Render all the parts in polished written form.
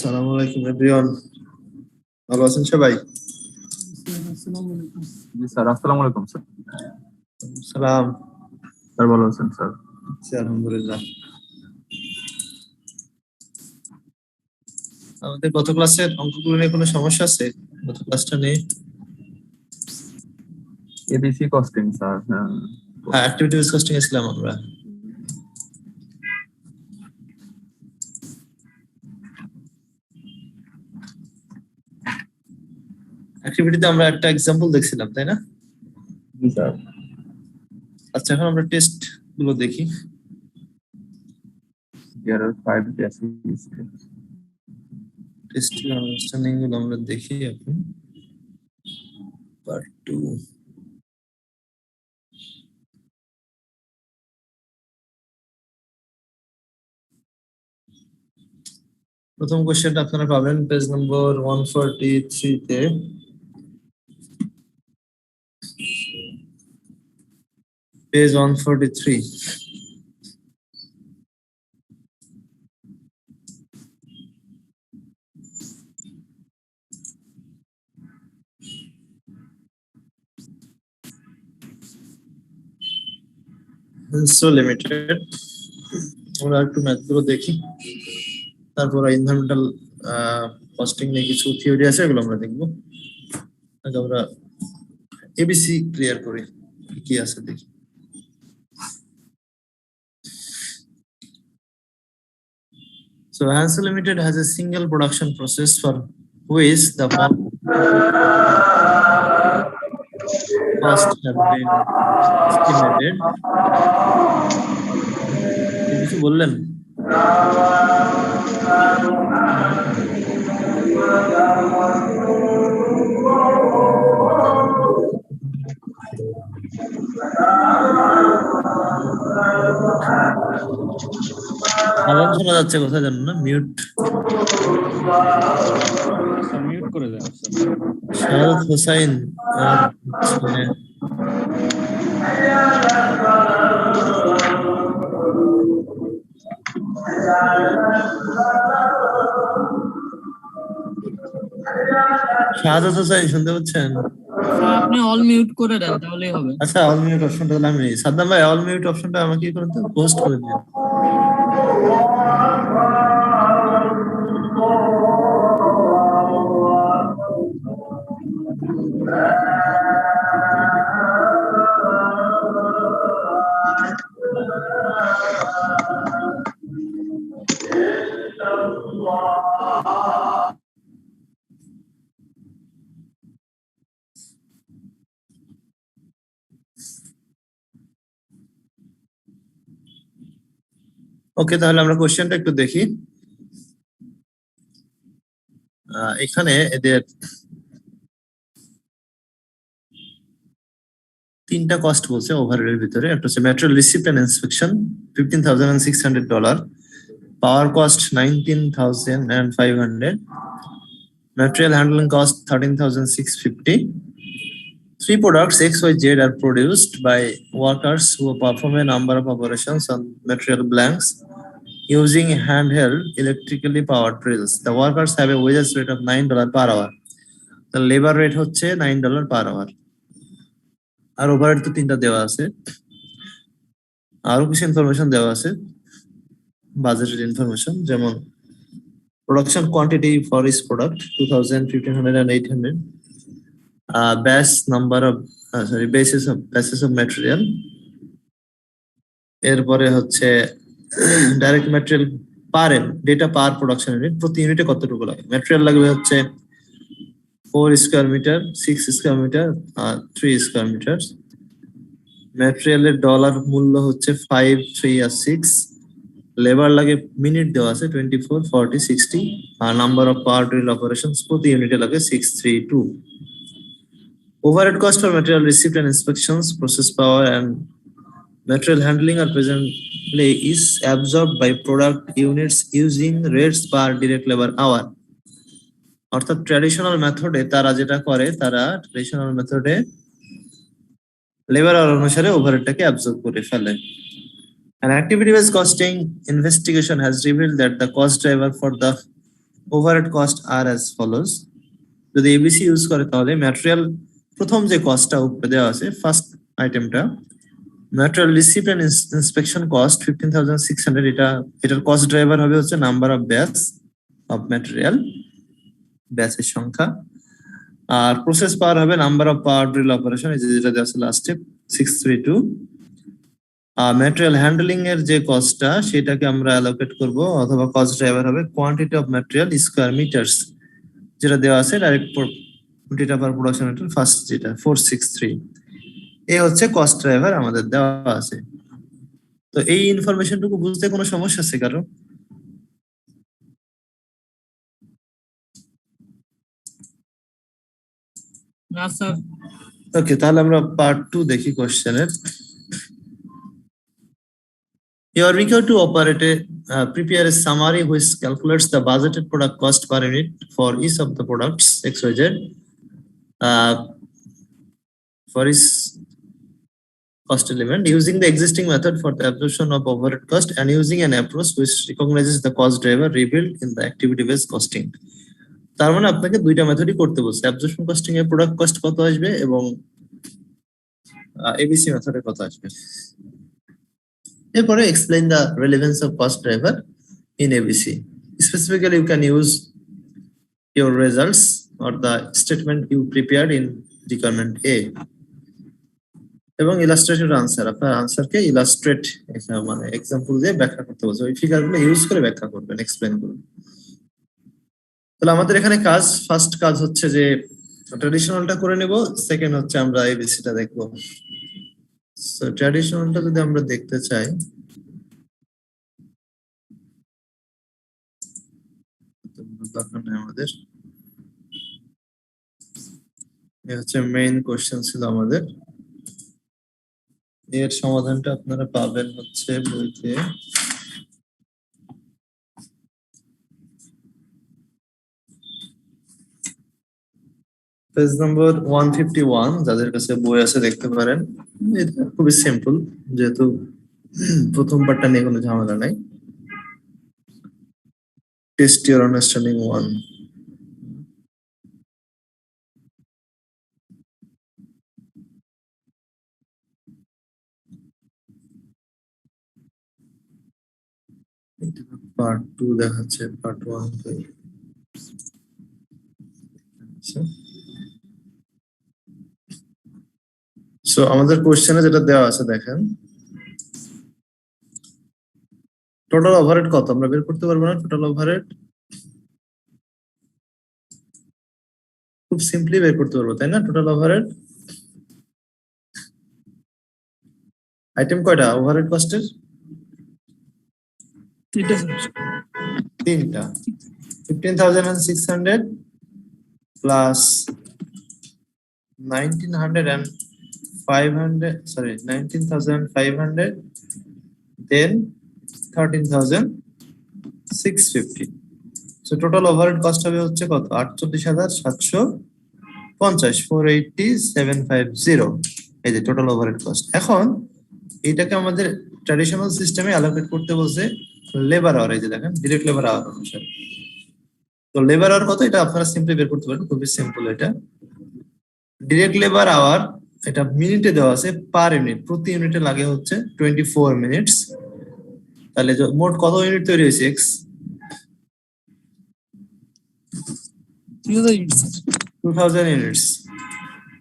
আসসালামু আলাইকুম এভরিওয়ান, ভালো আছেন সবাই? জি স্যার, আসসালামু আলাইকুম স্যার। সালাম স্যার ভালো আছেন স্যার? জি, আলহামদুলিল্লাহ। আমাদের গত ক্লাসের অঙ্কগুলো নিয়ে কোনো সমস্যা আছে? গত ক্লাসটা নিয়ে এবিসি কস্টিং স্যার। হ্যাঁ, অ্যাক্টিভিটি বেস কস্টিং এসেছিলাম আমরা। অ্যাক্টিভিটিতে আমরা একটা এক্সাম্পল দেখছিলাম, তাই না? জি স্যার। আচ্ছা, এখন আমরা টেস্ট গুলো দেখি। There are 5 tests. Test understanding গুলো আমরা দেখি এখন। পার্ট 2। প্রথম কোশ্চেনটা আপনারা পাবেন পেজ নম্বর 143 তে। পেজ 143। So limited. আমরা একটু ম্যাথগুলো দেখি, তারপর এনভায়রনমেন্টাল কস্টিং নিয়ে কিছু থিওরি আছে, এগুলো আমরা দেখবো। আগে আমরা এবিসি ক্লিয়ার করি, কি আছে দেখি। So Hansel Limited has a single production process for which the cost have been estimated. কিছু বললেন? আওয়াজ শোনা যাচ্ছে, কোথায় জানেন না? মিউট করে দেন শাহাদাত হোসাইন। শাহাদাত হোসাইন শুনতে পাচ্ছেন? আপনি অল মিউট করে দেন তাহলেই হবে। আচ্ছা, অল মিউট অপশনটা তাহলে আমি সাদ্দাম ভাই, অল মিউট অপশনটা আমাকে কি করতে পোস্ট করে দিন। ওকে, তাহলে আমরা কোশ্চেনটা একটু দেখি। এখানে এদের তিনটা কস্ট বলছে ওভারহেডের ভিতরে। একটা হচ্ছে material receipt and inspection $15,600, power cost $19,500, material handling cost $13,650. Three products XYZ are produced by workers who perform a number of operations on material blanks using handheld electrically powered drills. The workers have a wages rate of $9 per hour. The labor rate হচ্ছে $9 per hour. আর overhead তো তিনটা দেওয়া আছে, আরো কিছু information দেওয়া আছে, বাজেটের ইনফরমেশন, যেমন production quantity for is product 2000, 1500 and 800, batch number of batches of material, এরপরে হচ্ছে ডাইরেক্ট ম্যাটেরিয়াল পার ডেটা পার প্রোডাকশন ইউনিট, প্রতি ইউনিটে কতটুকু লাগে। ম্যাটেরিয়াল লাগবে হচ্ছে 4 স্কয়ার মিটার, 6 স্কয়ার মিটার আর 3 স্কয়ার মিটার। ম্যাটেরিয়ালের ডলার মূল্য হচ্ছে 5, 3 আর 6। লেবার লাগে মিনিট দেওয়া আছে 24, 40, 60 আর number of power drill operations প্রতি ইউনিটে লাগে 632। Overhead cost for material receipt and inspections, process power and material handling are presently is absorbed by product units using rates per direct labor hour. অর্থাৎ traditional মেথডে তারা যেটা করে, তারা traditional মেথডে লেবার আওয়ার অনুসারে ওভারহেডটাকে অ্যাবজর্ব করে ফেলে। An activity-based costing investigation has revealed that the cost driver for the overhead cost are as follows. যদি এবিসি ইউজ করে তাহলে ম্যাটেরিয়াল প্রথম যে কস্টটা উপরে দেওয়া আছে ফার্স্ট আইটেমটা, material receipt and inspection cost 15,600, এটার কস্ট ড্রাইভার হবে হচ্ছে number of batch of material, ব্যাচের সংখ্যা। আর প্রসেস পাওয়ার হবে number of power drill operation, এই যে যেটা দেওয়া আছে লাস্টে 632। আর ম্যাটেরিয়াল হ্যান্ডলিং এর যে কস্টটা সেটাকে আমরা অ্যালোকেট করব, অথবা কস্ট ড্রাইভার হবে quantity of material square metres, যেটা দেওয়া আছে ডাইরেক্ট ডেটা পার প্রোডাকশন ফার্স্ট যেটা 463। এই হচ্ছে কস্ট ড্রাইভার আমাদের দেওয়া আছে। তো এই ইনফরমেশনটুকু বুঝতে কোনো সমস্যা আছে কারো? না স্যার। ওকে, তাহলে আমরা পার্ট 2 দেখি কোশ্চেনের। You are required to prepare a summary which calculates the budgeted product cost per unit for each of the products XYZ. For each cost element using the existing method for the absorption of overhead cost and using an approach which recognizes the cost driver rebuilt in the activity based costing. তার মানে আপনাকে দুইটা মেথডই করতে বলছে, absorption costing এ product cost কত আসবে এবং ABC মেথডে কত আসবে। এরপরে explain the relevance of cost driver in ABC. Specifically, you can use your results or the statement you prepared in requirement A. এবং ইলাস্ট্রেটেড আনসার, আপনার আনসারকে ইলাস্ট্রেট মানে এক্সাম্পল দিয়ে ব্যাখ্যা করতে বলছে, ওই ফিগারগুলো ইউজ করে ব্যাখ্যা করবেন, এক্সপ্লেন করবেন। তাহলে আমাদের এখানে কাজ, ফার্স্ট কাজ হচ্ছে যে ট্র্যাডিশনালটা করে নেব, সেকেন্ড হচ্ছে আমরা এবিসিটা দেখবো। সো ট্র্যাডিশনালটা যদি আমরা দেখতে চাই, দরকার নেই আমাদের, এই হচ্ছে মেইন কোশ্চেন ছিল আমাদের। এর সমাধানটা আপনারা পাবেন হচ্ছে বইতে পেজ নম্বর 151, যাদের কাছে বই আছে দেখতে পারেন। এটা খুবই সিম্পল, যেহেতু প্রথম পার্টটা নিয়ে কোনো ঝামেলা নাই। Test your understanding 1। পার্ট 2 দেখাচ্ছে, পার্ট 1 সো আমাদের কোশ্চেনে যেটা দেওয়া আছে দেখেন, টোটাল ওভারহেড কত আমরা বের করতে পারবো না? টোটাল ওভারহেড খুব সিম্পলি বের করতে পারবো, তাই না? টোটাল ওভারহেড আইটেম কয়টা ওভারহেড কস্টের? তিনটা। 15,600 plus 19,500 then 13,650। So total overhead cost হবে হচ্ছে কত? 48,750, 480,750। এই যে টোটাল ওভারহেড কস্ট। এখন এটাকে আমাদের ট্র্যাডিশনাল সিস্টেমে অ্যালোকেট করতে বলছে লেবার আওয়ার, এই যে দেখেন ডিরেক্ট লেবার আওয়ার অনুসারে। তো লেবার আওয়ার কত এটা আপনারা সিম্পলি বের করতে পারেন, খুবই সিম্পল। এটা ডিরেক্ট লেবার আওয়ার, এটা মিনিটে দেওয়া আছে, পার ইউনিট প্রতি ইউনিটে লাগে হচ্ছে 24 মিনিটস। তাহলে মোট কত ইউনিট তৈরি হয়েছে? X 2000 units.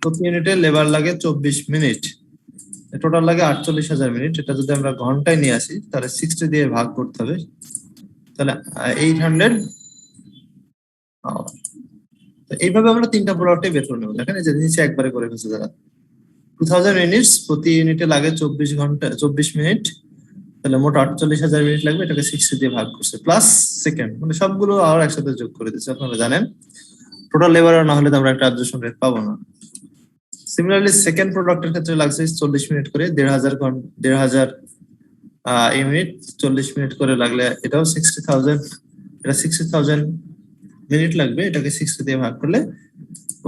প্রতি ইউনিটে লেবার লাগে 24 মিনিট, টোটাল লাগে 48,000 মিনিট। এটা যদি আমরা ঘন্টায় নিয়ে আসি তাহলে 60 দিয়ে ভাগ করতে হবে, তাহলে 800 আওয়ার। এইভাবে আমরা তিনটা প্রোডাক্টে বের করে নেবো। দেখেন এই যে নিচে একবারে করে ফেলছে যারা, 2000 ইউনিটস, প্রতি ইউনিটে লাগে 24 মিনিট, তাহলে মোট 48,000 মিনিট লাগবে। এটাকে 60 দিয়ে ভাগ করছে, প্লাস সেকেন্ড, মানে সবগুলো আওয়ার একসাথে যোগ করে দিচ্ছে। আপনারা জানেন টোটাল লেবার না হলে তো আমরা একটা অ্যাবজর্পশন রেট পাবো না। সিমিলারলি সেকেন্ড প্রোডাক্টের ক্ষেত্রে লাগছে 40 মিনিট করে, 1,500 ইউনিট 40 মিনিট করে লাগলে এটাও 60,000, এটা 60,000 মিনিট লাগবে। এটাকে 60 দিয়ে ভাগ করলে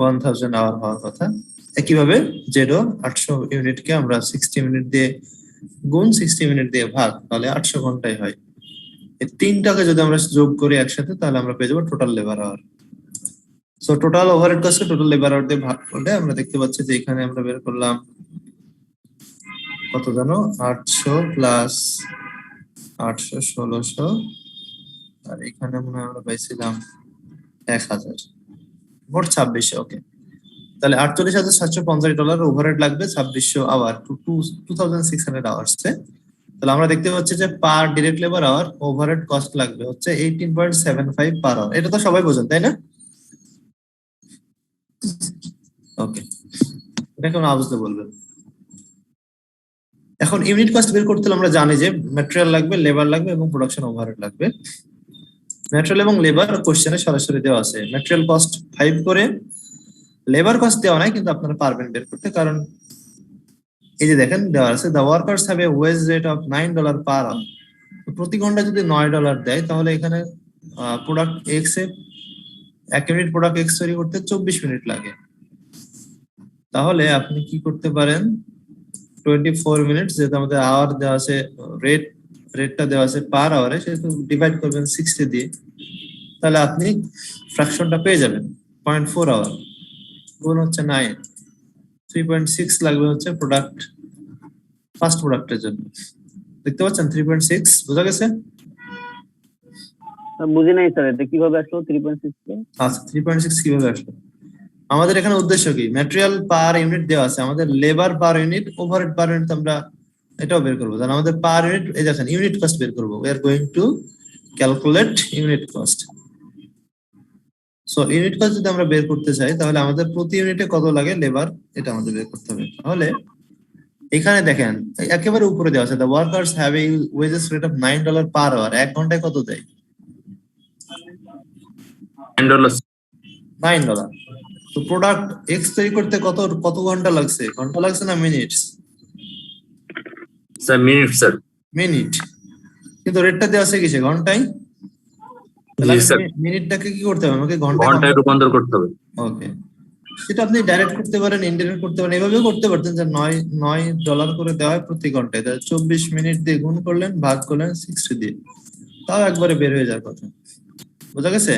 1000 আওয়ার হওয়ার কথা। একইভাবে জেডো 800 ইউনিটকে আমরা 60 মিনিট দিয়ে গুণ 60 মিনিট দিয়ে ভাগ, তাহলে 800 ঘন্টায় হয়। এই তিনটাকে যদি আমরা যোগ করি একসাথে তাহলে আমরা পেয়ে যাবো total labour hour. So total overhead কস্টকে টোটাল লেবার আওয়ার দিয়ে ভাগ করলে আমরা দেখতে পাচ্ছি যে এখানে আমরা বের করলাম কত জানো 800 প্লাস 800 1600 আর এখানে মনে হয় আমরা পাইছিলাম 1000 মোট 2600। ওকে, তাহলে $48,750 ওভারহেড লাগবে 2600 আওয়ার টু 2600 আওয়ার্স। তাহলে আমরা দেখতে পাচ্ছি যে per direct labour hour overhead cost লাগবে হচ্ছে 18.75 পার আওয়ার। এটা তো সবাই বোঝেন তাই না? ওকে, এটা কেমন বুঝতে বলবেন। এখন ইউনিট কস্ট বের করতে হলে আমরা জানি যে ম্যাটেরিয়াল লাগবে, লেবার লাগবে এবং প্রোডাকশন ওভারহেড লাগবে। ম্যাটেরিয়াল এবং লেবার কোশ্চেনে সরাসরি দেওয়া আছে। ম্যাটেরিয়াল কস্ট 5 করে, লেবার কস্ট দেওয়া নাই কিন্তু আপনারা পারবেন বের করতে, কারণ এই যে দেখেন দেওয়া আছে the workers have a wage rate of $9 per hour. প্রতি ঘন্টা যদি $9 দেয় তাহলে এখানে প্রোডাক্ট এক্স এ 1 ইউনিট প্রোডাক্ট এক্স তৈরি করতে 24 মিনিট লাগে। তাহলে আপনি কি করতে পারেন 24 মিনিট, যেহেতু আমাদের আওয়ার দেওয়া আছে, রেটটা দেওয়া আছে পার আওয়ারে, সেহেতু ডিভাইড করবেন 60 দিয়ে, তাহলে আপনি ফ্র্যাকশনটা পেয়ে যাবেন 0.4 আওয়ার গুণ হচ্ছে 9, 3.6 লাগবে হচ্ছে প্রোডাক্ট ফার্স্ট প্রোডাক্টের জন্য। দেখতে পাচ্ছেন 3.6 বোঝা গেছে? বুঝি নাই স্যার, এটা কিভাবে আসলো 3.6 কে? আচ্ছা 3.6 কিভাবে আসলো? আমাদের এখানে উদ্দেশ্য কি, ম্যাটেরিয়াল পার ইউনিট দেওয়া আছে, আমাদের labour per unit, overhead per unit আমরা এটাও বের করবো। তাহলে আমাদের পার ইউনিট, এই দেখেন ইউনিট কস্ট বের করবো। We are going to calculate unit cost. So unit cost যদি আমরা বের করতে চাই তাহলে আমাদের প্রতি ইউনিটে কত লাগে লেবার, এটা আমাদের বের করতে হবে। তাহলে এখানে দেখেন একেবারে উপরে দেওয়া আছে the workers have a wages rate of $9 per hour. 1 ঘন্টায় কত দেয়? $9। তো প্রোডাক্ট এক্স তৈরি করতে কত ঘন্টা লাগছে? ঘন্টা লাগছে না minutes? Sir minute sir. Minute, কিন্তু রেটটা দেওয়া আছে কিসে? ঘন্টায়। জি স্যার। মিনিটটাকে কি করতে হবে? আমাকে ঘন্টায় রূপান্তর করতে হবে। ওকে, সেটা আপনি ডাইরেক্ট করতে পারেন, ইনডাইরেক্ট করতে পারেন, এভাবেও করতে পারতেন যে $9 করে দেওয়া হয় প্রতি ঘন্টায়, তাহলে 24 মিনিট দিয়ে গুণ করলেন, ভাগ করলেন 60 দিয়ে, তাও একবারে বের হয়ে যাওয়ার কথা। বোঝা গেছে?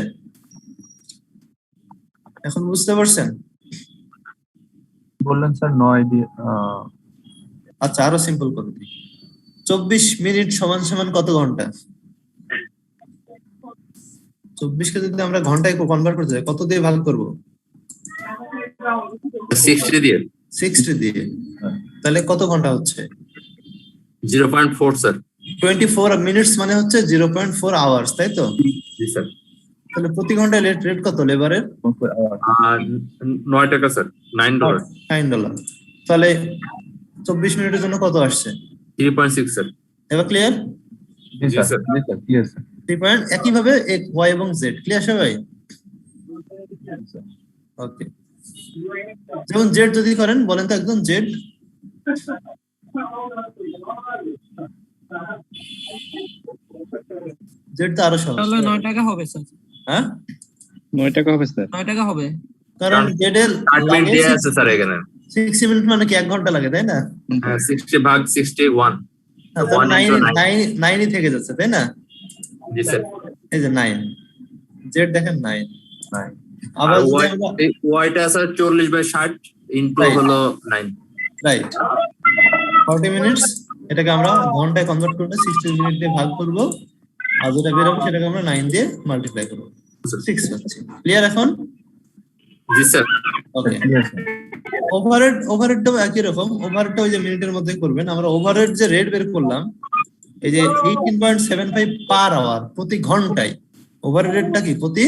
এখন বুঝতে পারছেন? বললেন স্যার 9 দিয়ে আচ্ছা আরো সিম্পল করে দিই, 24 মিনিট সমান সমান কত ঘন্টা? 24 কে যদি আমরা ঘন্টায় কনভার্ট করতে চাই কত দিয়ে ভাগ করব? 60 দিয়ে। 60 দিয়ে। তাহলে কত ঘন্টা হচ্ছে? 0.4 স্যার। 24 মিনিটস মানে হচ্ছে 0.4 আওয়ার্স, তাই তো? জি স্যার। তাহলে প্রতি ঘন্টায় রেট কত লেবারের? 9 টাকা স্যার। $9। $9। তাহলে 24 মিনিটের জন্য কত আসছে? 3.6 স্যার। এবার ক্লিয়ার? জি স্যার, জি স্যার, ক্লিয়ার স্যার। 3 একইভাবে y এবং z ক্লিয়ার সবাই? ওকে, যেমন z যদি করেন বলেন তো একদম z তো আরো সহজ। তাহলে 9 টাকা হবে স্যার। হ্যাঁ 9 টাকা হবে স্যার। 9 টাকা হবে, কারণ z এর 8 মিনিট দিয়ে আছে স্যার এখানে। 60 মিনিট মানে কি 1 ঘন্টা লাগে, তাই না? 60 ভাগ 61। 9 থেকে যাচ্ছে, তাই না? জি স্যার। এই যে 9, z দেখেন 9। আবার ওয়াইটা স্যার 40/60 ইনটু হলো 9। Right, 40 minutes. এটাকে আমরা ঘন্টায় কনভার্ট করব, 60 মিনিট দিয়ে ভাগ করব, আর যেটা বের হবে সেটাকে আমরা 9 দিয়ে মাল্টিপ্লাই করব, 6 হচ্ছে। ক্লিয়ার এখন? জি স্যার। ওকে, ওভারহেডটাও একই রকম। ওভারহেডটা ওই যে মিনিটের মধ্যে করবেন। আমরা ওভারহেড যে রেট বের করলাম, এই যে 18.75 পার আওয়ার, প্রতি ঘন্টায়। ওভারহেডটা কি প্রতি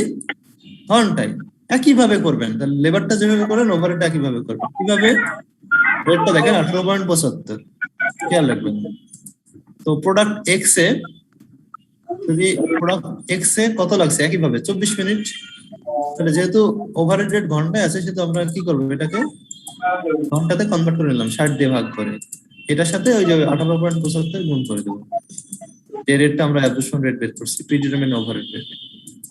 ঘন্টায়। একইভাবে করবেন, তাহলে লেবারটা যেভাবে করেন ওভারহেডটা একইভাবে করবেন। কিভাবে? রেটটা দেখেন 18.75, খেয়াল রাখবেন। তো প্রোডাক্ট এক্স এ যদি প্রোডাক্ট এক্স এ কত লাগছে একইভাবে 24 মিনিট, তাহলে যেহেতু ওভারহেড রেট ঘন্টায় আছে সেহেতু আমরা কি করবো, এটাকে ঘন্টাতে কনভার্ট করে নিলাম 60 দিয়ে ভাগ করে, এটার সাথে ওই যে 18.75 গুণ করে দেবো। এই রেটটা আমরা অ্যাবজর্পশন রেট বের করছি, প্রিডিটারমিন ওভারহেড রেট।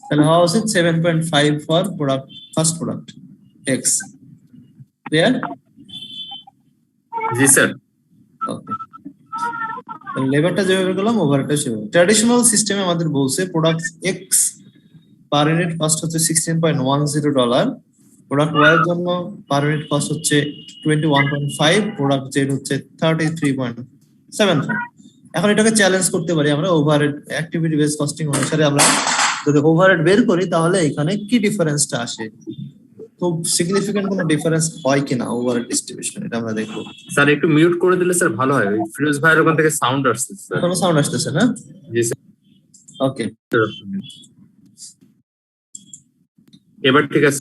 তাহলে হওয়া উচিত 7.5 for product first product X. Clear? জি স্যার। ওকে, লেবারটা যেভাবে করলাম ওভারহেডটা সেভাবে। ট্র্যাডিশনাল সিস্টেমে আমাদের বলছে product X per unit cost হচ্ছে $16.10, প্রোডাক্ট ওয়াই এর জন্য পার ইউনিট কস্ট হচ্ছে 21.5, প্রোডাক্ট জেড হচ্ছে 33.75। এখন এটাকে চ্যালেঞ্জ করতে পারি আমরা ওভারহেড অ্যাক্টিভিটি বেস কস্টিং অনুসারে। আমরা যদি ওভারহেড বের করি তাহলে এখানে কি ডিফারেন্সটা আসে, খুব সিগনিফিকেন্ট কোনো ডিফারেন্স হয় কিনা ওভারহেড ডিস্ট্রিবিউশন, এটা আমরা দেখবো। স্যার একটু মিউট করে দিলে স্যার ভালো হয়, ফিরোজ ভাইয়ের ওখান থেকে সাউন্ড আসছে স্যার। কোনো সাউন্ড আসতেছে না? জি স্যার। ওকে, এবার ঠিক আছে।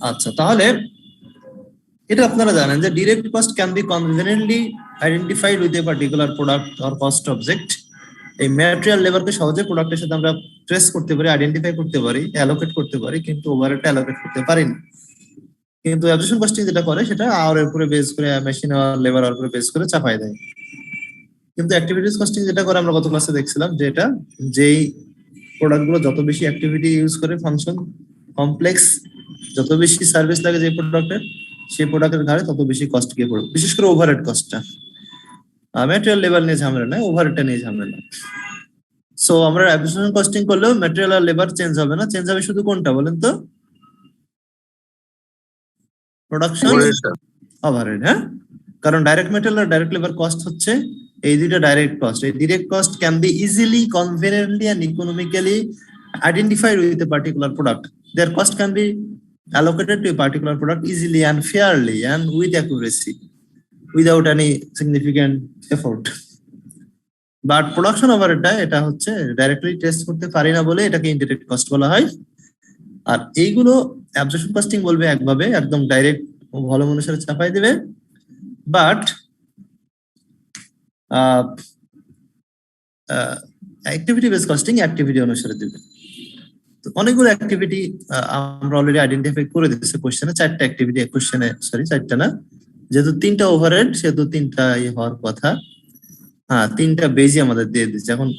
আচ্ছা তাহলে এটা আপনারা জানেন যে direct cost can be conveniently identified with a particular product or cost object. এই ম্যাটেরিয়াল লেবারকে সহজে প্রোডাক্টের সাথে আমরা ট্রেস করতে পারি, আইডেন্টিফাই করতে পারি, অ্যালোকেট করতে পারি, কিন্তু ওভারহেডটা অ্যালোকেট করতে পারি না। কিন্তু অ্যাবজর্পশন কস্টিং যেটা করে সেটা আওয়ার এর উপরে বেস করে, মেশিন আর লেবার এর উপরে বেস করে চাপায় দেয়। কিন্তু অ্যাক্টিভিটিস কস্টিং যেটা করে আমরা গত ক্লাসে দেখছিলাম যে এটা যেই প্রোডাক্টগুলো যত বেশি অ্যাক্টিভিটি ইউজ করে, ফাংশন কমপ্লেক্স, যত বেশি সার্ভিস লাগে যে প্রোডাক্টের, সেই প্রোডাক্টের ঘাড়ে তত বেশি কস্ট গিয়ে পড়বে, বিশেষ করে ওভারহেড কস্টটা। ম্যাটেরিয়াল লেবার নিয়ে ঝামেলা নয়, ওভারহেডটা নিয়ে ঝামেলা। সো আমরা অ্যাবজর্পশন কস্টিং করলেও ম্যাটেরিয়াল আর লেবার চেঞ্জ হবে না, চেঞ্জ হবে শুধু কোনটা বলেন তো? Production overhead. হ্যাঁ, কারণ ডাইরেক্ট ম্যাটেরিয়াল আর ডাইরেক্ট লেবার কস্ট হচ্ছে এই দুইটা ডাইরেক্ট কস্ট। এই direct cost can be easily, conveniently and economically identified with a particular product. Their cost can be allocated to a particular product easily and fairly and with accuracy without any significant effort. But production overhead এটা হচ্ছে directly test করতে পারি না বলে এটাকে indirect cost বলা হয়। আর এইগুলো অ্যাবজর্পশন কস্টিং বলবে একভাবে একদম ডাইরেক্ট ভলিউম অনুসারে চাপাই দেবে, but activity base costing activity অনুসারে দেবে। অনেকগুলো অ্যাক্টিভিটি আমরা অলরেডি আইডেন্টিফাই করে দিতেছি কোশ্চেনে, 4টা অ্যাক্টিভিটি কোশ্চেনে, সরি 4টা না, যেহেতু 3টা ওভারহেড সেহেতু 3টা হওয়ার কথা। হ্যাঁ, 3টা বেজই আমাদের দিয়ে দিচ্ছে। এখন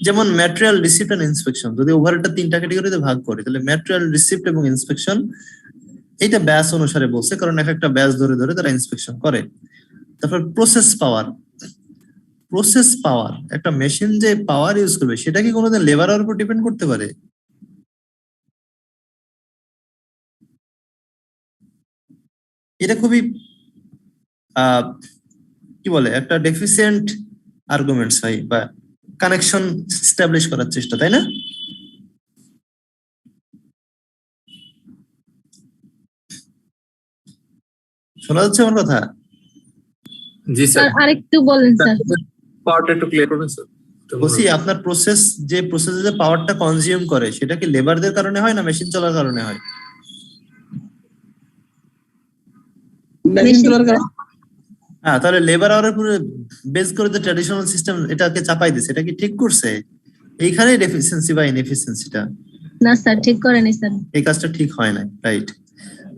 যেমন ম্যাটেরিয়াল রিসিপ্ট এন্ড ইন্সপেকশন, যদি ওভারহেডটা 3টা ক্যাটাগরিতে ভাগ করি তাহলে ম্যাটেরিয়াল রিসিপ্ট এবং ইন্সপেকশন এটা ব্যাচ অনুসারে বলছে, কারণ একটা ব্যাচ ধরে ধরে তারা ইন্সপেকশন করে। তারপর প্রসেস পাওয়ার, প্রসেস পাওয়ার, একটা মেশিন যে পাওয়ার ইউজ করবে সেটা কি কোনোদিন লেবারের উপর ডিপেন্ড করতে পারে? এটা খুবই কি বলে একটা ডেফিসিয়েন্ট আর্গুমেন্টস হয় বা কানেকশন এস্টাবলিশ করার চেষ্টা, তাই না? শোনা যাচ্ছে আমার কথা? জি স্যার। আরেকটু বলেন স্যার। পাওয়ারটা একটু ক্লিয়ার করবেন স্যার। বলছি আপনার প্রসেস, যে প্রসেসে যে পাওয়ারটা কনজিউম করে সেটা কি লেবারদের কারণে হয় না মেশিন চলার কারণে হয়? হ্যাঁ, তাহলে লেবার আওয়ারের উপরে বেস করে যে ট্র্যাডিশনাল সিস্টেম এটাকে চাপাই দিছে, এটা কি ঠিক করছে? এইখানেই ডেফিসিয়েন্সি বা ইনএফিসিয়েন্সিটা। না স্যার, ঠিক করেনি স্যার। এই কাজটা ঠিক হয় না, রাইট?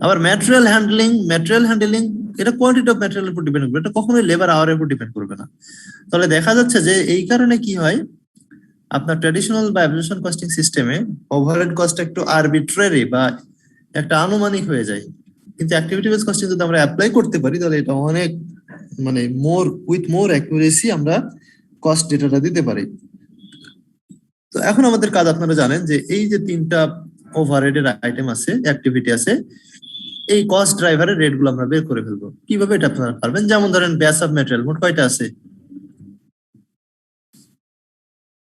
আবার ম্যাটেরিয়াল হ্যান্ডলিং এটা কোয়ান্টিটি অফ ম্যাটেরিয়ালের উপর ডিপেন্ড করবে, এটা কখনোই লেবার আওয়ারের উপর ডিপেন্ড করবে না। তাহলে দেখা যাচ্ছে যে এই কারণে কি হয়, আপনার ট্র্যাডিশনাল বা অ্যাবজর্পশন কস্টিং সিস্টেমে ওভারহেড কস্ট একটু আরবিট্রারি বা একটা আনুমানিক হয়ে যায়, কিন্তু অ্যাক্টিভিটি বেস কস্টিং যদি আমরা অ্যাপ্লাই করতে পারি তাহলে এটা অনেক উইথ মোর অ্যাকুরেসি আমরা কস্ট ডেটাটা দিতে পারি। তো এখন আমাদের কাজ, আপনারা জানেন যে এই যে 3টা ওভারহেডের আইটেম আছে, অ্যাক্টিভিটি আছে, এই কস্ট ড্রাইভারের রেট গুলো আমরা বের করে ফেলবো। কিভাবে এটা আপনারা পারবেন? যেমন ধরেন ব্যাচ অফ ম্যাটেরিয়াল মোট কয়টা আছে?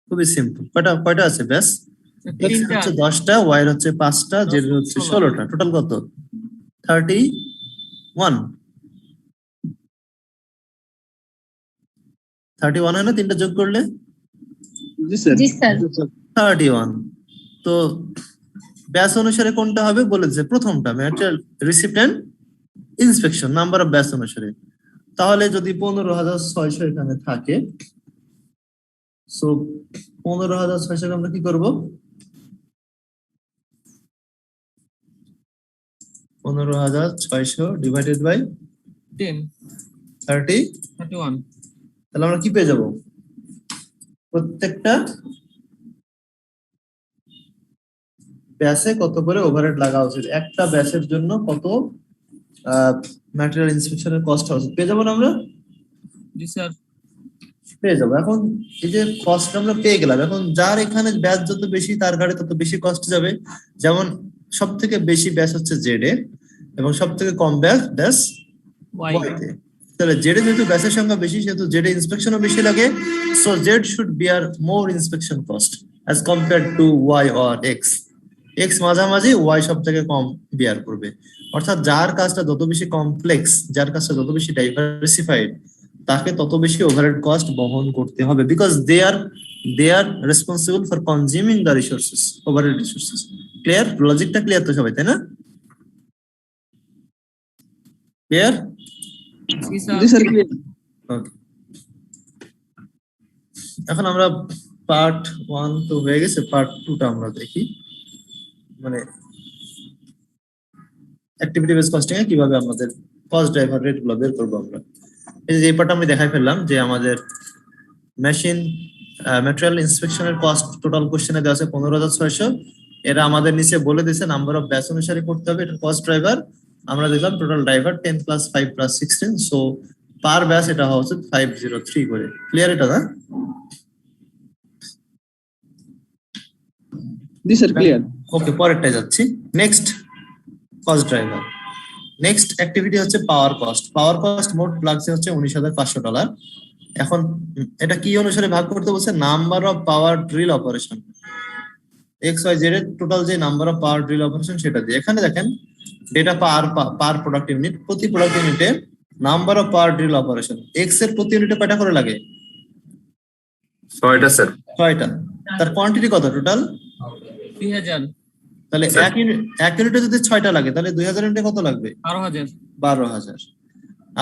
খুবই সিম্পল। কয়টা আছে ব্যাচ? এক্স হচ্ছে 10টা, ওয়াই হচ্ছে 5টা, জেড হচ্ছে 16টা, টোটাল কত? 31 হয় না 3টা যোগ করলে? জি স্যার। 31। তো ব্যাচ অনুসারে কোনটা হবে বলেছে? প্রথমটা, material receipt and inspection, number of batch অনুসারে। তাহলে যদি 15,600 এখানে থাকে, সো 15,600 আমরা কি করব? 15,600 ডিভাইডেড বাই 31, তাহলে আমরা কি পেয়ে যাব? প্রত্যেকটা ব্যাচে কত করে ওভারহেড লাগা উচিত, একটা ব্যাচের জন্য কত ম্যাটেরিয়াল ইন্সপেকশনের কস্ট হবে পেয়ে যাবো না আমরা? জি স্যার। পেয়ে যাবো। এখন এই যে কস্ট আমরা পেয়ে গেলাম, এখন যার এখানে ব্যাচ যত বেশি তার গাড়ি তত বেশি কস্ট যাবে। যেমন সব থেকে বেশি ব্যাচ হচ্ছে জেড এ এবং সব থেকে কম ব্যাচ ওয়াই ওয়াই তে। তাহলে জেড এ যেহেতু ব্যাচের সংখ্যা বেশি সেহেতু জেড এ ইন্সপেকশনও বেশি লাগে, so Z should bear more inspection cost as compare to Y or X. X মাঝামাঝি, ওয়াই সব থেকে কম বিয়ার করবে। অর্থাৎ যার কাজটা যত বেশি কমপ্লেক্স, যার কাজটা যত বেশি ডাইভার্সিফাইড, তাকে তত বেশি ওভারহেড কস্ট বহন করতে হবে, because they are responsible for consuming the resources, overhead resources. Clear? লজিকটা ক্লিয়ার তো সবাই, তাই না? ক্লিয়ার? জি স্যার ওকে, এখন আমরা পার্ট 1 তো হয়ে গেছে, পার্ট 2 টা আমরা দেখি, মানে অ্যাক্টিভিটি বেস কস্টিং এ কিভাবে আমাদের কস্ট ড্রাইভার রেট গুলো বের করবো আমরা। এই যে পার্টটা আমি দেখাই ফেললাম যে আমাদের মেশিন ম্যাটেরিয়াল ইন্সপেকশনের কস্ট টোটাল কোশ্চেনে দেওয়া আছে 15,600। এরা আমাদের নিচে বলে দিয়েছে নাম্বার অফ ব্যাচ অনুসারে করতে হবে, এটা কস্ট ড্রাইভার। আমরা দেখলাম টোটাল ড্রাইভার 10 + 5 + 16, সো পার ব্যাচ এটা হচ্ছে 503 করে। ক্লিয়ার এটা না? জি স্যার ক্লিয়ার ওকে, পরেরটায় যাচ্ছি। Next cost driver. Next activity হচ্ছে পাওয়ার কস্ট। পাওয়ার কস্ট মোট লাগছে হচ্ছে $19,500। এখন এটা কি অনুসারে ভাগ করতে বলছে? Number of power drill operation, X Y Z এর টোটাল যে number of power drill operation সেটা দিয়ে। এখানে দেখেন ডেটা পার প্রোডাক্ট ইউনিট, প্রতি প্রোডাক্ট ইউনিটে number of power drill operation. X এর প্রতি ইউনিটে কয়টা করে লাগে? 6টা স্যার। 6টা। তার কোয়ান্টিটি কত টোটাল? 2000 তাহলে এক ইউনিটে যদি 6টা লাগে তাহলে 2000 ইউনিটে কত লাগবে? 12000 12,000।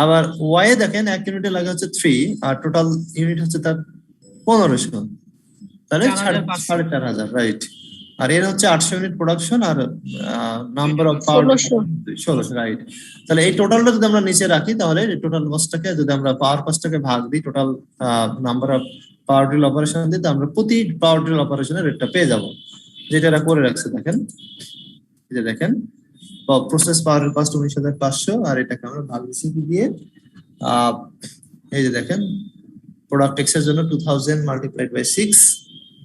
আবার ওয়াই দেখেন এক ইউনিটে লাগে হচ্ছে 3 আর টোটাল ইউনিট হচ্ছে তার 1500, তাহলে 4,500, রাইট। আর এর হচ্ছে 800 ইউনিট প্রোডাকশন আর নাম্বার অফ পাওয়ার 1600, রাইট। তাহলে এই টোটালটা যদি আমরা নিচে রাখি তাহলে টোটাল কস্টটাকে যদি আমরা পাওয়ার কস্টটাকে ভাগ দিই total number of power drill operation দিই, তো আমরা প্রতি পাওয়ার ড্রিল অপারেশনের রেটটা পেয়ে যাব, যেটা এরা করে রাখছে। দেখেন এই যে দেখেন প্রসেস পাওয়ার কস্ট 19,500 আর এটাকে আমরা ভাগ দিচ্ছি দিয়ে এই যে দেখেন প্রোডাক্ট এক্স এর জন্য 2000 multiplied by 6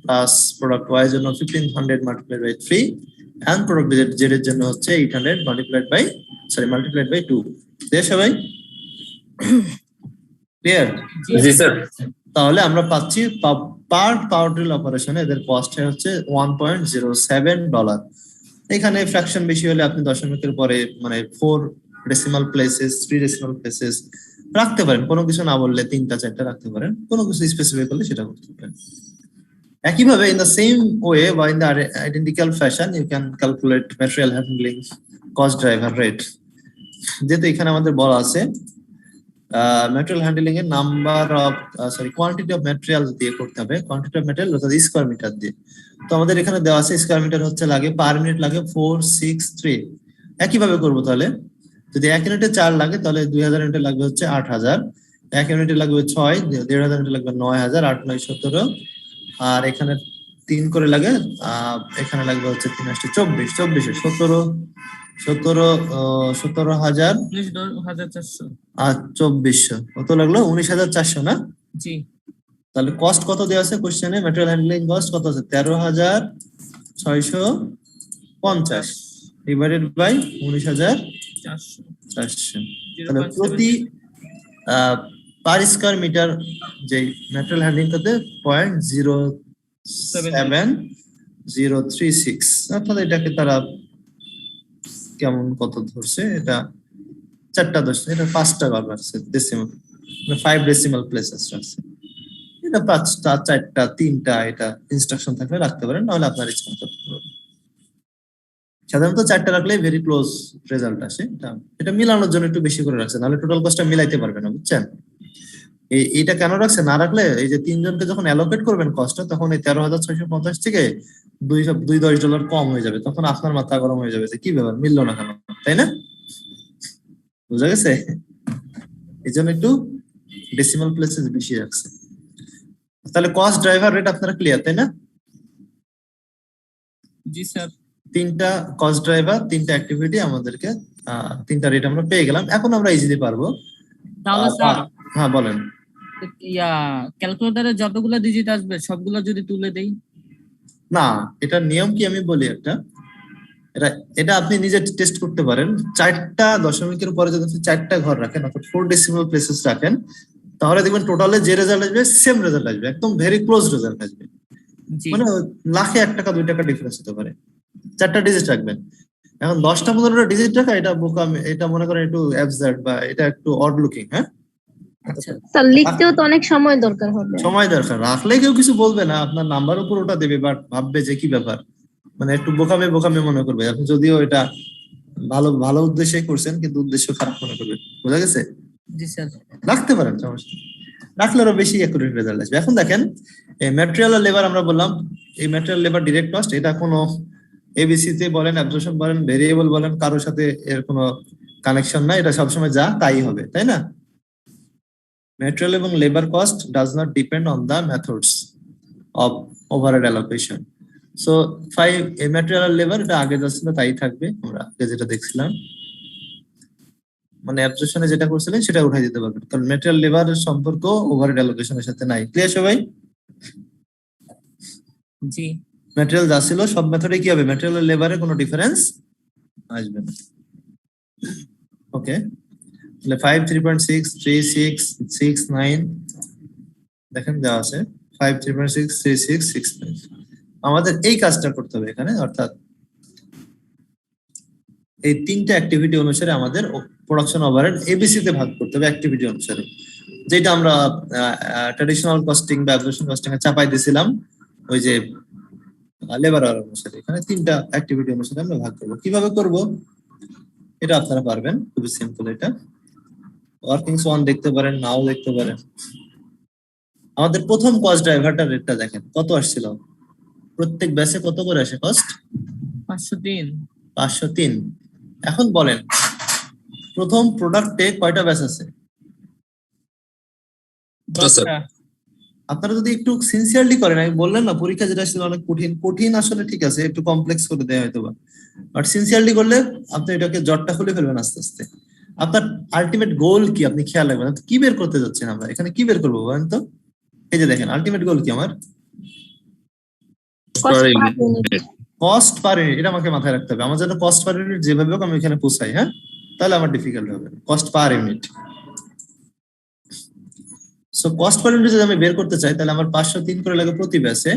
plus product Y এর জন্য 1500 multiplied by 3 and product Z এর জন্য হচ্ছে 800 মাল্টিপ্লাইড বাই 2। দেখ সবাই ক্লিয়ার? জি স্যার। তাহলে আমরা পাচ্ছি পার পাওয়ার ড্রিল অপারেশনে এদের কস্ট হচ্ছে $1.07। এখানে ফ্র্যাকশন বেশি হলে আপনি দশমিকের পরে মানে 4 ডেসিমাল প্লেসেস 3 ডেসিমাল প্লেসেস রাখতে পারেন, কোনো কিছু না বললে 3টা 4টা রাখতে পারেন, কোনো কিছু স্পেসিফাই করলে সেটা করতে পারেন। একইভাবে in the same way বা in the identical fashion you can calculate material handling cost driver rate। যেহেতু এখানে আমাদের বলা আছে ম্যাটেরিয়াল হ্যান্ডলিং এর number of quantity of material দিয়ে করতে হবে, কোয়ান্টিটি অফ ম্যাটেরিয়াল অর্থাৎ স্কয়ার মিটার দিয়ে। তো আমাদের এখানে দেওয়া আছে স্কয়ার মিটার হচ্ছে লাগে পার মিনিট লাগে 463। একইভাবে করব, তাহলে যদি 1 ইউনিটে 4 লাগে তাহলে 2000 ইউনিটে লাগবে হচ্ছে 8000, 1 ইউনিটে লাগবে 6, 1500 ইউনিটে লাগবে 9000, 8 9 17, আর এখানে 3 করে লাগে, এখানে লাগবে হচ্ছে 3 8 24, 17 17,000 19400 আর 2400 কত লাগলো? 19,400 না? জি। তাহলে কস্ট কত দেওয়া আছে কোশ্চেনে? ম্যাটেরিয়াল হ্যান্ডলিং কস্ট কত আছে? 13,650 ডিভাইডেড বাই 19,400। তাহলে প্রতি পার স্কয়ার মিটার যে ম্যাটেরিয়াল হ্যান্ডলিং করতে 0.07036, অর্থাৎ এটাকে তারা কেমন কত ধরছে? এটা 4টা ধরছে, এটা 5টা বার আছে ডেসিমাল, 5 ডেসিমাল প্লেসেস আছে। এটা 5টা 4টা 3টা, এটা ইনস্ট্রাকশন থাকলে রাখতে পারেন, নাহলে আপনার ইচ্ছা মতো রাখতে পারেন। সাধারণত 4টা রাখলে ভেরি ক্লোজ রেজাল্ট আসে। এটা মিলানোর জন্য একটু বেশি করে রাখছে, নাহলে টোটাল কস্টটা মিলাইতে পারবে না, বুঝছেন? এইটা কেন রাখছে? না রাখলে এই যে 3 জনকে যখন অ্যালোকেট করবেন কস্টটা, তখন এই 13,650 থেকে $2.10 কম হয়ে যাবে, তখন আপনার মাথা গরম হয়ে যাবে যে কি ব্যাপার মিললো না কেন, তাই না? বুঝা গেছে? এই জন্য একটু ডেসিমাল প্লেসেস বেশি রাখছে। তাহলে কস্ট ড্রাইভার রেট আপনারা ক্লিয়ার, তাই না? জি স্যার। 3টা কস্ট ড্রাইভার, 3টা অ্যাক্টিভিটি আমাদেরকে 3টা রেট আমরা পেয়ে গেলাম। এখন আমরা ইজিলি পারবো। তাহলে স্যার হ্যাঁ বলেন। ইয়া ক্যালকুলেটরে যতগুলো ডিজিট আসবে সবগুলো যদি তুলে দেই, না, এটা নিয়ম কি আমি বলি একটা, এটা এটা আপনি নিজে টেস্ট করতে পারেন। 4টা দশমিকের পরে যদি আপনি 4টা ঘর রাখেন, অর্থাৎ 4 ডেসিমাল প্লেসেস রাখেন, তাহলে দেখবেন টোটালে যে রেজাল্ট আসবে সেম রেজাল্ট আসবে, একদম ভেরি ক্লোজ রেজাল্ট আসবে। জি মানে লাখে 1 টাকা 2 টাকা ডিফারেন্স হতে পারে। 4টা ডিজিট রাখবেন। এখন 10টা 15টা ডিজিট রাখা এটা বোকামি, এটা মনে করেন একটু অ্যাবসার্ড বা এটা একটু অড লুকিং। হ্যাঁ, আচ্ছা স্যার লিখতেও তো অনেক সময় দরকার হবে। সময় দরকার। রাখলে কেউ কিছু বলবে না, আপনার নাম্বার উপর ওটা দেবে, বাট ভাববে যে কি ব্যাপার, মানে একটু বোকামে বোকামে মনে করবে। আপনি যদিও এটা ভালো ভালো উদ্দেশ্যে করছেন, কিন্তু উদ্দেশ্য খারাপ মনে করবে। বোঝা গেছে? জি স্যার। রাখতে পারেন, সমস্যা নেই। রাখলে আরো বেশি অ্যাকুরেট রেজাল্ট আসবে। এখন দেখেন, এই ম্যাটেরিয়াল আর লেবার আমরা বললাম, এই ম্যাটেরিয়াল লেবার ডিরেক্ট কস্ট, এটা কোনো এবিসি তে বলেন, অ্যাবজর্পশন বলেন, ভেরিয়েবল বলেন, কারোর সাথে এর কোনো কানেকশন নাই, এটা সবসময় যা তাই হবে, তাই না? ম্যাটেরিয়াল এবং labour cost does not depend on the methods of overhead allocation. So 5 এ ম্যাটেরিয়াল আর লেবার, এটা আগে যা ছিল তাই থাকবে, আমরা আগে যেটা দেখছিলাম। মানে অ্যাবজর্পশনে যেটা করছিলেন সেটা উঠাই দিতে পারবেন, কারণ ম্যাটেরিয়াল লেবারের সম্পর্ক ওভারহেড অ্যালোকেশনের সাথে নাই। ক্লিয়ার সবাই? জি ম্যাটেরিয়াল যা ছিল সব মেথডে কি হবে, ম্যাটেরিয়াল আর লেবারে কোনো ডিফারেন্স আসবে না। ওকে, তাহলে 5 3.6 3 6 6 9 দেখেন দেওয়া আছে 5 3.6 3 6 6 9। আমাদের এই কাজটা করতে হবে এখানে, অর্থাৎ এই 3টা অ্যাক্টিভিটি অনুসারে আমাদের প্রোডাকশন ওভারহেড এবিসি তে ভাগ করতে হবে অ্যাক্টিভিটি অনুসারে, যেটা আমরা ট্র্যাডিশনাল কস্টিং বা অ্যাবজর্পশন কস্টিং এ চাপাই দিয়েছিলাম ওই যে লেবার আওয়ার অনুসারে। এখানে 3টা অ্যাক্টিভিটি অনুসারে আমরা ভাগ করব। কিভাবে করব এটা আপনারা পারবেন, খুবই সিম্পল। এটা ওয়ার্কিংস 1 দেখতে পারেন, নাও দেখতে পারেন। আমাদের প্রথম কস্ট ড্রাইভারটার রেটটা দেখেন কত আসছিল, প্রত্যেক ব্যাচে কত করে আসে কস্ট? 503। 503। এখন বলেন প্রথম প্রোডাক্টে কয়টা ব্যাচ আছে? 10টা। আপনারা যদি একটু সিনসিয়ারলি করেন, আমি বললেন না পরীক্ষা যেটা ছিল অনেক কঠিন, কঠিন আসলে ঠিক আছে, একটু কমপ্লেক্স করে দেয় হয়তো বা, বাট সিনসিয়ারলি করলে আপনি এটাকে জটটা খুলে ফেলবেন আস্তে আস্তে। আপনার আলটিমেট গোল কি আপনি খেয়াল রাখবেন, কি বের করতে যাচ্ছেন আমরা এখানে, কি বের করবো বলেন তো? এই যে দেখেন আলটিমেট গোল কি আমার, কস্ট পার ইউনিট। এটা আমাকে মাথায় রাখতে হবে, আমার জন্য কস্ট পার ইউনিট যেভাবে হোক আমি এখানে পৌঁছাই। হ্যাঁ, তাহলে আমার ডিফিকাল্ট হবে, cost per unit. So cost per unit যদি আমি বের করতে চাই, তাহলে আমার 503 করে লাগে প্রতি ব্যাচে।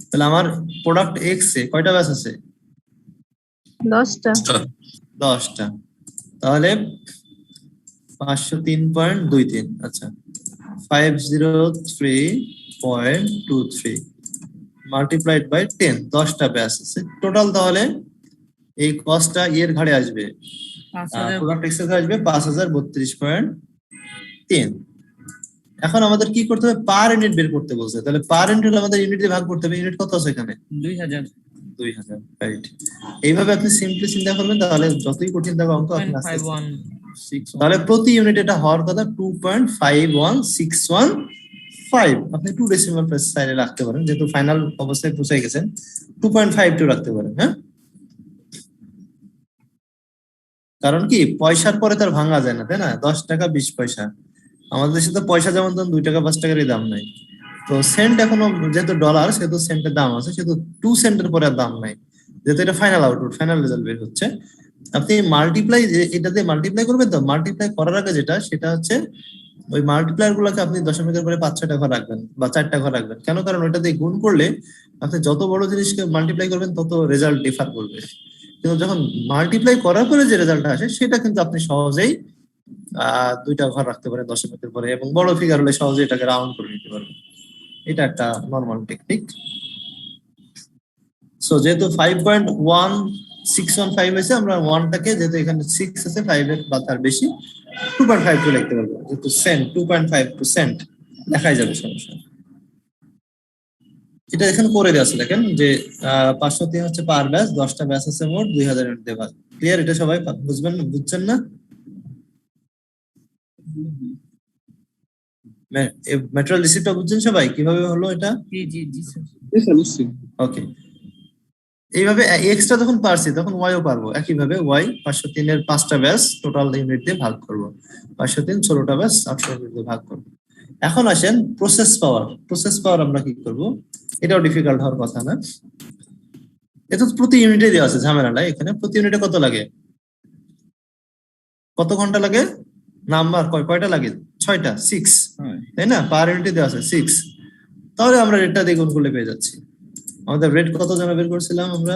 তাহলে আমার প্রোডাক্ট এক্স এ কয়টা ব্যাচ আছে? 10টা। 10টা। তাহলে 503.23, আচ্ছা 503.23 মাল্টিপ্লাইড বাই 10, 10টা ব্যাচ আছে টোটাল। তাহলে এই কস্টটা এর ঘাড়ে আসবে, 5000। প্রোডাক্ট এক্স এর ঘাড়ে আসবে 5032.3। এখন আমাদের কি করতে হবে, পার ইউনিট বের করতে বলছে। তাহলে পার ইউনিট আমাদের ইউনিট দিয়ে ভাগ করতে হবে। ইউনিট কত আছে এখানে? 2000। 2000, রাইট। এইভাবে আপনি সিম্পলি চিন্তা করবেন, তাহলে যতই কঠিন থাকবে অঙ্ক আপনি আস্তে আস্তে। 516। তাহলে প্রতি ইউনিট এটা হওয়ার কথা 2.51615। আপনি 2 ডেসিমাল প্লেস সাইডে রাখতে পারেন, যেহেতু ফাইনাল অবস্থায় পৌঁছে গেছেন 2.52 রাখতে পারেন। হ্যাঁ, কারণ কি পয়সার পরে তার ভাঙা যায় না, তাই না? 10 টাকা 20 পয়সা, আমাদের দেশে তো পয়সা যেমন 2 টাকা 5 টাকারই দাম নাই। তো সেন্ট এখনো, যেহেতু ডলার সেহেতু সেন্টের দাম আছে, সেহেতু 2 সেন্টের পরে আর দাম নাই, যেহেতু এটা ফাইনাল আউটপুট, ফাইনাল রেজাল্ট বের হচ্ছে। আপনি মাল্টিপ্লাই, এটা দিয়ে মাল্টিপ্লাই করবেন। তো মাল্টিপ্লাই করার আগে যেটা, সেটা হচ্ছে ওই মাল্টিপ্লায়ার গুলোকে আপনি দশমিকের পরে 5-6টা ঘর রাখবেন বা 4টা ঘর রাখবেন। কেন? কারণ ওইটা দিয়ে গুণ করলে আপনি যত বড় জিনিসকে মাল্টিপ্লাই করবেন তত রেজাল্ট ডিফার করবে। কিন্তু যখন মাল্টিপ্লাই করার পরে যে রেজাল্টটা আসে সেটা কিন্তু আপনি সহজেই 2টা ঘর রাখতে পারেন দশমিকের পরে, এবং বড় ফিগার হলে সহজে এটাকে রাউন্ড করে নিতে পারবেন। এটা একটা নরমাল টেকনিক। সো যেহেতু 5.1615 হয়েছে, আমরা 1টাকে, যেহেতু এখানে 6 আছে, 5 এর বা তার বেশি 2.52 লিখতে পারবো, যেহেতু সেন্ট 2.5% দেখাই যাবে, সমস্যা। এটা এখানে করে দেওয়া আছে, দেখেন যে 503 হচ্ছে পার ব্যাচ, 10টা ব্যাচ আছে মোট, 2000 ইউনিট দেওয়া। ক্লিয়ার? এটা সবাই বুঝবেন, বুঝছেন না? ম্যাটেরিয়াল রিসিপ্টটা বুঝছেন সবাই কিভাবে হলো এটা? জি জি জি স্যার। ওকে, এইভাবে এক্সট্রা যখন পারছি তখন ওয়াইও পারবো একইভাবে। ওয়াই 503 এর 5টা ব্যাচ টোটাল ইউনিট দিয়ে ভাগ করবো, 503 16টা ব্যাচ 800 ইউনিট দিয়ে ভাগ করবো। এখন আসেন প্রসেস পাওয়ার আমরা কি করব, এটাও ডিফিকাল্ট হওয়ার কথা না। এটা তো প্রতি ইউনিটে দেওয়া আছে, ঝামেলা নাই এখানে। প্রতি ইউনিটে কত লাগে, কত ঘন্টা লাগে, নাম্বার কয়টা লাগে, 6টা, 6, তাই না? পার ইউনিটে দেওয়া আছে 6। তাহলে আমরা রেটটা দিয়ে গুণ করলে পেয়ে যাচ্ছি। আমাদের রেট কত যেন বের করছিলাম আমরা,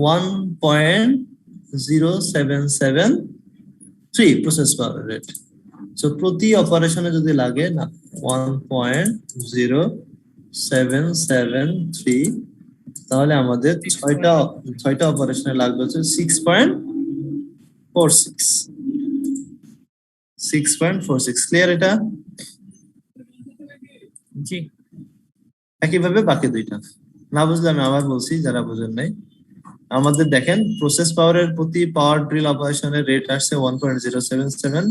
1.0773 প্রসেস পাওয়ার রেট। সো প্রতি অপারেশনে যদি লাগে না 1.0773, তাহলে আমাদের ছয়টা অপারেশনে লাগবে হচ্ছে 6.46। ক্লিয়ার এটা? জি একইভাবে বাকি দুইটা না বুঝলে আমি আবার বলছি যারা বুঝেন নাই। আমাদের দেখেন প্রসেস পাওয়ারের প্রতি পাওয়ার ড্রিল অপারেশনের রেট আসছে 1.077,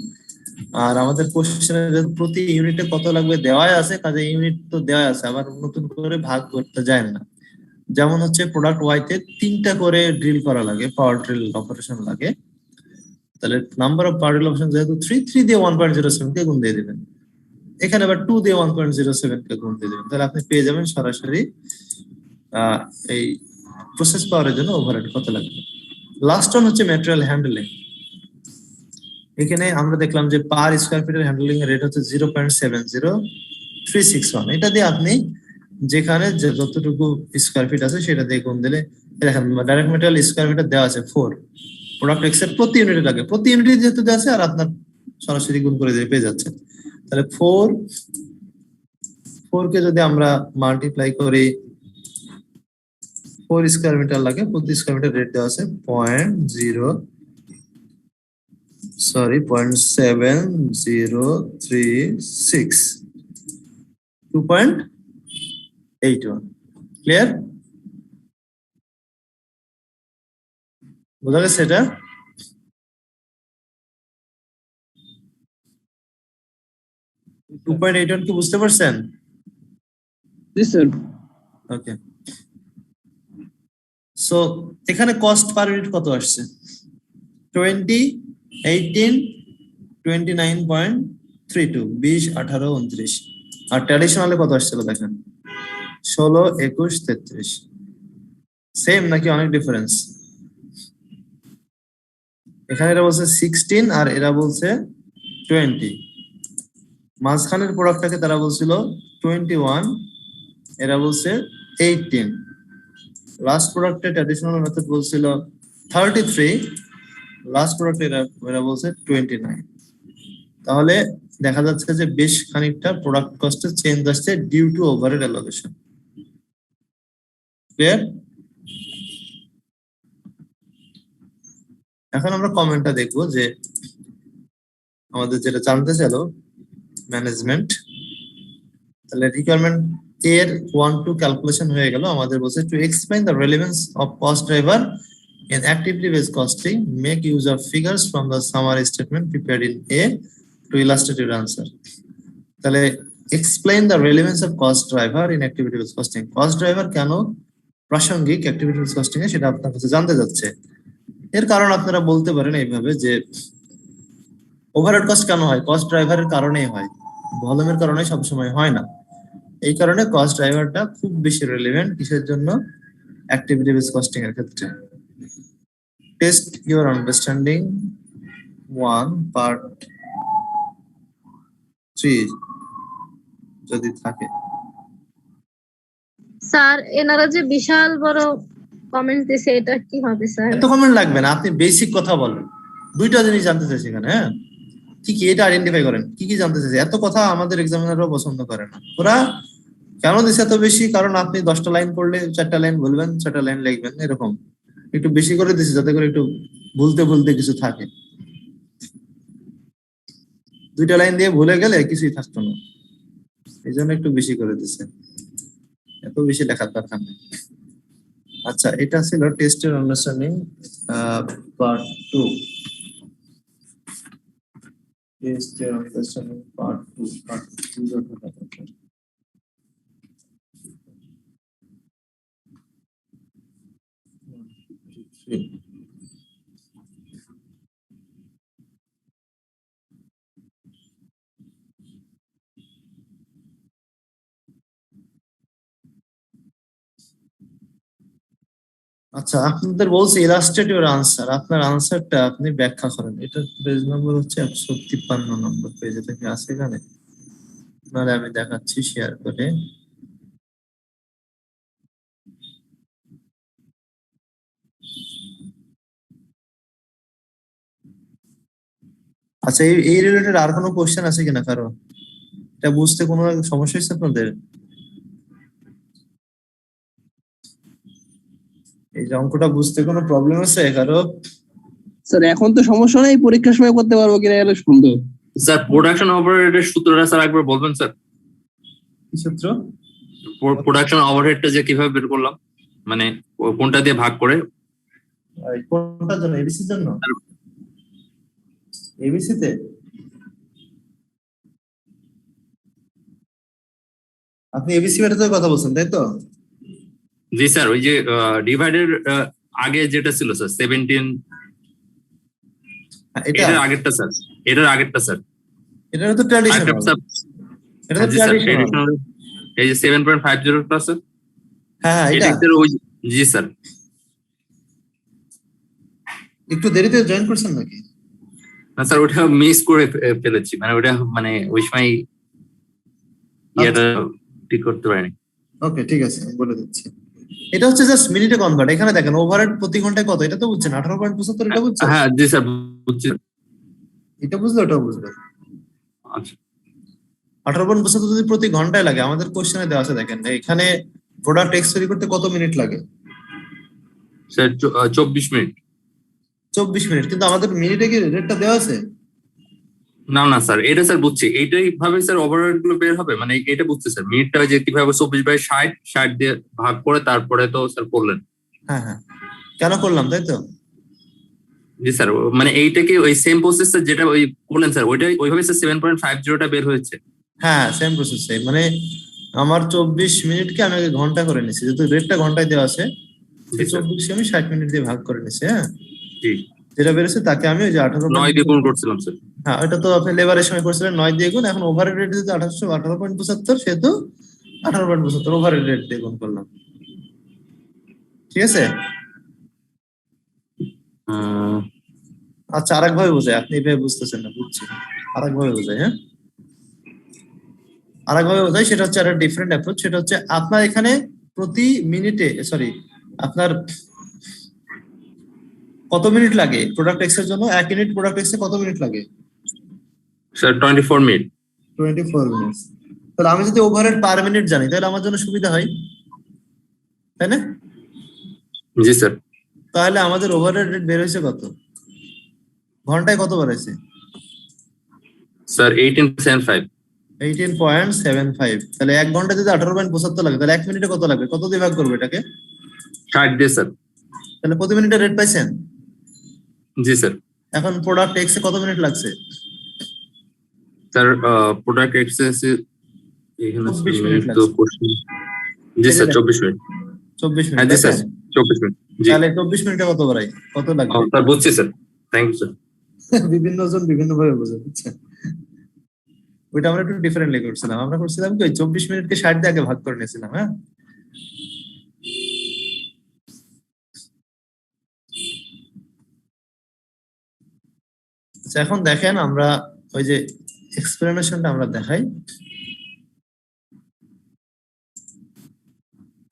আর আমাদের কোশ্চেনের প্রতি ইউনিটে কত লাগবে দেওয়াই আছে, কাজে ইউনিট তো দেওয়া আছে, আবার নতুন করে ভাগ করতে যায় না। যেমন হচ্ছে প্রোডাক্ট ওয়াইতে 3টা করে ড্রিল করা লাগে, পাওয়ার ড্রিল অপারেশন লাগে, তাহলে number of power drill operation যেহেতু 3 দিয়ে 1.07 কে গুণ দিয়ে দিবেন, এখানে আবার 2 দিয়ে 1.07 কে গুণ দিয়ে দিবেন, তাহলে আপনি পেয়ে যাবেন সরাসরি এই প্রসেস পাওয়ারের জন্য ওভারহেড কত লাগবে। লাস্ট ওয়ান হচ্ছে ম্যাটেরিয়াল হ্যান্ডলিং। এখানে আমরা দেখলাম যে পার স্কয়ার ফিটের হ্যান্ডলিং এর রেট হচ্ছে 0.70361। এটা দিয়ে আপনি যেখানে যতটুকু স্কয়ার ফিট আছে সেটা দিয়ে গুণ দিলে, দেখেন ডাইরেক্ট মেটেরিয়াল স্কয়ার ফিট দেওয়া আছে 4, প্রোডাক্ট এক্স এর প্রতি ইউনিটে লাগে, প্রতি ইউনিটে যেহেতু দেওয়া আছে আর আপনার সরাসরি গুণ করে দিয়ে পেয়ে যাচ্ছেন। তাহলে 4 কে যদি আমরা মাল্টিপ্লাই করি, 4 স্কয়ার মিটার লাগে, প্রতি স্কয়ার মিটার রেট দেওয়া আছে 0.7036, 2.81। ক্লিয়ার? বোঝা গেছে এটা? টু পয়েন্ট এইট ওয়ান কি বুঝতে পারছেন? জি স্যার। ওকে, সো এখানে কস্ট পার ইউনিট কত আসছে, 20, 18, 29.32, 20, 18, 29। আর ট্র্যাডিশনালে কত আসছিল দেখেন, 16, 21, 33। সেম নাকি অনেক ডিফারেন্স? এখানে এরা বলছে 16 আর এরা বলছে 20। মাঝখানের প্রোডাক্টটাকে তারা বলছিল 21, এরা বলছে 18। লাস্ট প্রোডাক্টে ট্র্যাডিশনাল মেথড বলছিল 33, লাস্ট প্রোডাক্ট এরা বলছে 29। তাহলে দেখা যাচ্ছে যে বেশ খানিকটা প্রোডাক্ট কস্টে চেঞ্জ আসছে due to overhead allocation. Clear? এখন আমরা কমেন্টটা দেখবো যে আমাদের যেটা জানতে চাইলো ম্যানেজমেন্ট, তাহলে রিকোয়ারমেন্ট এর 1-2 ক্যালকুলেশন হয়ে গেল। আমাদের বলছে to explain the relevance of cost driver in activity based costing, make use of figures from the summary statement prepared in A to illustrate your answer. তাহলে explain the relevance of cost driver in activity based costing. cost driver কেন প্রাসঙ্গিক activity based costing এ সেটা আপনার কাছে জানতে যাচ্ছে। এর কারণ আপনারা বলতে পারেন এইভাবে যে ওভারহেড কস্ট কেন হয়, কস্ট ড্রাইভারের কারণেই হয়, ভলিউমের কারণে সবসময় হয় না। এই কারণে কস্ট ড্রাইভারটা খুব বেশি রেলেভেন্ট কিসের জন্য, অ্যাক্টিভিটি বেস কস্টিং এর ক্ষেত্রে। টেস্ট ইউর আন্ডারস্ট্যান্ডিং 1 পার্ট 3 যদি থাকে। স্যার এনারা যে বিশাল বড় কমেন্ট দিছে এটা কি হবে স্যার? এত কমেন্ট লাগবে না, আপনি বেসিক কথা বলেন। দুইটা জিনিস জানতে চাইছি এখানে, হ্যাঁ কি কি এটা আইডেন্টিফাই করেন, কি কি জানতে চাইছি। এত কথা আমাদের এক্সামিনারও পছন্দ করে না। ওরা কেন দিছে এত বেশি, কারণ আপনি 10টা লাইন পড়লে 4টা লাইন বলবেন, 6টা লাইন লিখবেন, এরকম একটু বেশি করে দিছি যাতে করে একটু ভুলতে কিছু থাকে। 2টা লাইন দিয়ে ভুলে গেলে কিছুই থাকতো না, এই জন্য একটু বেশি করে দিছে, এত বেশি লেখার দরকার নেই। আচ্ছা, এটা ছিল টেস্টের আন্ডারস্ট্যান্ডিং পার্ট 2। টেস্টের আন্ডারস্ট্যান্ডিং পার্ট 2 আচ্ছা, আপনাদের বলছে ইলাস্ট্রেট ইউর আনসার, আপনার আনসারটা আপনি ব্যাখ্যা করেন। এটার পেজ নম্বর হচ্ছে 153 নম্বর পেজ, এটা কি আছে এখানে? নাহলে আমি দেখাচ্ছি শেয়ার করে। আচ্ছা, এই রিলেটেড আর কোনো কোশ্চেন আছে কিনা কারো? এটা বুঝতে কোনো সমস্যা হয়েছে আপনাদের? এই যে অঙ্কটা বুঝতে কোনো প্রবলেম আছে কারো? স্যার এখন তো সমস্যা নাই, পরীক্ষার সময় করতে পারবো কিনা এটা সন্দেহ। স্যার প্রোডাকশন ওভারহেডের সূত্রটা স্যার একবার বলবেন স্যার? কি সূত্র? প্রোডাকশন ওভারহেডটা যে কিভাবে বের করলাম, মানে কোনটা দিয়ে ভাগ করে? কোনটার জন্য? এবিসির জন্য? এবিসি তে আপনি এবিসি ম্যাথের কথা বলছেন, তাই তো? জি স্যার, ওই যে ডিভাইডের আগে যেটা ছিল স্যার 17, এটা এটার আগেরটা স্যার, এটার আগেরটা স্যার। এটা তো ট্র্যাডিশনাল, এটা তো জি স্যার, ট্র্যাডিশনাল। এই যে 7.50 টা স্যার, হ্যাঁ হ্যাঁ, এটা এটা ওই, জি স্যার। একটু দেরিতে জয়েন করছেন নাকি? না স্যার, ওটা মিস করে ফেলেছি, মানে ওটা মানে ওই সময় ইয়েটা ঠিক করতে পারিনি। ওকে, ঠিক আছে, আমি বলে দিচ্ছি। এটা হচ্ছে জাস্ট মিনিটে কনভার্ট। এখানে দেখেন ওভারহেড প্রতি ঘন্টায় কত, এটা তো বুঝছেন 18.75, এটা বুঝছেন? হ্যাঁ জি স্যার, বুঝছি। এটা বুঝলে ওটাও বুঝবে। আচ্ছা 18.75 যদি প্রতি ঘন্টায় লাগে, আমাদের কোশ্চেনে দেওয়া আছে দেখেন এখানে প্রোডাক্ট এক্স তৈরি করতে কত মিনিট লাগে? Sir 24 minute. 24 মিনিট, কিন্তু আমাদের মিনিটে কি রেটটা দেওয়া আছে? না না স্যার, এটা স্যার বুঝছি, এইটাই ভাবে স্যার ওভারহেড গুলো বের হবে, মানে এটা বুঝছি স্যার। মিনিটটা যে কিভাবে 24/60 দিয়ে ভাগ করে তারপরে তো স্যার করলেন। হ্যাঁ হ্যাঁ, কেন করলাম তাই তো? জি স্যার, মানে এইটা কি ওই সেম প্রসেস যেটা ওই করলেন স্যার, ওইটাই ওইভাবে স্যার 7.50টা বের হয়েছে। হ্যাঁ, সেম প্রসেস। মানে আমার 24 মিনিটকে আমি আগে ঘন্টা করে নিছি, যেহেতু রেটটা ঘন্টায় দেওয়া আছে। জি স্যার, 24 কে আমি 60 মিনিট দিয়ে ভাগ করে নিছি। হ্যাঁ, জি। যেটা বেরোছে তাকে আমি ওই যে 9 দিয়ে গুণ 18. করছিলাম স্যার। হ্যাঁ, ওটা তো আপনি লেবারের সময় করছিলেন 9 দিয়ে গুণ। এখন ওভার রেট যেহেতু 18.75, সেহেতু 18.75 ওভার রেট দিয়ে গুণ করলাম। ঠিক আছে? আচ্ছা, আরেকভাবে বোঝাই, আপনি এভাবে বুঝতেছেন না, বুঝছি। আরেকভাবে বোঝাই, হ্যাঁ, আরেকভাবে বোঝাই। সেটা হচ্ছে একটা ডিফারেন্ট অ্যাপ্রোচ। সেটা হচ্ছে আপনার এখানে প্রতি মিনিটে, সরি, আপনার কত মিনিট লাগে প্রোডাক্ট এক্স এর জন্য? 1 ইউনিট প্রোডাক্ট এক্স এ কত মিনিট লাগে? Sir 24 minute. 24 মিনিট। তাহলে আমি যদি ওভারহেড পার মিনিট জানি, তাহলে আমার জন্য সুবিধা হয়, তাই না? জি স্যার। তাহলে আমাদের ওভারহেড রেট বের হয়েছে কত? ঘন্টায় কত বাড়াইছে? স্যার 18.75। 18.75। তাহলে 1 ঘন্টা যদি 18.75 লাগে, তাহলে 1 মিনিটে কত লাগবে? কত দিয়ে ভাগ করবো এটাকে? 60 দিয়ে স্যার। তাহলে প্রতি মিনিটে রেট পাইছেন। জি স্যার। এখন প্রোডাক্ট এক্স এ কত মিনিট লাগছে? স্যার প্রোডাক্ট এক্সেস এখানে 24 মিনিট মিনিট তো লাগছে। কোশ্চেন। জি স্যার 24 মিনিট। 24 হ্যাঁ মিনিট, জি তাই স্যার তো? 24 মিনিট। জি। তাহলে 24 মিনিটে কত বাড়াই, কত লাগবে? স্যার বুঝছি স্যার, থ্যাংক ইউ স্যার। বিভিন্ন জন বিভিন্ন ভাবে বোঝে, বুঝছেন? ওইটা আমরা একটু ডিফারেন্টলি করছিলাম। আমরা করছিলাম কি, ওই 24 মিনিটকে 60 দিয়ে আগে ভাগ করে নিয়েছিলাম। হ্যাঁ, আচ্ছা, এখন দেখেন আমরা ওই যে এক্সপ্লেনেশনটা আমরা দেখাই।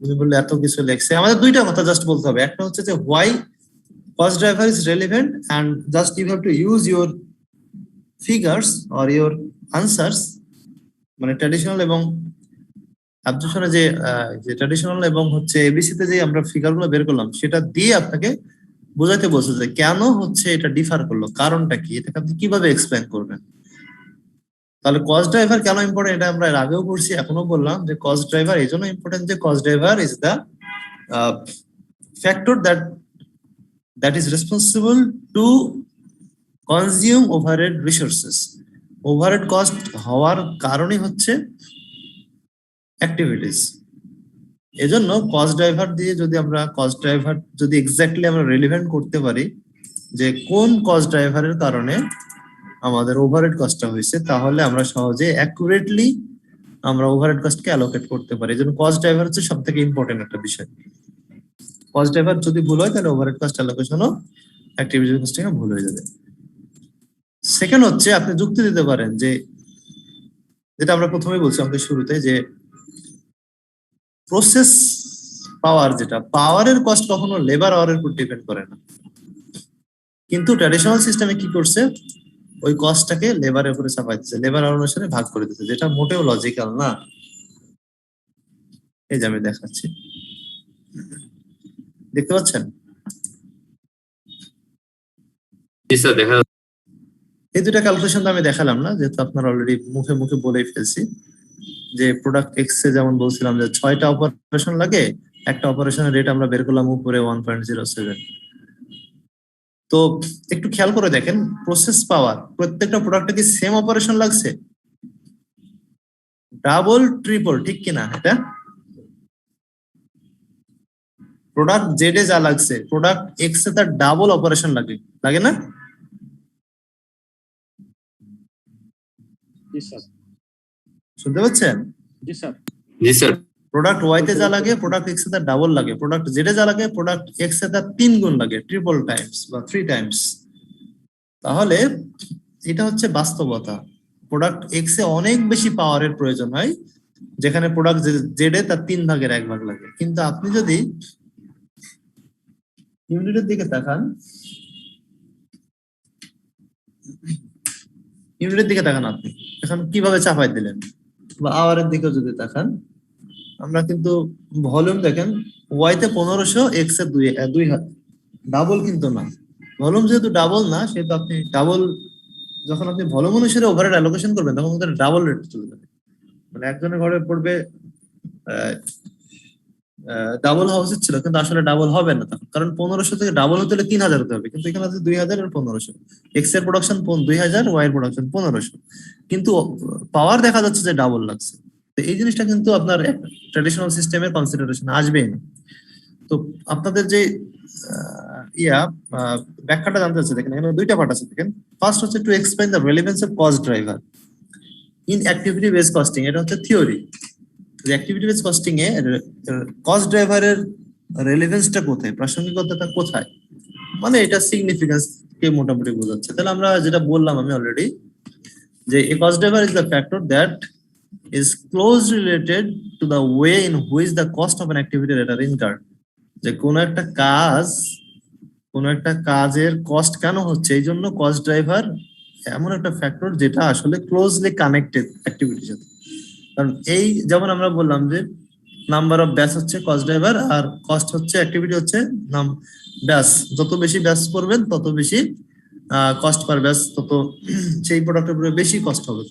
উনি বললে এত কিছু লেখছে, আমাদের দুইটা কথা জাস্ট বলতে হবে। একটা হচ্ছে যে why cost driver is relevant, and just you have to use your figures or your answers, মানে ট্র্যাডিশনাল এবং অ্যাবজর্পশনে যে ট্র্যাডিশনাল এবং হচ্ছে এবিসি তে যে আমরা ফিগার গুলো বের করলাম, সেটা দিয়ে আপনাকে বোঝাতে বলছে যে কেন হচ্ছে এটা ডিফার করলো, কারণটা কি, এটাকে আপনি কিভাবে এক্সপ্লেন করবেন। তাহলে কস্ট ড্রাইভার কেন ইম্পর্টেন্ট, এটা আমরা এর আগেও পড়ছি, এখনো বললাম যে কস্ট ড্রাইভার এই জন্য ইম্পর্টেন্ট যে cost driver is the factor that is responsible to consume overhead resources. Overhead cost হওয়ার কারণই হচ্ছে অ্যাক্টিভিটিস। এজন্য কস্ট ড্রাইভার দিয়ে যদি এক্স্যাক্টলি আমরা রিলেভেন্ট করতে পারি যে কোন কস্ট ড্রাইভারের কারণে আমাদের ওভারহেড কস্টটা হয়েছে, তাহলে আমরা সহজে অ্যাকুরেটলি আমরা ওভারহেড কস্টকে অ্যালোকেট করতে পারি। এজন্য কস্ট ড্রাইভার হচ্ছে সবথেকে ইম্পর্টেন্ট একটা বিষয়। কস্ট ড্রাইভার যদি ভুল হয় তাহলে ওভারহেড কস্ট অ্যালোকেশনও অ্যাক্টিভিটি কস্টিং এ ভুল হয়ে যাবে। সেকেন্ড হচ্ছে আপনি যুক্তি দিতে পারেন যে, যেটা আমরা প্রথমেই বলছি আমাদের শুরুতে, যে প্রসেস পাওয়ার, যেটা পাওয়ারের কস্ট কখনো লেবার আওয়ারের উপর ডিপেন্ড করে না, কিন্তু ট্র্যাডিশনাল সিস্টেমে কি করছে, ওই কস্টটাকে লেবারের উপরে চাপাই দিচ্ছে, লেবার আওয়ার অনুসারে ভাগ করে দিচ্ছে, যেটা মোটেও লজিক্যাল না। এই যে আমি দেখাচ্ছি, দেখতে পাচ্ছেন? জি স্যার, দেখা এই দুটা ক্যালকুলেশন আমি দেখালাম না, যেহেতু আপনারা অলরেডি মুখে মুখে বলেই ফেলছি, যে প্রোডাক্ট এক্স এ যেমন বলছিলাম যে 6টা অপারেশন লাগে, একটা অপারেশনের রেট আমরা বের করলাম উপরে 1.07। তো একটু খেয়াল করে দেখেন, প্রসেস পাওয়ার প্রত্যেকটা প্রোডাক্টে কি সেম অপারেশন লাগছে? ডাবল ট্রিপল, ঠিক কিনা? এটা প্রোডাক্ট জেড এ যা লাগছে, প্রোডাক্ট এক্স এ তার ডাবল অপারেশন লাগে, লাগে না? জি স্যার। শুনতে পাচ্ছেন? জি স্যার। জি স্যার। প্রোডাক্ট ওয়াই তে যা লাগে, প্রোডাক্ট এক্স এ তার ডাবল লাগে, প্রোডাক্ট জেড এ যা লাগে, প্রোডাক্ট এক্স এ তার 3 গুণ লাগে, ট্রিপল টাইমস বা 3 টাইমস। তাহলে এটা হচ্ছে বাস্তবতা, প্রোডাক্ট এক্স এ অনেক বেশি পাওয়ারের প্রয়োজন হয়, যেখানে প্রোডাক্ট জেড এ তার 3 ভাগের 1 ভাগ লাগে। কিন্তু আপনি যদি ইউনিটের দিকে তাকান, ইউনিটের দিকে তাকান, আপনি এখন কিভাবে চাপাই দিলেন, বা আওয়ারের দিকে যদি তাকান, আমরা কিন্তু ভলিউম দেখেন, ওয়াই তে 1500, এক্স এ 2000, ডাবল কিন্তু না। ভলিউম যেহেতু ডাবল না, সেহেতু আপনি ডাবল, যখন আপনি ভলিউম অনুসারে ওভারহেড অ্যালোকেশন করবেন তখন কিন্তু ডাবল রেট চলে যাবে। মানে একজনের ঘরে পড়বে ডাবল হওয়া উচিত ছিল, কিন্তু আসলে ডাবল হবে না, কারণ 1500 থেকে ডাবল হতে হলে 3000 হতে হবে, কিন্তু এখানে আছে 2000 আর 1500। এক্স এর প্রোডাকশন 2000, ওয়াই এর প্রোডাকশন 1500, কিন্তু পাওয়ার দেখা যাচ্ছে যে ডাবল লাগছে। তো এই জিনিসটা কিন্তু আপনার ট্র্যাডিশনাল সিস্টেমের কনসিডারেশন আসবেই না। তো আপনাদের যে ব্যাখ্যাটা জানতে চাচ্ছি, দেখেন এখানে দুইটা পার্ট আছে। দেখেন, ফার্স্ট হচ্ছে to explain the relevance of cost driver in activity based costing. এটা হচ্ছে থিওরি। অ্যাক্টিভিটি বেসড কস্টিং এ কস্ট ড্রাইভারের রেলেভেন্সটা কোথায়, প্রাসঙ্গিকতাটা কোথায়, মানে এটা সিগনিফিকেন্স কে মোটামুটি বোঝাচ্ছে। তাহলে আমরা যেটা বললাম আমি অলরেডি, যে এ cost driver is the factor that is closely related to the way in which the cost of an activity that are incurred. যে কোন একটা কাজের কস্ট কেন হচ্ছে, এই জন্য কস্ট ড্রাইভার এমন একটা ফ্যাক্টর যেটা আসলে ক্লোজলি কানেক্টেড অ্যাক্টিভিটির সাথে। কারণ এই যেমন আমরা বললাম যে নাম্বার অফ ব্যাচ হচ্ছে কস্ট ড্রাইভার, আর কস্ট হচ্ছে অ্যাক্টিভিটি হচ্ছে ব্যাচ। যত বেশি ব্যাচ করবেন তত বেশি কস্ট পার ব্যাচ, তত সেই প্রোডাক্টের উপরে বেশি কস্ট হবে।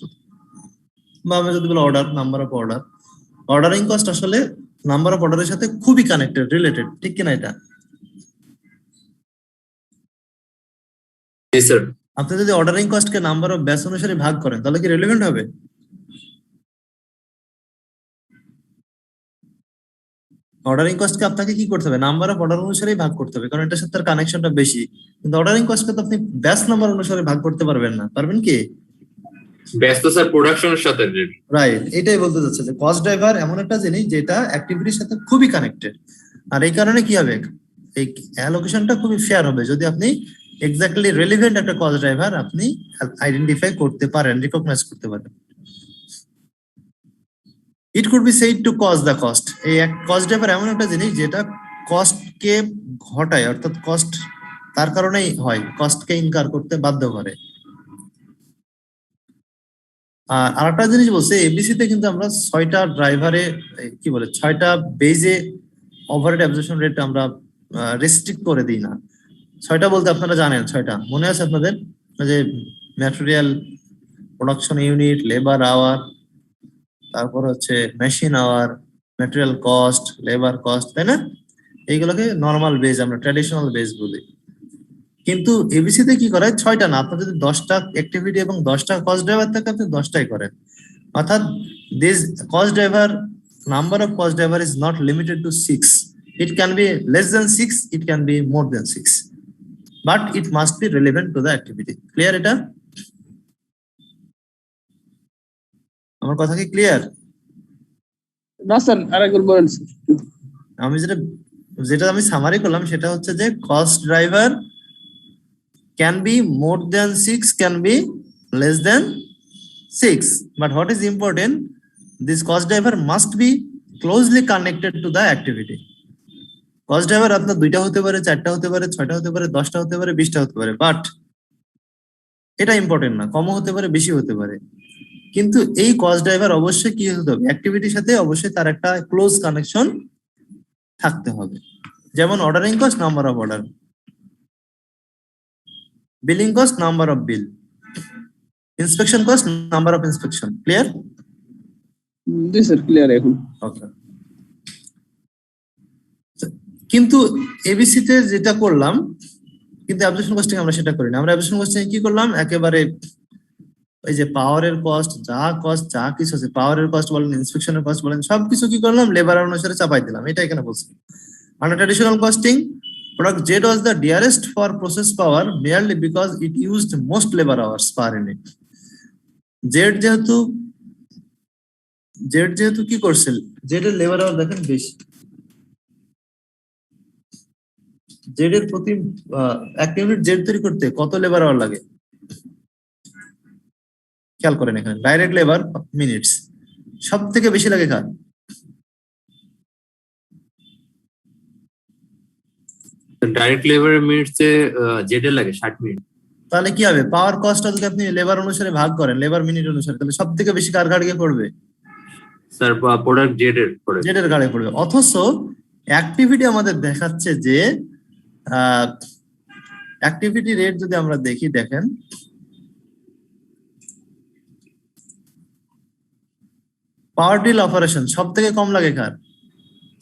বা আমরা যদি বলি order, number of order, ordering cost আসলে নাম্বার অফ অর্ডারের সাথে খুবই কানেক্টেড, রিলেটেড, ঠিক কিনা? এটা জি স্যার। আপনি যদি অর্ডারিং কস্টকে নাম্বার অফ ব্যাচ অনুসারে ভাগ করেন তাহলে কি রিলেভেন্ট হবে? অর্ডারিং কস্টকে আপনাকে কি করতে হবে, নাম্বার অফ অর্ডার অনুসারেই ভাগ করতে হবে, কারণ এটার সাথে তার কানেকশনটা বেশি। কিন্তু অর্ডারিং কস্টকে তো আপনি ব্যাচ নাম্বার অনুসারে ভাগ করতে পারবেন না, পারবেন কি? ব্যস্ত স্যার প্রোডাকশনের সাথে। রাইট, এটাই বলতে চাচ্ছে যে কস্ট ড্রাইভার এমন একটা জিনিস যেটা অ্যাক্টিভিটির সাথে খুবই কানেক্টেড। আর এই কারণে কি হবে, এই অ্যালোকেশনটা খুবই ফেয়ার হবে যদি আপনি এক্স্যাক্টলি রেলিভেন্ট একটা কস্ট ড্রাইভার আপনি আইডেন্টিফাই করতে পারেন, রিকগনাইজ করতে পারেন। It could be said to cause the cost. এই কস্ট ড্রাইভার এমন একটা জিনিস যেটা কস্টকে ঘটায়, অর্থাৎ কস্ট তার কারণেই হয়, কস্টকে ইনকার করতে বাধ্য করে। আর আরেকটা জিনিস বলছে, এবিসি তে কিন্তু আমরা 6টা ড্রাইভারে কি বলে 6টা বেজে ওভারহেড অ্যাবজর্পশন রেট আমরা রেস্ট্রিক্ট করে দিই না। 6টা বলতে আপনারা জানেন 6টা মনে আছে আপনাদের, যে material production unit, labour hour, তারপর হচ্ছে machine hour, material cost, labour cost, তাই না? এইগুলোকে নর্মাল বেজ, আমরা ট্র্যাডিশনাল বেজ বলি। কিন্তু এবিসি তে কি করে 6টা না, আপনার যদি 10টা অ্যাক্টিভিটি এবং 10টা কস্ট ড্রাইভার থাকে আপনি 10টাই করেন। অর্থাৎ this cost driver, number of cost driver is not limited to 6. It can be less than 6, it can be more than 6, but it must be relevant to the activity. Clear এটা? আমার কথা কি clear? না sir, আরেকবার বলেন। আমি যেটা যেটা আমি সামারি করলাম সেটা হচ্ছে যে cost driver can be more than 6, can be less than 6, but what is important, this cost driver must be closely connected to the activity. Cost driver আপনার 2টা হতে পারে, 4টা হতে পারে, 6টা হতে পারে, 10টা হতে পারে, 20টা হতে পারে, বাট এটা ইম্পর্টেন্ট না, কমও হতে পারে, বেশি হতে পারে, কিন্তু এই কস্ট ড্রাইভার অবশ্যই কি হতে হবে, অ্যাক্টিভিটির সাথে অবশ্যই তার একটা ক্লোজ কানেকশন থাকতে হবে। যেমন ordering cost, number of order, billing cost, number of bill, inspection cost, number of inspection. Clear? জি স্যার, ক্লিয়ার এখন। ওকে। কিন্তু এবিসি তে যেটা করলাম, কিন্তু অ্যাবজর্পশন কস্টিং আমরা সেটা করি না। আমরা অ্যাবজর্পশন কস্টিং কি করলাম, একেবারে ওই যে পাওয়ারের কস্ট, যা কিছু আছে, পাওয়ারের কস্ট বলেন, ইন্সপেকশনের কস্ট বলেন, সবকিছু কি করলাম, লেবার অনুসারে চাপাই দিলাম। এটা এখানে বলছি। Under traditional costing, product Z was the dearest for process power merely because it used most labor hours per unit. Z যেহেতু কি করছে, Z এর লেবার আওয়ার দেখেন বেশি, Z এর প্রতি 1 ইউনিট Z তৈরি করতে কত লেবার আওয়ার লাগে খেয়াল করেন। এখানে ডাইরেক্ট লেবার মিনিটস সব থেকে বেশি লাগে কার? ডাইরেক্ট লেবার মিনিটসে জেডে লাগে 60 মিনিট। তাহলে কি হবে, পাওয়ার কস্টটা যদি আপনি লেবার অনুসারে ভাগ করেন, লেবার মিনিট অনুসারে, তাহলে সব থেকে বেশি কার ঘাড়ে পড়বে? স্যার প্রোডাক্ট জেডের পড়ে। জেডের ঘাড়ে পড়বে। অথচ অ্যাক্টিভিটি আমাদের দেখাচ্ছে যে অ্যাক্টিভিটি রেট যদি আমরা দেখি, দেখেন পাওয়ার ডিল অপারেশন সব থেকে কম লাগে কার?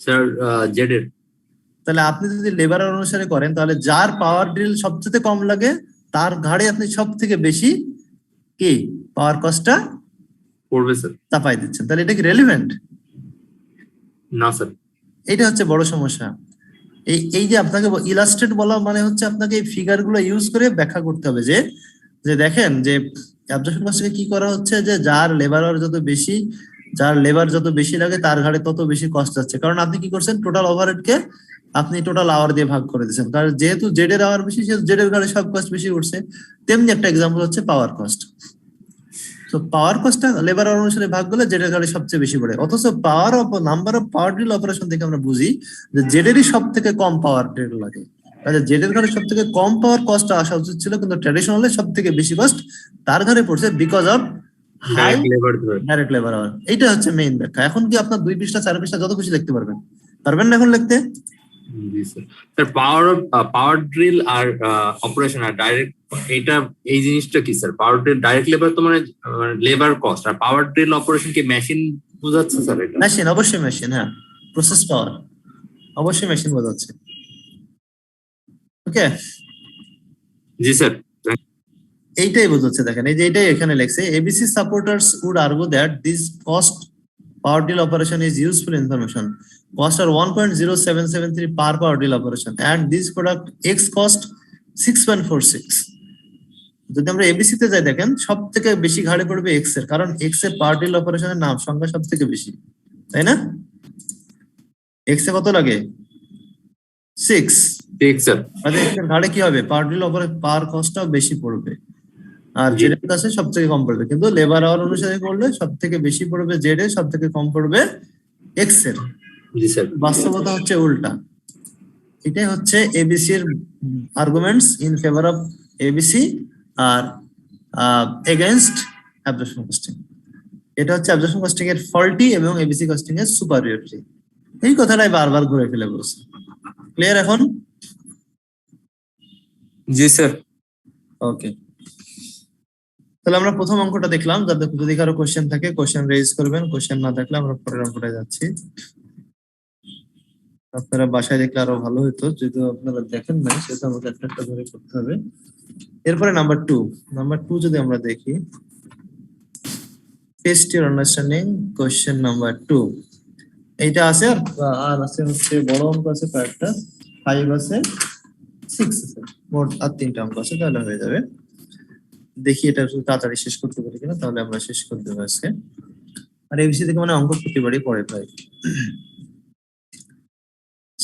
স্যার জেডের। তাহলে আপনি যদি লেবার অনুসারে করেন, তাহলে যার পাওয়ার ডিল সবচেয়ে কম লাগে তার ঘাড়ে আপনি সব থেকে বেশি কি পাওয়ার কস্টটা পড়বে স্যার, চাপাই দিচ্ছেন। তাহলে এটা কি রেলিভেন্ট? না স্যার। এটা হচ্ছে বড় সমস্যা। এই যে আপনাকে ইলাস্ট্রেট বলা মানে হচ্ছে আপনাকে এই ফিগার গুলো ইউজ করে ব্যাখ্যা করতে হবে যে দেখেন যে অ্যাবজর্পশন কস্টে কি করা হচ্ছে, যে যার লেবার যত বেশি লাগে তার ঘাড়ে তত বেশি কস্ট যাচ্ছে। কারণ আপনি কি করছেন, টোটাল ওভারহেড কে আপনি টোটাল আওয়ার দিয়ে ভাগ করে দিচ্ছেন। কারণ যেহেতু জেড এর আওয়ার বেশি, সেহেতু জেড এর ঘাড়ে সব কস্ট বেশি উঠছে। তেমনি একটা এক্সাম্পল হচ্ছে পাওয়ার কস্ট। তো পাওয়ার কস্টটা লেবার অনুসারে ভাগ করলে জেড এর ঘাড়ে সবচেয়ে বেশি পড়ে। অথচ number of power drill operation থেকে আমরা বুঝি যে জেড এরই সব থেকে কম পাওয়ার ডিল লাগে। তাহলে জেড এর ঘাড়ে সব থেকে কম পাওয়ার কস্ট আসা উচিত ছিল, কিন্তু ট্র্যাডিশনালি সব থেকে বেশি কস্ট তার ঘাড়ে পড়ছে because of high direct labour hour. এইটা হচ্ছে মেইন ব্যাখ্যা। এখন কি আপনার 2 পৃষ্ঠা 4 পৃষ্ঠা যত খুশি লিখতে পারবেন না এখন লিখতে? জি স্যার। স্যার পাওয়ার ড্রিল আর অপারেশন আর ডাইরেক্ট, এই জিনিসটা কি sir? Power drill direct labour তো মানে লেবার কস্ট, আর পাওয়ার ড্রিল অপারেশন কি মেশিন বোঝাচ্ছে স্যার? এটা মেশিন, অবশ্যই মেশিন। হ্যাঁ, প্রসেস পাওয়ার অবশ্যই মেশিন বোঝাচ্ছে। ওকে, জি স্যার। এইটাই বোঝাচ্ছে। দেখেন এই যে এইটাই এখানে লেখছে, ABC supporters would argue that this cost power drill operation is useful information. Cost are 1.0773 per power deal operation and this product X cost 6.46. যদি আমরা এবিসি তে যাই, দেখেন সব থেকে বেশি ঘাড়ে পড়বে এক্স এর, কারণ এক্স এর পাওয়ার ডিল অপারেশনের নাম সংখ্যা সব থেকে বেশি, তাই না? এক্স এ কত লাগে? 6। স্যার তাহলে এক্স এর ঘাড়ে কি হবে, পাওয়ার ডিল পাওয়ার কস্টটাও বেশি পড়বে, আর জেড এর কাছে সব থেকে কম পড়বে। কিন্তু লেবার আওয়ার অনুসারে করলে সব থেকে বেশি পড়বে জেড এর, সব থেকে কম পড়বে এক্স এর। বাস্তবতা হচ্ছে উল্টা। এটাই হচ্ছে এবিসি এর arguments in favour of ABC আর এগেইনস্ট অ্যাবজর্পশন কস্টিং। এটা হচ্ছে অ্যাবজর্পশন কস্টিং এর ফল্টি এবং এবিসি কস্টিং এর সুপারিয়রিটি। এই কথাটাই বারবার ঘুরে ফেলে বলছে। ক্লিয়ার এখন? জি স্যার। ওকে, তাহলে আমরা প্রথম অঙ্কটা দেখলাম। যদি কারো কোশ্চেন থাকে কোশ্চেন রেজ করবেন, কোশ্চেন না থাকলে আমরা পরের অঙ্কটা যাচ্ছি। আপনারা বাসায় দেখলে আরো ভালো হতো, যেহেতু আপনারা দেখেন নাই সেটা আমাকে একটা একটা ধরে করতে হবে। এরপরে নাম্বার 2 যদি আমরা দেখি, test your understanding question number 2 এইটা আছে। আর আছে হচ্ছে বড় অঙ্ক আছে কয়েকটা, 5 আছে, 6 আছে, মোট আর 3টা অঙ্ক আছে, তাহলে হয়ে যাবে। দেখি এটা তাড়াতাড়ি শেষ করতে পারি কিনা, তাহলে আমরা শেষ করে দেবো আজকে। আর এবিসি থেকে মানে অঙ্ক প্রতিবারই পড়ে প্রায়।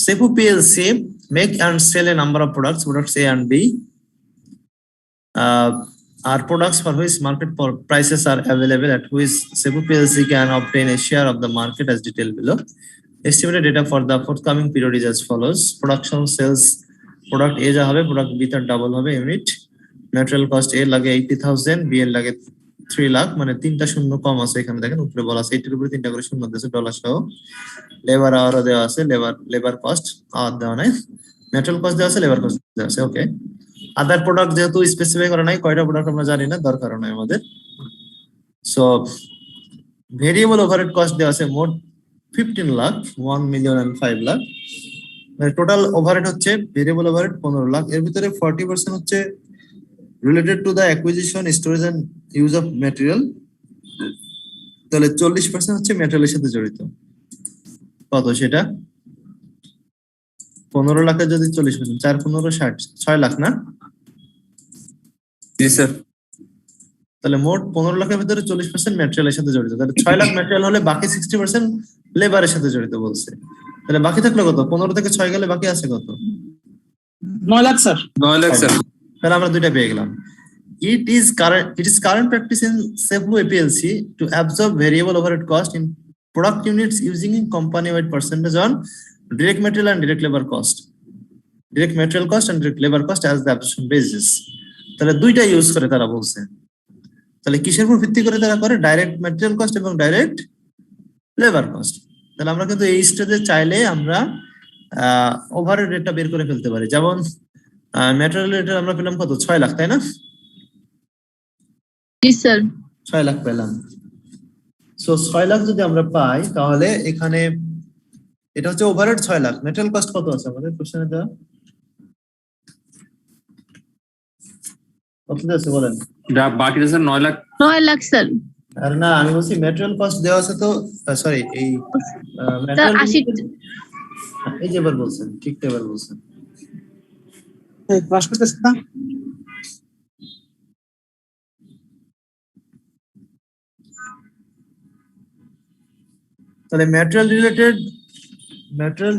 Cebu PLC make and sell a number of products A and B. Are products for which market prices are available at which Cebu PLC can obtain a share of the market as detailed below. Estimated data for the forthcoming period is as follows. Production sales product A যা হবে product B তার double হবে unit. Material cost A লাগে 80,000, B এর লাগে 3 লাখ, মানে তিনটা শূন্য কম আছে এখানে দেখেন, উপরে বলা আছে 80 এর উপরে তিনটা করে শূন্য দিয়েছে ডলার সহ। লেবার আওয়ারও দেওয়া আছে, লেবার কস্ট আওয়ার দেওয়া নাই, ম্যাটেরিয়াল কস্ট দেওয়া আছে, লেবার কস্ট দেওয়া আছে। ওকে, আদার প্রোডাক্ট যেহেতু স্পেসিফাই করা নাই, কয়টা প্রোডাক্ট আমরা জানি না, দরকারও নাই আমাদের। সো ভেরিয়েবল ওভারহেড কস্ট দেওয়া আছে মোট 15 lakh, 1 million and 5 lakh. Total overhead হচ্ছে ভেরিয়েবল ওভারহেড 15 লাখ, এর ভিতরে 40% হচ্ছে related to the acquisition, storage and use of material, তাহলে 40% হচ্ছে ম্যাটেরিয়ালের সাথে জড়িত। কত সেটা? 15 লাখের যদি 40%, 4 15 60, 6 লাখ না? জি স্যার। তাহলে মোট 15 লাখের ভিতরে 40% ম্যাটেরিয়ালের সাথে জড়িত, তাহলে 6 লাখ ম্যাটেরিয়াল হলে বাকি 60% লেবারের সাথে জড়িত বলছে। তাহলে বাকি থাকলো কত? 15 থেকে 6 গেলে বাকি আছে কত? 9 লাখ স্যার। 9 লাখ স্যার। তাহলে আমরা দুইটা পেয়ে গেলাম। It is current practice in Cebu PLC to absorb variable overhead cost in product units using company-wide percentage on direct material and direct labor cost. Direct material cost and direct labor cost as the absorption basis. তাহলে দুইটা use করে তারা বলছে। তাহলে কিসের উপর ভিত্তি করে তারা করে? ডাইরেক্ট ম্যাটেরিয়াল কস্ট এবং ডাইরেক্ট লেবার কস্ট। তাহলে আমরা কিন্তু এই স্টেজে চাইলে আমরা ওভারহেড রেটটা বের করে ফেলতে পারি। যেমন ম্যাটেরিয়াল রেট আমরা পেলাম কত? 6 লাখ, তাই না? জি স্যার। 6 লাখ পেলাম। সো 6 লাখ যদি আমরা পাই তাহলে এখানে এটা হচ্ছে ওভারহেড 6 লাখ, ম্যাটেরিয়াল কস্ট কত আছে আমাদের কোশ্চেনে দেওয়া? কত আছে বলেন? বাকি স্যার 9 লাখ। 9 লাখ স্যার। আর না, আমি বলছি ম্যাটেরিয়াল কস্ট দেওয়া আছে তো, সরি এই স্যার 80। এই যে এবার বলছেন, ঠিক তো এবার বলছেন। ক্লাস করতেছ না? তাহলে ম্যাটেরিয়াল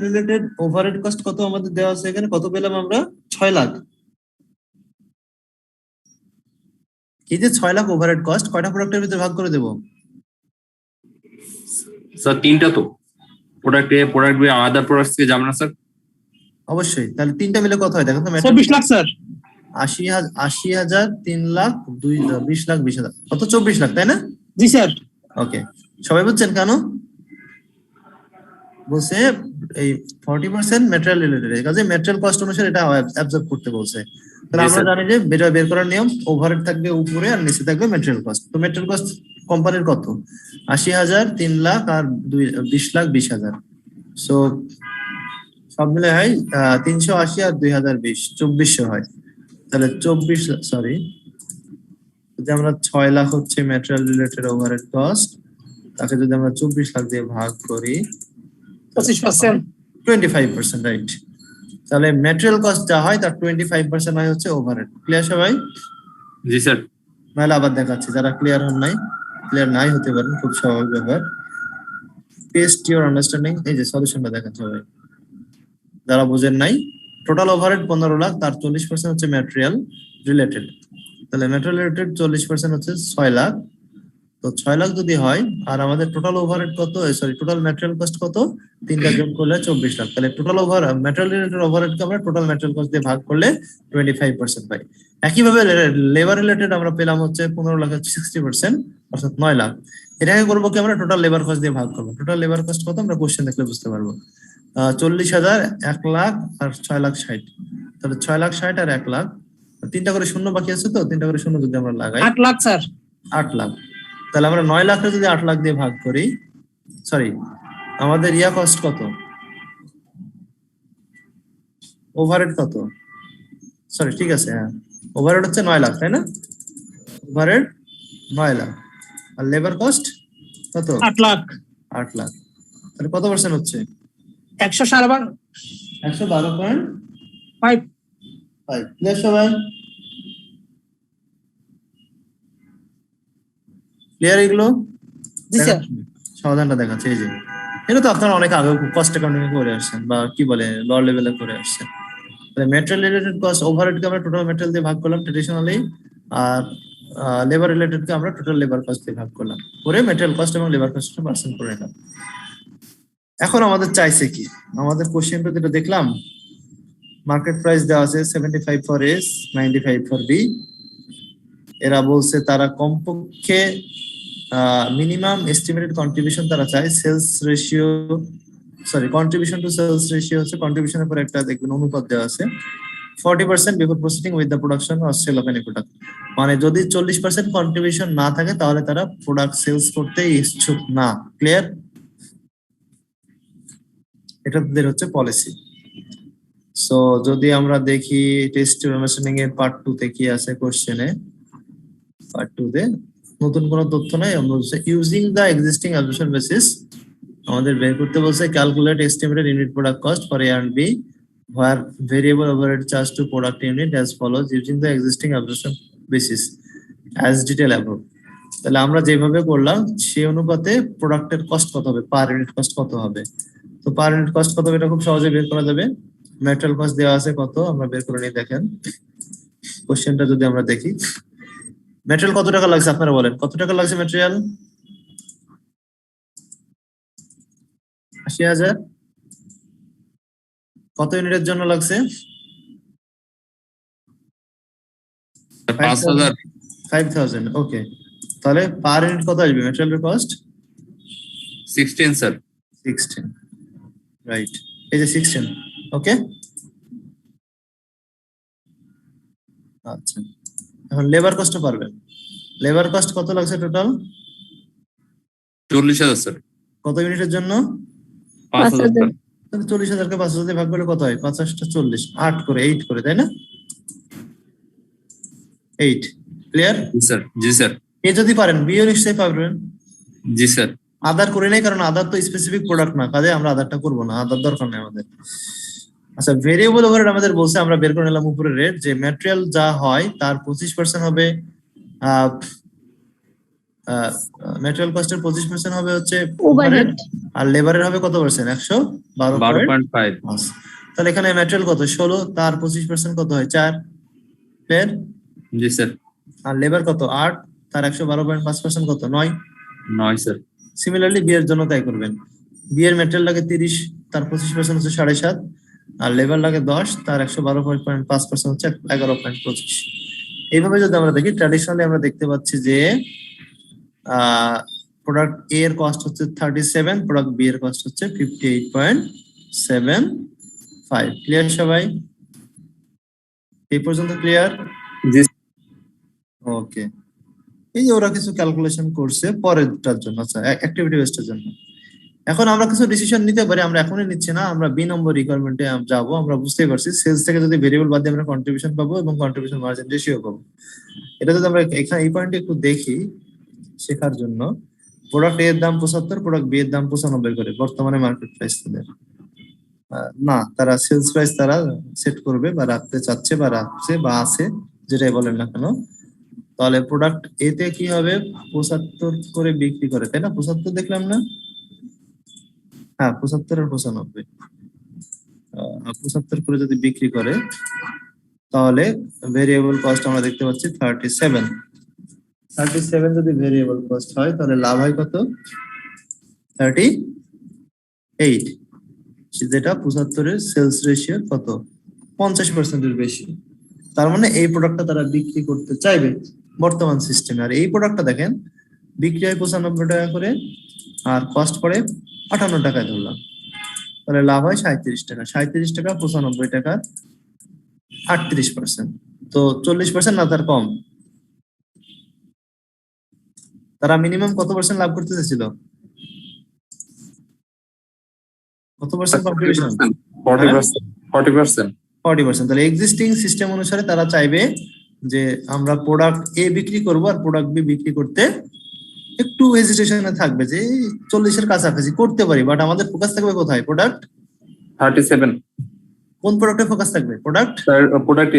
রিলেটেড ওভারহেড কস্ট কত আমাদের দেওয়া আছে এখানে? কত পেলাম আমরা? 6 লাখ। এই যে 6 লাখ ওভারহেড কস্ট কয়টা প্রোডাক্টের ভিতরে ভাগ করে দেব? স্যার তিনটা তো, প্রোডাক্ট এ, প্রোডাক্ট বি, আদার প্রোডাক্টস কে যাবে না স্যার? অবশ্যই। তাহলে তিনটা মিলে কত হয় দেখেন তো? 24 লাখ স্যার। 80,000, 3 লাখ, 20 লাখ, 20,000, কত? 24 লাখ, তাই না? জি স্যার। ওকে, সবাই বুঝছেন কেন বলছে? এই 40% ম্যাটেরিয়াল রিলেটেড, কাজে ম্যাটেরিয়াল কস্ট অনুসারে এটা অ্যাবজর্ব করতে বলছে। তাহলে আমরা জানি যে এটা বের করার নিয়ম, ওভারহেড থাকবে উপরে আর নিচে থাকবে ম্যাটেরিয়াল কস্ট। তো ম্যাটেরিয়াল কস্ট কোম্পানির কত? 80,000, 3 লাখ আর 20 লাখ 20,000। সো সব মিলে হয় 380 আর 2020 2400 হয়। তাহলে 24, সরি, যদি আমরা 6 লাখ হচ্ছে ম্যাটেরিয়াল রিলেটেড ওভারহেড কস্ট, তাকে যদি আমরা 24 লাখ দিয়ে ভাগ করি 25%। 25%, রাইট। তাহলে ম্যাটেরিয়াল কস্ট যা হয় তার 25% হয় হচ্ছে ওভারহেড। ক্লিয়ার সবাই? জি স্যার। নাহলে আবার দেখাচ্ছি, যারা ক্লিয়ার নাই হতে পারেন, খুব স্বাভাবিক ব্যাপার। Test your understanding. এই যে সলিউশনটা দেখাচ্ছি সবাই, যারা বুঝেন নাই। টোটাল ওভারহেড 15 লাখ, তার 40% হচ্ছে ম্যাটেরিয়াল রিলেটেড। তাহলে ম্যাটেরিয়াল রিলেটেড 40% হচ্ছে 6 লাখ। তো 6 লাখ যদি হয়, আর আমাদের টোটাল ওভারহেড কত, সরি টোটাল ম্যাটেরিয়াল কস্ট কত, তিনটা যোগ করলে 24 লাখ। তাহলে টোটাল ম্যাটেরিয়াল রিলেটেড ওভারহেডকে আমরা টোটাল ম্যাটেরিয়াল কস্ট দিয়ে ভাগ করলে 25% পাই। একইভাবে লেবার রিলেটেড আমরা পেলাম হচ্ছে 15 লাখের 60%, অর্থাৎ 9 লাখ। এটাকে করবো কি, আমরা টোটাল লেবার কস্ট দিয়ে ভাগ করবো। টোটাল লেবার কস্ট কত আমরা কোশ্চেন দেখলে বুঝতে পারবো। 40,000, 1 লাখ আর 6 লাখ 60। তাহলে 6 লাখ 60 আর 1 লাখ, তিনটা করে শূন্য বাকি আছে, তো তিনটা করে শূন্য যদি আমরা লাগাই 8 লাখ স্যার। 8 লাখ। তাহলে আমরা 9 লাখে যদি 8 লাখ দিয়ে ভাগ করি, সরি আমাদের ইয়া কস্ট কত, ওভারহেড কত, সরি ঠিক আছে, হ্যাঁ ওভারহেড হচ্ছে 9 লাখ, তাই না? ওভারহেড 9 লাখ আর লেবার কস্ট কত? 8 লাখ। 8 লাখ। তাহলে কত পার্সেন্ট হচ্ছে? 112.5। ক্লিয়ার সবাই? ক্লিয়ার এগুলো? জি স্যার। সমাধানটা দেখাচ্ছে, এই যে এটা তো আপনারা অনেক আগে কস্ট অ্যাকাউন্টিং করে আসছেন বা কি বলে লোয়ার লেভেলে করে আসছেন। মেটেরিয়াল রিলেটেড কস্ট ওভারহেডকে আমরা টোটাল মেটেরিয়াল দিয়ে ভাগ করলাম ট্রেডিশনালি, আর লেবার রিলেটেডকে আমরা টোটাল লেবার কস্ট দিয়ে ভাগ করলাম, করে মেটেরিয়াল কস্ট এবং লেবার কস্ট পার্সেন্ট করে নিলাম। এখন আমাদের চাইছে কি, আমাদের কোশ্চেনটা যেটা দেখলাম, মার্কেট প্রাইস দেওয়া আছে 75 ফর এস, 95 ফর বি। এরা বলছে তারা কমপক্ষে মিনিমাম এস্টিমেটেড কন্ট্রিবিউশন তারা চায়, sales ratio sorry contribution to sales ratio হচ্ছে কন্ট্রিবিউশনের পরে একটা দেখবেন অনুপাত দেওয়া আছে 40% before proceeding with the production or sale of any product. মানে যদি 40% কন্ট্রিবিউশন না থাকে তাহলে তারা প্রোডাক্ট সেলস করতে ইচ্ছুক না। ক্লিয়ার? এটা তাদের হচ্ছে পলিসি। সো যদি আমরা দেখি টেস্ট আন্ডারস্ট্যান্ডিং এর পার্ট 2 তে কি আছে কোশ্চেনে, পার্ট 2 তে নতুন কোনো তথ্য নাই, আমরা বলছে using the existing absorption basis আমাদের বের করতে বলছে calculate estimated unit product cost for A and B where variable overhead charge to product unit as follows using the existing absorption basis as detailed above। তাহলে আমরা যেভাবে করলাম সেই অনুপাতে প্রোডাক্টের কস্ট কত হবে, পার ইউনিট কস্ট কত হবে। তো পার ইউনিট কস্ট কত হবে এটা খুব সহজে বের করা যাবে। ম্যাটেরিয়াল কস্ট দেওয়া আছে কত, আমরা বের করে নিই। দেখেন কোশ্চেনটা যদি আমরা দেখি, ম্যাটেরিয়াল কত টাকা লাগছে আপনারা বলেন, কত টাকা লাগছে ম্যাটেরিয়াল? ৮০,০০০। কত ইউনিটের জন্য লাগছে? 5,000। ওকে, তাহলে পার ইউনিট কত আসবে ম্যাটেরিয়ালের কস্ট? 16 স্যার। 16, রাইট, এই যে 16। ওকে, আচ্ছা এখন লেবার কস্ট পারবেন। লেবার কস্ট কত লাগছে টোটাল? 40,000 স্যার। কত ইউনিটের জন্য? 5,000 স্যার। 40,000কে 5,000 দিয়ে ভাগ করলে কত হয়? 5 × 40, 8 করে, 8 করে, তাই না? 8। ক্লিয়ার? জি স্যার। জি স্যার। এ যদি পারেন বিও নিশ্চয়ই পারবেন। জি স্যার। আদার করে নাই, কারণ আদার তো স্পেসিফিক প্রোডাক্ট না, কাজে আমরা আদারটা করবো না, আদার দরকার নেই আমাদের। আচ্ছা, ভেরিয়েবল ওভারহেড আমাদের বলছে, আমরা বের করে নিলাম উপরে রেট, যে ম্যাটেরিয়াল যা হয় তার 25% হবে ম্যাটেরিয়াল কস্টের 25% হবে হচ্ছে ওভারহেড, আর লেবারের হবে কত পার্সেন্ট? 12.5। তাহলে এখানে ম্যাটেরিয়াল কত? 16, তার 25% কত হয়? 4। ক্লিয়ার? জি স্যার। আর লেবার কত? 8, তার 112.5% কত? 9। 9 স্যার। সিমিলারলি বি এর জন্য তাই করবেন। বি এর ম্যাটেরিয়াল লাগে 30, তার 25% হচ্ছে 7.5, আর লেবার লাগে 10, তার 112.5% হচ্ছে 11.25। এইভাবে যদি আমরা দেখি, ট্র্যাডিশনালি আমরা দেখতে পাচ্ছি যে প্রোডাক্ট এ এর কস্ট হচ্ছে 37, প্রোডাক্ট বি এর কস্ট হচ্ছে 58.75। ক্লিয়ার সবাই? এই পর্যন্ত ক্লিয়ার? জি। ওকে, এই যে ওরা কিছু ক্যালকুলেশন করছে পরেরটার জন্য, আচ্ছা অ্যাক্টিভিটি বেসডের জন্য। এখন আমরা কিছু ডিসিশন নিতে পারি, আমরা এখনই নিচ্ছি না, আমরা বি নম্বর রিকোয়ারমেন্টে যাবো। আমরা বুঝতেই পারছি সেলস থেকে যদি ভেরিয়েবল বাদ দিয়ে আমরা কন্ট্রিবিউশন পাবো এবং কন্ট্রিবিউশন মার্জিন রেশিও পাবো। এটা যদি আমরা এখানে এই পয়েন্টে একটু দেখি শেখার জন্য, প্রোডাক্ট এর দাম 75, প্রোডাক্ট বি এর দাম 95 করে বর্তমানে মার্কেট প্রাইস তাদের। না, তারা সেলস প্রাইস তারা সেট করবে বা রাখতে চাচ্ছে বা রাখছে বা আছে, যেটাই বলেন না কেন। তাহলে প্রোডাক্ট এ তে কি হবে? 75 করে বিক্রি করে, তাই না? 75 দেখলাম না? হ্যাঁ, 75 আর 95, 75 করে যদি বিক্রি করে তাহলে ভেরিয়েবল কস্ট আমরা দেখতে পাচ্ছি 37। 37 যদি ভেরিয়েবল কস্ট হয় তাহলে লাভ হয় কত? 38, যেটা 75 এর সেলস রেশিও কত? 50% এর বেশি। তার মানে এই প্রোডাক্টটা তারা বিক্রি করতে চাইবে বর্তমান সিস্টেমে। আর এই প্রোডাক্টটা দেখেন বিক্রি হয় 95 টাকা করে, আর কস্ট পড়ে 58 টাকায় ধরলাম, তাহলে লাভ হয় 37 টাকা। 37 টাকা 95 টাকা, 38%। তো 40% না তার কম। তারা মিনিমাম কত পার্সেন্ট লাভ করতে চাইছিল? কত পার্সেন্ট কন্ট্রিবিউশন? 40%। 40%। তাহলে এক্সিস্টিং সিস্টেম অনুসারে তারা চাইবে যে আমরা প্রোডাক্ট এ বিক্রি করব আর প্রোডাক্ট বি বিক্রি করতে একটু হেজিটেশনে থাকবে, যে 40 এর কাছাকাছি করতে পারি, বাট আমাদের ফোকাস থাকবে কোথায়? প্রোডাক্ট 37। কোন প্রোডাক্টে ফোকাস থাকবে? প্রোডাক্ট প্রোডাক্ট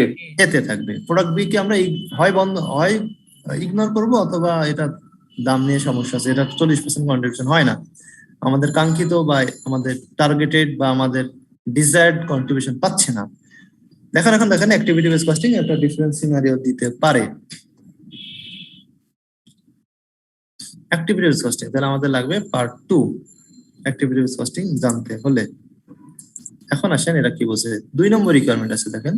এতে থাকবে। প্রোডাক্ট বি কে আমরা হয় বন্ধ হয় ইগনোর করব, অথবা এটা দাম নিয়ে সমস্যা আছে, এটা 40% কন্ট্রিবিউশন হয় না। আমাদের কাঙ্ক্ষিত বা আমাদের টার্গেটেড বা আমাদের ডিজায়ার্ড কন্ট্রিবিউশন পাচ্ছি না। এখন দেখেন অ্যাক্টিভিটি বেস কস্টিং একটা ডিফারেন্ট সিনারিও দিতে পারে। অ্যাক্টিভিটি বেস কস্টিং তাহলে আমাদের লাগবে পার্ট 2 অ্যাক্টিভিটি বেস কস্টিং জানতে হলে। এখন আসেন এরা কি বলছে, 2 নম্বর রিকোয়ারমেন্ট আছে দেখেন,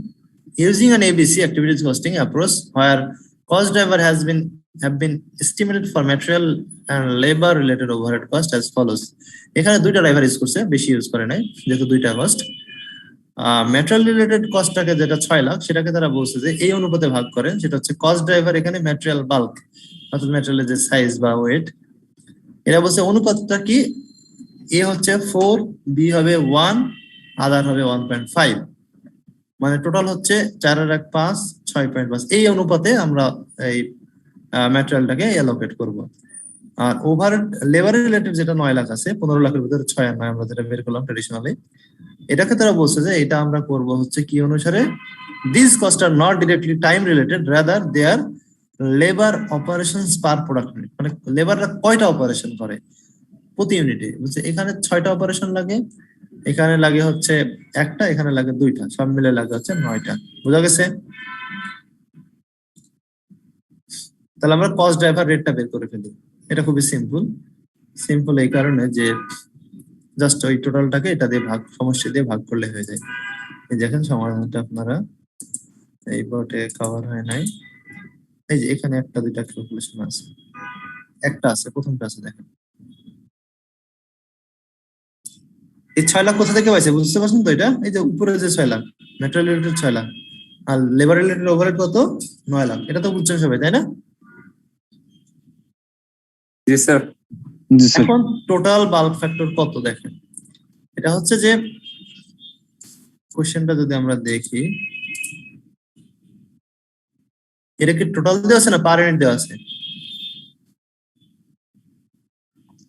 using an ABC activity costing approach where cost driver have been estimated for material and labor related overhead cost as follows. এখানে দুইটা ড্রাইভার ইউজ করছে, বেশি ইউজ করে নাই যেহেতু দুইটা কস্ট। ম্যাটেরিয়াল রিলেটেড কস্টটাকে যেটা 6 লাখ সেটাকে তারা বলছে যে এই অনুপাতে ভাগ করেন, সেটা হচ্ছে কস্ট ড্রাইভার এখানে ম্যাটেরিয়াল বাল্ক অর্থাৎ ম্যাটেরিয়ালের যে সাইজ বা ওয়েট, এরা বলছে অনুপাতটা কি, এ হচ্ছে 4, বি হবে 1, আদার হবে 1.5, মানে টোটাল হচ্ছে 4 আর 1 5, 6.5। এই অনুপাতে আমরা এই ম্যাটেরিয়ালটাকে অ্যালোকেট করব। আর ওভার লেবার রিলেটেড যেটা 9 লাখ আছে, 15 লাখের ভিতরে 6 আর 9 আমরা যেটা বের করলাম ট্রেডিশনালি, এটাকে তারা বলছে যে এটা আমরা করব হচ্ছে কি অনুসারে, this cost are not directly time related, rather they are labour operations per product unit, মানে লেবাররা কয়টা অপারেশন করে প্রতি ইউনিটে। বুঝছে, এখানে 6টা অপারেশন লাগে, এখানে লাগে হচ্ছে একটা, এখানে লাগে 2টা, সব মিলে লাগে হচ্ছে 9টা। বুঝা গেছে? তাহলে আমরা কস্ট ড্রাইভার রেটটা বের করে ফেলি। এটা খুবই সিম্পল এই কারণে যে জাস্ট ওই টোটালটাকে এটা দিয়ে ভাগ, সমষ্টি দিয়ে ভাগ করলে হয়ে যায়। এই দেখেন সমাধানটা আপনারা এই বোর্ডে কভার হয় নাই, এই যে এখানে একটা দুইটা ক্যালকুলেশন আছে, একটা আছে, প্রথমটা আছে দেখেন। এই 6 লাখ কোথা থেকে পাইছে বুঝতে পারছেন তো? এটা এই যে উপরে যে 6 লাখ ম্যাটেরিয়াল রিলেটেড 6 লাখ আর লেবার রিলেটেড ওভারহেড কত 9 লাখ, এটা তো বুঝছেন সবাই তাই না? জি স্যার। জি স্যার। এখন টোটাল বাল্ক ফ্যাক্টর কত দেখেন, এটা হচ্ছে যে কোশ্চেনটা যদি আমরা দেখি, এটা কি টোটাল দেওয়া আছে না পার ইউনিট দেওয়া আছে?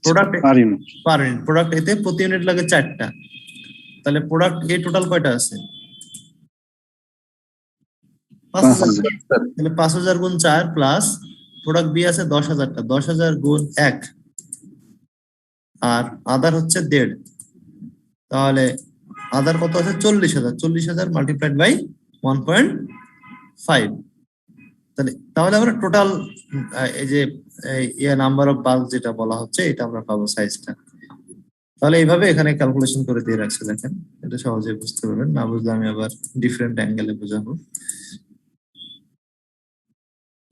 প্রোডাক্ট পারিন পার ইউনিট, প্রোডাক্ট এতে প্রতি ইউনিট লাগে 4টা, তাহলে প্রোডাক্ট এ টোটাল কয়টা আছে? 5000। তাহলে 5000 গুণ 4 প্লাস প্রোডাক্ট বি আছে 10,000টা, 10,000 গুণ 1 আর আদার হচ্ছে 1.5, তাহলে আদার কত আছে 40,000, 40,000 মাল্টিপ্লাইড বাই 1.5। তাহলে আমরা টোটাল এই যে নাম্বার অফ বাল্ক যেটা বলা হচ্ছে এটা আমরা পাবো সাইজটা। তাহলে এইভাবে এখানে ক্যালকুলেশন করে দিয়ে রাখছে দেখেন, এটা সহজে বুঝতে পারবেন, না বুঝলে আমি আবার ডিফারেন্ট অ্যাঙ্গেলে বোঝাবো।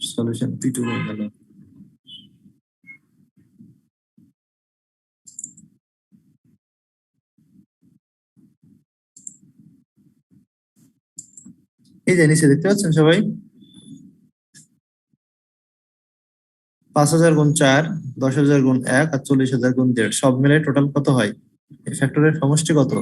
সলিউশন P2 হয়ে গেল। এই যে নিচে দেখতে পাচ্ছেন সবাই, 5,000 গুণ 4, 10,000 গুণ 1 আর 40,000 গুণ 1.5 সব মিলে টোটাল কত হয়? এই ফ্যাক্টরের সমষ্টি কত?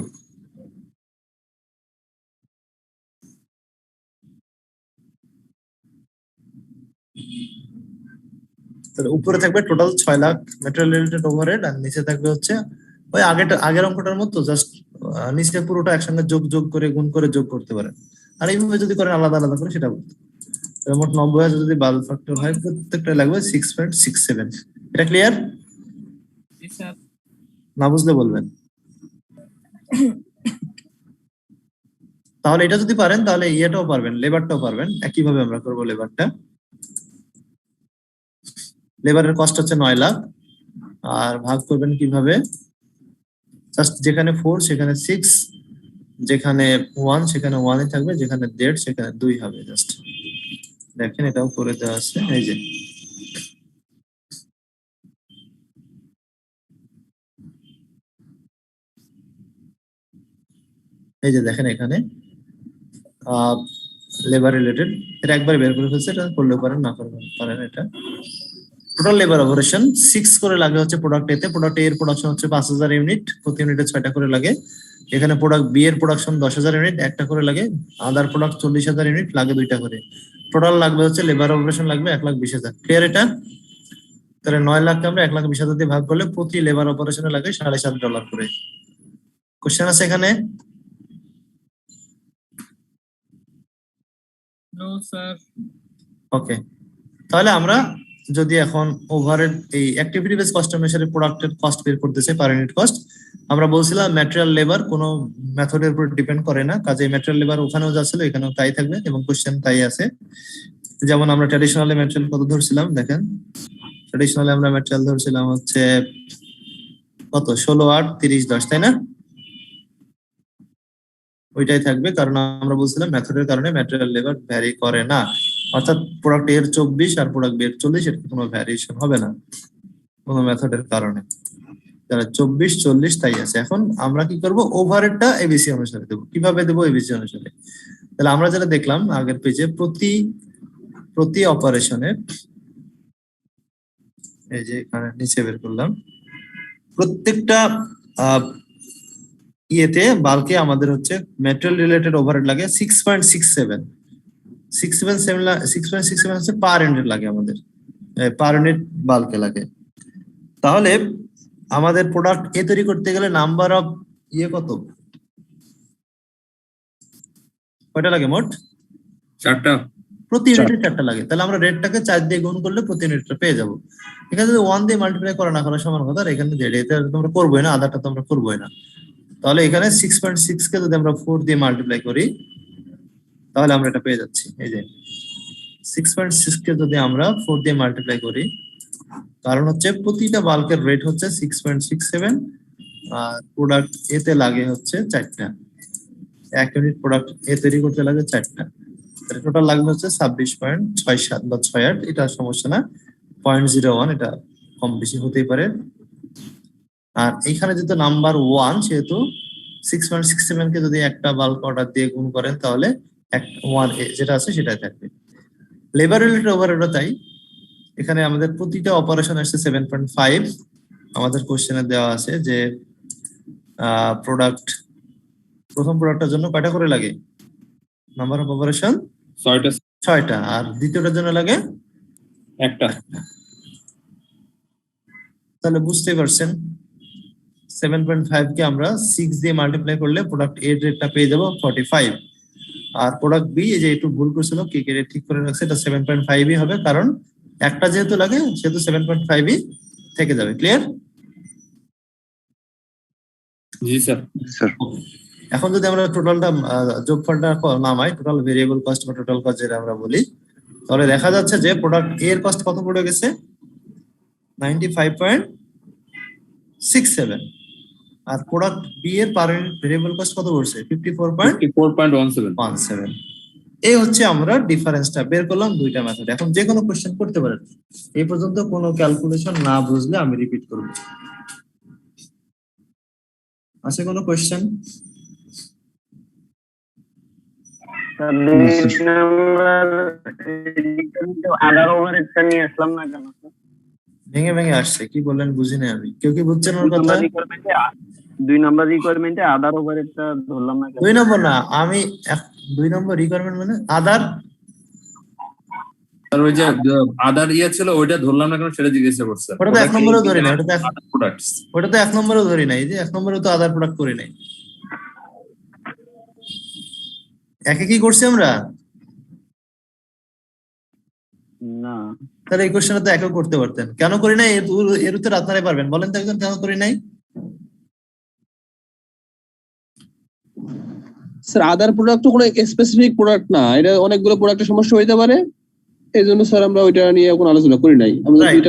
তাহলে উপরে থাকবে total 6 lakh material related overhead আর নিচে থাকবে হচ্ছে ওই আগের অঙ্কটার মতো, জাস্ট নিচে পুরোটা একসঙ্গে যোগ করে গুণ করে যোগ করতে পারেন। আর এইভাবে যদি করেন আলাদা আলাদা করে সেটা বলতে, মোট 90,000 যদি বাল্ক ফ্যাক্টর হয় প্রত্যেকটা লাগবে 6.67। এটা ক্লিয়ার? জি স্যার। না বুঝলে বলবেন। তাহলে এটা যদি পারেন তাহলে ইয়েটাও পারবেন, লেবারটাও পারবেন। একইভাবে আমরা করবো লেবারটা। লেবারের কস্ট হচ্ছে 9 লাখ আর ভাগ করবেন কিভাবে, জাস্ট যেখানে 4 সেখানে 6, যেখানে 1 সেখানে 1ই থাকবে, যেখানে 1.5 সেখানে 2 হবে। জাস্ট দেখেন এটাও করে দেওয়া আছে, এই যে দেখেন এখানে লেবার রিলেটেড এটা একবার বের করে ফেলছে, এটা করলেও পারেন না করলেও পারেন। এটা টোটাল লেবার অপারেশন 6 করে লাগে হচ্ছে প্রোডাক্ট এতে, প্রোডাক্ট এর প্রোডাকশন হচ্ছে 5,000 ইউনিট, প্রতি ইউনিটে 6টা করে লাগে। এখানে প্রোডাক্ট বি এর প্রোডাকশন 10,000 ইউনিট, একটা করে লাগে। আদার প্রোডাক্ট 40,000 ইউনিট, লাগে 2টা করে। টোটাল লাগবে হচ্ছে লেবার অপারেশন লাগবে 1,20,000। ক্লিয়ার এটা? তাহলে 9 লাখকে আমরা 1,20,000 দিয়ে ভাগ করলে প্রতি লেবার অপারেশনে লাগে $7.5 করে। কোশ্চেন আছে এখানে? No sir. ওকে, তাহলে আমরা যদি এখন ওভারহেড এই অ্যাক্টিভিটি বেস কস্ট অনুসারে প্রোডাক্টের কস্ট বের করতেছে পার ইউনিট কস্ট, আমরা বলছিলাম ম্যাটেরিয়াল লেবার কোনো মেথডের উপর ডিপেন্ড করে না, কাজে ম্যাটেরিয়াল লেবার ওখানেও যা ছিল এখানেও তাই থাকবে এবং কোশ্চেন তাই আছে। যেমন আমরা ট্র্যাডিশনালি ম্যাটেরিয়াল কত ধরছিলাম দেখেন, ট্র্যাডিশনালি আমরা ম্যাটেরিয়াল ধরছিলাম হচ্ছে কত 16 8 30 10, তাই না? ওইটাই থাকবে, কারণ আমরা বলছিলাম মেথডের কারণে ম্যাটেরিয়াল লেবার ভ্যারি করে না, অর্থাৎ প্রোডাক্ট এর 24 আর প্রোডাক্ট বি এর 40 এর কোনো ভ্যারিয়েশন হবে না কোনো মেথডের কারণে, তাহলে 24 40 তাই আছে। এখন আমরা কি করব, ওভারহেডটা এবিসি অনুসারে দেব। কিভাবে দেব? এবিসি অনুসারে। তাহলে আমরা যেটা দেখলাম আগের পেজে, প্রতি অপারেশনে এই যে এখানে নিচে বের করলাম, প্রত্যেকটা ইয়েতে বাল্কে আমাদের হচ্ছে ম্যাটেরিয়াল রিলেটেড ওভারহেড লাগে 6.67 6.67 হচ্ছে পার ইউনিট লাগে আমাদের, পার ইউনিট বাল্কে লাগে। তাহলে আমাদের প্রোডাক্ট এ তৈরি করতে গেলে নাম্বার অফ ইয়ে কয়টা লাগে মোট? 4টা। প্রতি ইউনিটে 4টা লাগে। তাহলে আমরা রেটটাকে 4 দিয়ে গুণ করলে প্রতি ইউনিটটা পেয়ে যাবো। এখানে যদি 1 দিয়ে মাল্টিপ্লাই করা না করা সমান কথা, আর এখানে এটা তোমরা করবোই না, আধারটা তো আমরা করবোই না। তাহলে এখানে 6.6 কে যদি আমরা 4 দিয়ে মাল্টিপ্লাই করি তাহলে আমরা এটা পেয়ে যাচ্ছি। এই যে 6.6 কে যদি আমরা 4 দিয়ে মাল্টিপ্লাই করি, কারণ হচ্ছে প্রতিটা বাল্কের রেট হচ্ছে 6.67 আর প্রোডাক্ট এতে লাগে হচ্ছে 4টা, 1 ইউনিট প্রোডাক্ট এ তৈরি করতে লাগে 4টা, তাহলে টোটাল লাগবে হচ্ছে 26.67 বা 68। এটা সমস্যা না, 0.01 এটা কম বেশি হতেই পারে। আর এইখানে যেহেতু নাম্বার 1 সেহেতু 6.67 কে যদি একটা বাল্ক অর্ডার দিয়ে গুণ করেন তাহলে 1 যেটা আছে সেটাই থাকবে। লেবার রিলেটেড ওভারহেডও তাই, এখানে আমাদের প্রতিটা অপারেশন আসছে 7.5। আমাদের কোশ্চেনে দেওয়া আছে যে প্রথম প্রোডাক্টের জন্য কয়টা করে লাগে নাম্বার অফ অপারেশন? 6টা। আর দ্বিতীয়টার জন্য লাগে 1টা। তাহলে বুঝতেই পারছেন 7.5 কে আমরা 6 দিয়ে মাল্টিপ্লাই করলে প্রোডাক্ট এর রেটটা পেয়ে যাবো 45। আর প্রোডাক্ট বি এই যে একটু ভুল করেছিল, কে কে ঠিক করে রাখছে, এটা 7.5ই হবে, কারণ একটা যেহেতু লাগে সেহেতু 7.5ই থেকে যাবে। ক্লিয়ার? জি স্যার। এখন যদি আমরা টোটালটা যোগফলটা নামাই, টোটাল ভেরিয়েবল কস্ট বা টোটাল কস্ট যেটা আমরা বলি, তাহলে দেখা যাচ্ছে যে প্রোডাক্ট এ এর কস্ট কত পড়ে গেছে? 95.67। আর প্রোডাক্ট বি এর পার ইউনিট ভেরিয়েবল কস্ট কত পড়ছে? 54.17। এই হচ্ছে আমরা ডিফারেন্সটা বের করলাম দুইটা মেথড। এখন যে কোনো কোশ্চেন করতে পারেন, এই পর্যন্ত কোনো ক্যালকুলেশন না বুঝলে আমি রিপিট করব। আছে কোনো কোশ্চেন? আদার ওভারহেডটা নিয়ে আসলাম না কেন? ভেঙে ভেঙে আসছে, কি বললেন বুঝিনি আমি। কেউ কি বুঝছেন ওর কথা? 2 নাম্বার রিকোয়ারমেন্টে আদার ওভারহেডটা ধরলাম না কেন? 2 নম্বর না, আমি 2 নম্বর রিকোয়ারমেন্ট মানে আদার, আর ওই যে আদার ইয়ে ছিল ওইটা ধরলাম না কেন সেটা জিজ্ঞাসা করছে। ওটা তো 1 নম্বরেও ধরি না, প্রোডাক্টস ওটা তো 1 নম্বরেও ধরি নাই, এই যে 1 নম্বরেও তো আদার প্রোডাক্ট করি নাই। একে কি করছি আমরা? না, তাহলে এই কোশ্চেনটা তো একও করতে পারতেন, কেন করি নাই এর উত্তর আপনারাই পারবেন। বলেন তো একজন কেন করি নাই? স্যার আদার প্রোডাক্ট তো কোনো স্পেসিফিক প্রোডাক্ট না, এটা অনেকগুলো প্রোডাক্টের সমস্যা হইতে পারে, এই জন্য স্যার আমরা ওইটা নিয়ে কোনো আলোচনা করি নাই।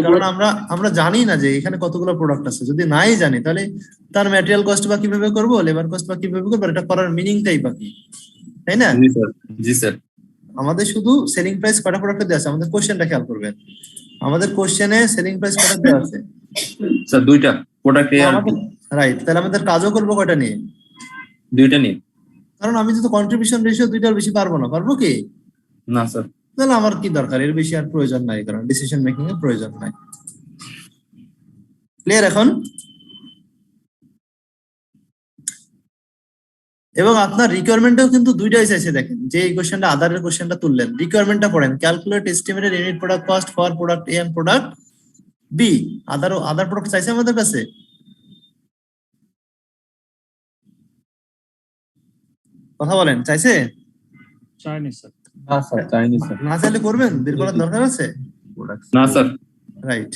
কারণ আমরা জানি না যে এখানে কতগুলো প্রোডাক্ট আছে। যদি নাই জানি তাহলে তার ম্যাটেরিয়াল কস্ট বা কিভাবে করবো, লেবার কস্ট বা কিভাবে করবো, এটা করার মিনিংটাই বাকি, তাই না? জি স্যার। জি স্যার। আমাদের শুধু সেলিং প্রাইস কয়টা প্রোডাক্টে দেওয়া আছে, আমাদের কোশ্চেনটা খেয়াল করবেন। আমাদের কোশ্চেনে সেলিং প্রাইস কয়টা দেওয়া আছে? স্যার 2টা প্রোডাক্ট এ আর রাইট। তাহলে আমাদের কাজও করবো কয়টা নিয়ে? 2টা নিয়ে। কারণ আমি যদি কন্ট্রিবিউশন রেশিও 2টার বেশি পারবো না, পারবো কি? না স্যার। তাহলে আমার কি দরকার, এর বেশি আর প্রয়োজন নাই, কারণ ডিসিশন মেকিং এর প্রয়োজন নাই। ক্লিয়ার এখন? এবং আপনার রিকোয়ারমেন্টও কিন্তু 2টাই চাইছে। দেখেন যে এই কোশ্চেনটা আদারের কোশ্চেনটা তুললেন, রিকোয়ারমেন্টটা পড়েন, calculate estimated unit product cost for product A and product B. Other product চাইছে আমাদের কাছে? কথা বলেন, চাইছে? চাইনি স্যার। না স্যার চাইনি স্যার। না চাইলে করবেন, বের করার দরকার আছে? না স্যার। রাইট।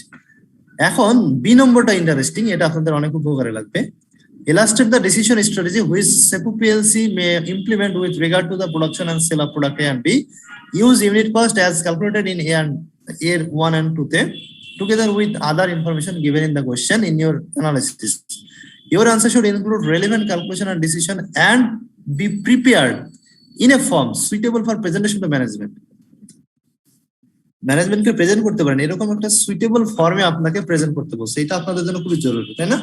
এখন বি নম্বরটা ইন্টারেস্টিং, এটা আপনাদের অনেক উপকারে লাগবে। Illustrate the decision strategy which SEPU PLC may implement with regard to the production and sale of product A and B. Use unit cost as calculated in year 1 and 2 together with other information given in the question in your analysis. Your answer should include relevant calculation and decision and be prepared in a form suitable for presentation to management. ম্যানেজমেন্টকে present করতে পারেন এরকম একটা suitable ফর্মে আপনাকে present করতে বলছে, এটা আপনাদের জন্য খুবই জরুরি, তাই না?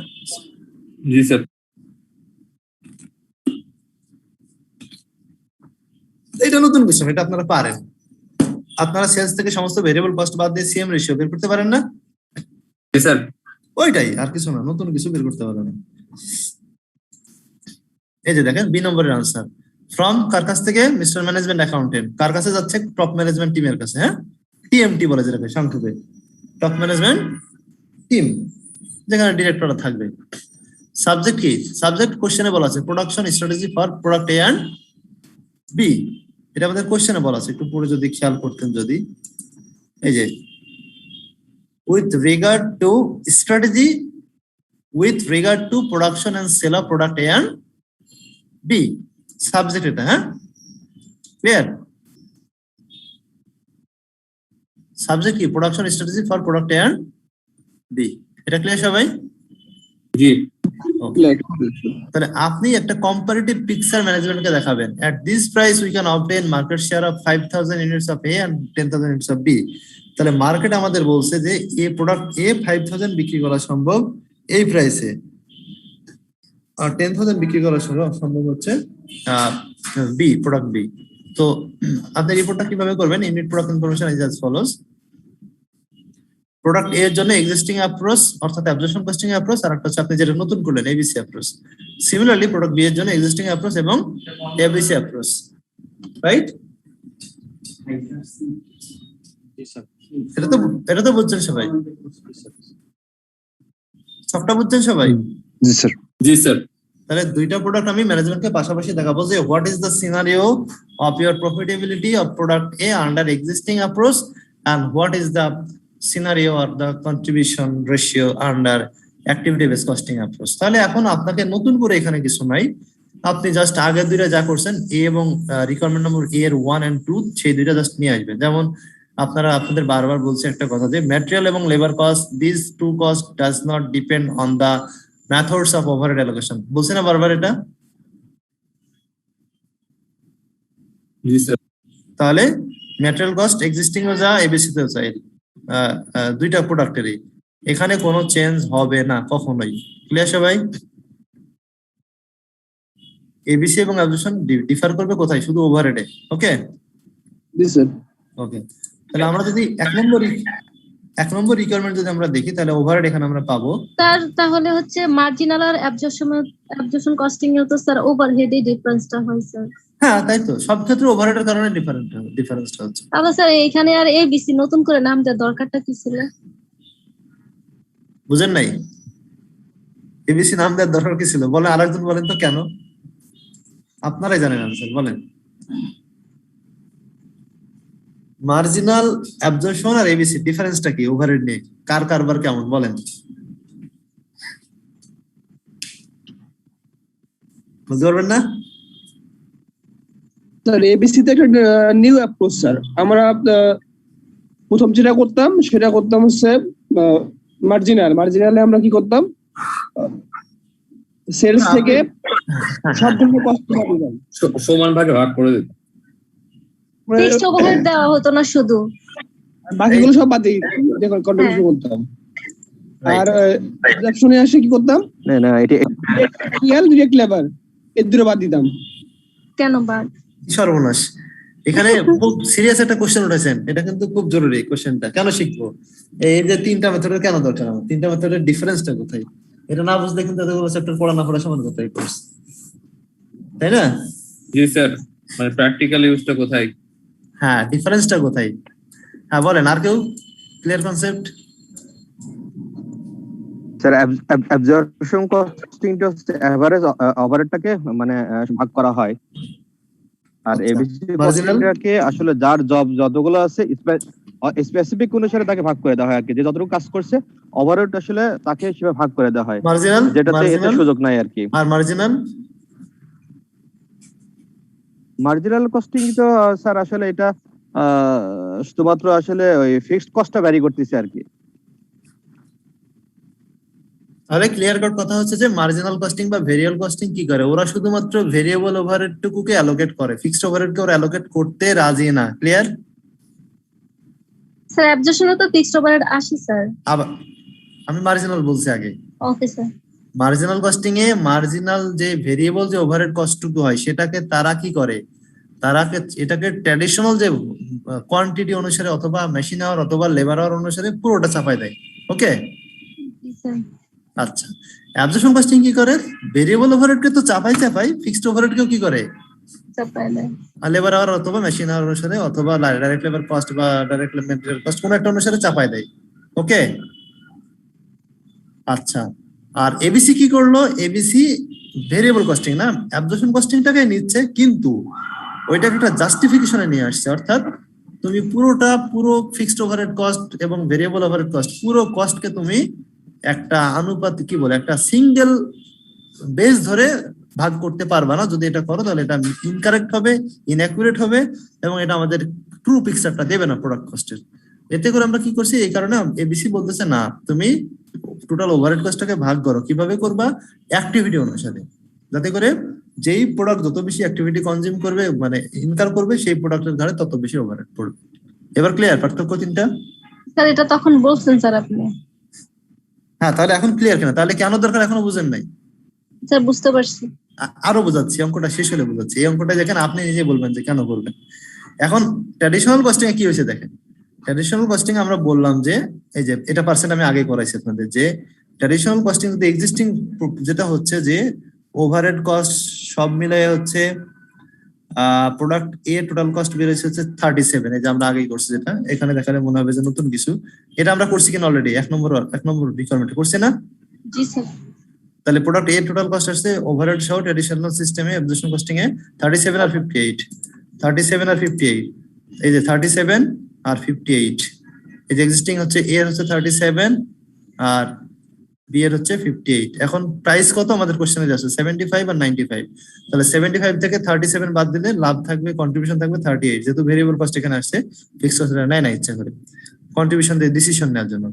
জি স্যার। এটা নতুন কিছু, এটা আপনারা পারেন। আপনারা সেলস থেকে সমস্ত ভেরিয়েবল কস্ট বাদ দিয়ে সিএম রেশিও বের করতে পারেন না? জি স্যার। ওইটাই, আর কিছু না, নতুন কিছু বের করতে পারেন। এই যে দেখেন বি নম্বরের আনসার, ফ্রম কার কাছ থেকে? Mister management accountant. কার কাছে যাচ্ছে? টপ ম্যানেজমেন্ট টিমের কাছে। হ্যাঁ, টিএমটি বলে যেটাকে সংক্ষেপে, টপ ম্যানেজমেন্ট টিম, যেখানে ডিরেক্টররা থাকবে। সাবজেক্ট কি? সাবজেক্ট কোশ্চেনে বলা আছে production strategy for product A and B, এটা আমাদের কোশ্চেনে বলা আছে, একটু পরে যদি খেয়াল করতেন, যদি এই যে with regard to strategy with regard to production and sale of product A and B, subject এটা। হ্যাঁ, ক্লিয়ার? সাবজেক্ট কি? Production strategy for product A and B, এটা ক্লিয়ার সবাই? জি। তাহলে আপনি একটা কম্পারেটিভ পিকচার ম্যানেজমেন্টকে দেখাবেন। At this price we can obtain market share of 5000 units of A and 10000 units of B. তাহলে মার্কেট আমাদের বলছে যে এই প্রোডাক্ট এ 5000 বিক্রি করা সম্ভব এই প্রাইসে, আর 10000 বিক্রি করা সম্ভব হচ্ছে বি, প্রোডাক্ট বি। তো আপনি রিপোর্টটা কিভাবে করবেন? Unit product information is as follows. Product A এর জন্য এক্সিস্টিং অ্যাপ্রোচ অর্থাৎ অ্যাবজর্পশন কস্টিং অ্যাপ্রোচ, আর একটা হচ্ছে আপনি যেটা নতুন করলেন ABC approach. Similarly product B এর জন্য এক্সিস্টিং অ্যাপ্রোচ এবং এবিসি অ্যাপ্রোচ, রাইট? এটা তো বুঝছেন সবাই? সবটা বুঝছেন সবাই? জি স্যার। জি স্যার। তাহলে দুইটা প্রোডাক্ট আমি ম্যানেজমেন্টকে পাশাপাশি দেখাবো যে what is the scenario of your profitability of product A under existing approach and what is the scenario or the contribution ratio under activity based costing approach. তাহলে এখন আপনাকে নতুন করে এখানে কিছু নাই, আপনি জাস্ট আগের দুইটা যা করছেন এ এবং রিকোয়ারমেন্ট নম্বর এ এর 1 and 2 সেই দুইটা জাস্ট নিয়ে আসবেন। যেমন আপনাদের বারবার বলছে একটা কথা যে ম্যাটেরিয়াল এবং labour cost, this to cost does not depend on the methods of overhead allocation, বলছে না বারবার এটা? জি স্যার। তাহলে ম্যাটেরিয়াল কস্ট এক্সিস্টিং ও যা এবিসি তেও যা, দুইটা প্রোডাক্টেরই এখানে কোনো চেঞ্জ হবে না কখনোই। ক্লিয়ার সবাই? এবিসি এবং অ্যাবজর্পশন ডিফার করবে কোথায়? শুধু ওভারহেডে। ওকে জি স্যার। ওকে, তাহলে আমরা যদি এক নম্বর রিকোয়ারমেন্ট যদি আমরা দেখি, তাহলে ওভারহেড এখানে আমরা পাবো। তাহলে হচ্ছে মার্জিনাল আর অ্যাবজর্পশন কস্টিং এও তো স্যার ওভারহেডে ডিফারেন্সটা হয় স্যার। হ্যাঁ তাই তো, সব ক্ষেত্রে ওভারহেডের কারণে ডিফারেন্সটা হচ্ছে। তাহলে স্যার এখানে আর এবিসি নতুন করে নাম দেওয়ার দরকারটা কি ছিল? বুঝেন নাই? এবিসি নাম দেওয়ার দরকার কি ছিল বলেন, আরেকজন বলেন তো কেন? আপনারাই জানেন আনসার, বলেন। মার্জিনাল, অ্যাবজর্পশন আর এবিসি ডিফারেন্সটা কি ওভারহেড নিয়ে? কার কারবার কেমন বলেন? বুঝতে পারবেন না? স্যার এবিসি তে একটা নিউ অ্যাপ্রোচ স্যার। আমরা প্রথম যেটা করতাম হচ্ছে মার্জিনালে আমরা কি করতাম, সেলস থেকে সবগুলো কষ্ট দিতাম, সমান ভাগে ভাগ করে দিতাম, ফিক্সড ওভারহেড দেওয়া হতো না শুধু, বাকিগুলো সব বাদ দিয়ে দেখুন কন্ট্রিবিউশন করতাম। আর অ্যাবজর্পশনে আসে কি করতাম, না এটা ডিরেক্ট লেবার এর দুটো বাদ দিতাম। কেন বাদ? সর্বনাশ, এখানে খুব সিরিয়াস একটা কোশ্চেন উঠেছেন, এটা কিন্তু খুব জরুরি কোশ্চেনটা। কেন শিখবো? এই যে তিনটা মেথডের কেন দরকার আমার? তিনটা মেথডের ডিফারেন্সটা কোথায়? এটা না বুঝলে কিন্তু এতগুলো চ্যাপ্টার পড়া না পড়া সমান কোথায় কোর্স, তাই না? জি স্যার, মানে প্র্যাকটিক্যাল ইউজটা কোথায়? হ্যাঁ, ডিফারেন্সটা কোথায়? হ্যাঁ বলেন, আর কেউ ক্লিয়ার কনসেপ্ট? স্যার অ্যাবজর্পশন কস্টিংটা হচ্ছে এভারেজ ওভারহেডটাকে মানে ভাগ করা হয়, আর এবিসি কস্টিংটাকে আসলে যার জব যতগুলো আছে স্পেসিফিক অনুসারে তাকে ভাগ করে দেওয়া হয় আর কি, যে যতটুকু কাজ করছে ওভারঅল আসলে তাকে সেভাবে ভাগ করে দেওয়া হয়, মার্জিনাল যেটাতে এতে সুযোগ নাই আর কি। আর মার্জিনাল মার্জিনাল কস্টিং তো স্যার আসলে এটা শুধুমাত্র আসলে ওই ফিক্সড কস্টটা ভ্যারি করতেছে আর কি। তাহলে ক্লিয়ার কাট কথা হচ্ছে যে মার্জিনাল কস্টিং বা ভেরিয়েবল কস্টিং কি করে, ওরা শুধুমাত্র ভেরিয়েবল ওভারহেড টুকুকে অ্যালোকেট করে, ফিক্সড ওভারহেডকে ওরা অ্যালোকেট করতে রাজি না। ক্লিয়ার? স্যার অ্যাবজর্পশনে তো ফিক্সড ওভারহেড আসে স্যার। আবার আমি মার্জিনাল বলছি আগে। Okay sir. মার্জিনাল কস্টিং এ মার্জিনাল যে ভেরিয়েবল যে ওভারহেড কস্টটুকু হয় সেটাকে তারা কি করে, এটাকে ট্র্যাডিশনাল যে কোয়ান্টিটি অনুসারে অথবা মেশিন আওয়ার অথবা লেবার আওয়ার অনুসারে পুরোটা চাপায় দেয়। ওকে, জি স্যার। আচ্ছা। অ্যাবজর্পশন কস্টিং কি করে, ভেরিয়েবল ওভারহেডকে তো চাপাই ফিক্সড ওভারহেডকেও কি করে, চাপায় দেয়। লেবার আওয়ার অথবা মেশিন আওয়ার অনুসারে অথবা ডাইরেক্ট লেবার কস্ট বা ডাইরেক্ট ম্যাটেরিয়াল কস্ট কোন একটা অনুসারে চাপায় দেয়। ওকে, আচ্ছা। আর এবিসি কি করলো, এবিসি ভেরিয়েবল কস্টিং না অ্যাবজর্পশন কস্টিংটাকে নিচ্ছে, কিন্তু ওইটাকে একটা জাস্টিফিকেশনে নিয়ে আসছে, অর্থাৎ তুমি পুরো ফিক্সড ওভারহেড কস্ট এবং ভেরিয়েবল ওভারহেড কস্ট পুরো কস্টকে তুমি একটা অনুপাত কি বলে একটা সিঙ্গেল বেস ধরে ভাগ করতে পারবা না। যদি এটা করো তাহলে এটা ইনকারেক্ট হবে, ইনঅ্যাকুরেট হবে এবং এটা আমাদের ট্রু পিকচারটা দেবে না প্রোডাক্ট কস্টের। এতে করে আমরা কি করছি, এই কারণে এবিসি বলতেছে না তুমি টোটাল ওভারহেড কস্টটাকে ভাগ করো। কিভাবে করবা, অ্যাক্টিভিটি অনুসারে, যাতে করে যেই প্রোডাক্ট যত বেশি অ্যাক্টিভিটি কনজিউম করবে মানে ইনকার করবে সেই প্রোডাক্টের ঘাড়ে তত বেশি ওভারহেড পড়বে। এবার ক্লিয়ার পার্থক্য তিনটা? স্যার এটা তখন বলছেন স্যার আপনি। হ্যাঁ, তাহলে এখন ক্লিয়ার কেন, তাহলে কেন দরকার এখনো বুঝেন নাই? স্যার বুঝতে পারছি। আরো বোঝাচ্ছি, অঙ্কটা শেষ হলে বোঝাচ্ছি। এই অঙ্কটা দেখেন, আপনি নিজে বলবেন যে কেন করবেন। এখন ট্র্যাডিশনাল কস্টিং এ কি হয়েছে দেখেন, ট্র্যাডিশনাল কস্টিং আমরা বললাম যে এই যে এটা পার্সেন্ট আমি আগে করাইছি আপনাদের, যে ট্র্যাডিশনাল কস্টিং যদি এক্সিস্টিং যেটা হচ্ছে যে ওভারহেড কস্ট সব মিলিয়ে হচ্ছে প্রোডাক্ট এ টোটাল কস্ট বেড়েছে হচ্ছে 37, এই যে আমরা আগেই করছি, যেটা এখানে দেখালে মনে হবে যে নতুন কিছু। এটা আমরা করছি কিনা অলরেডি, এক নম্বর রিকোয়ারমেন্ট করছি না? জি স্যার। তাহলে প্রোডাক্ট এর টোটাল কস্ট আসছে ওভারহেড সহ ট্র্যাডিশনাল সিস্টেমে অ্যাবজর্পশন কস্টিং এ 37 আর 58, 37 আর 58, এই যে 37 আর 58, এই যে এক্সিস্টিং হচ্ছে এ এর হচ্ছে 37 আর বি এর হচ্ছে 58। এখন প্রাইস কত আমাদের কোশ্চেনে যাচ্ছে 75 আর 95, তাহলে 75 থেকে 37 বাদ দিলে লাভ থাকবে, কন্ট্রিবিউশন থাকবে 38। যেহেতু ভেরিয়েবল কস্ট এখানে আসছে, ফিক্সড কস্ট নেয় না ইচ্ছা করে কন্ট্রিবিউশন দিয়ে ডিসিশন নেওয়ার জন্য।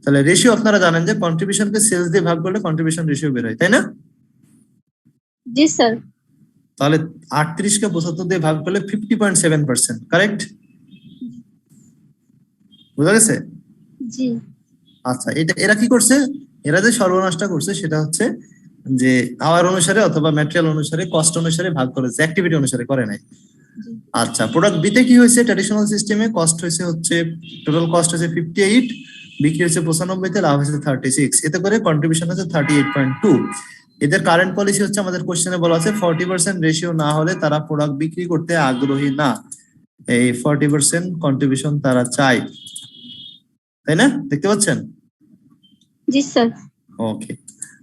তাহলে রেশিও আপনারা জানেন যে কন্ট্রিবিউশনকে সেলস দিয়ে ভাগ করলে কন্ট্রিবিউশন রেশিও বের হয়, তাই না? জি স্যার। তাহলে 38 কে 75 দিয়ে ভাগ করলে 50.7%, কারেক্ট? বুঝা গেছে? জি। আচ্ছা, এটা এরা কি করছে, এরা যে সর্বনাশটা করছে সেটা হচ্ছে যে আওয়ার অনুসারে অথবা ম্যাটেরিয়াল অনুসারে কস্ট অনুসারে ভাগ করেছে, অ্যাক্টিভিটি অনুসারে করে নাই। আচ্ছা, প্রোডাক্ট বিতে কি হয়েছে, ট্র্যাডিশনাল সিস্টেমে কস্ট হচ্ছে টোটাল কস্ট হচ্ছে 58, বিক্রি হচ্ছে 95 তে, লাভ হচ্ছে 36, এতে করে কন্ট্রিবিউশন হচ্ছে 38.2। এদের কারেন্ট পলিসি হচ্ছে আমাদের কোশ্চেনে বলা আছে 40% রেশিও না হলে তারা প্রোডাক্ট বিক্রি করতে আগ্রহী না, এই 40% কন্ট্রিবিউশন তারা চায়, তাই না? দেখতে পাচ্ছেন? জি স্যার। ওকে,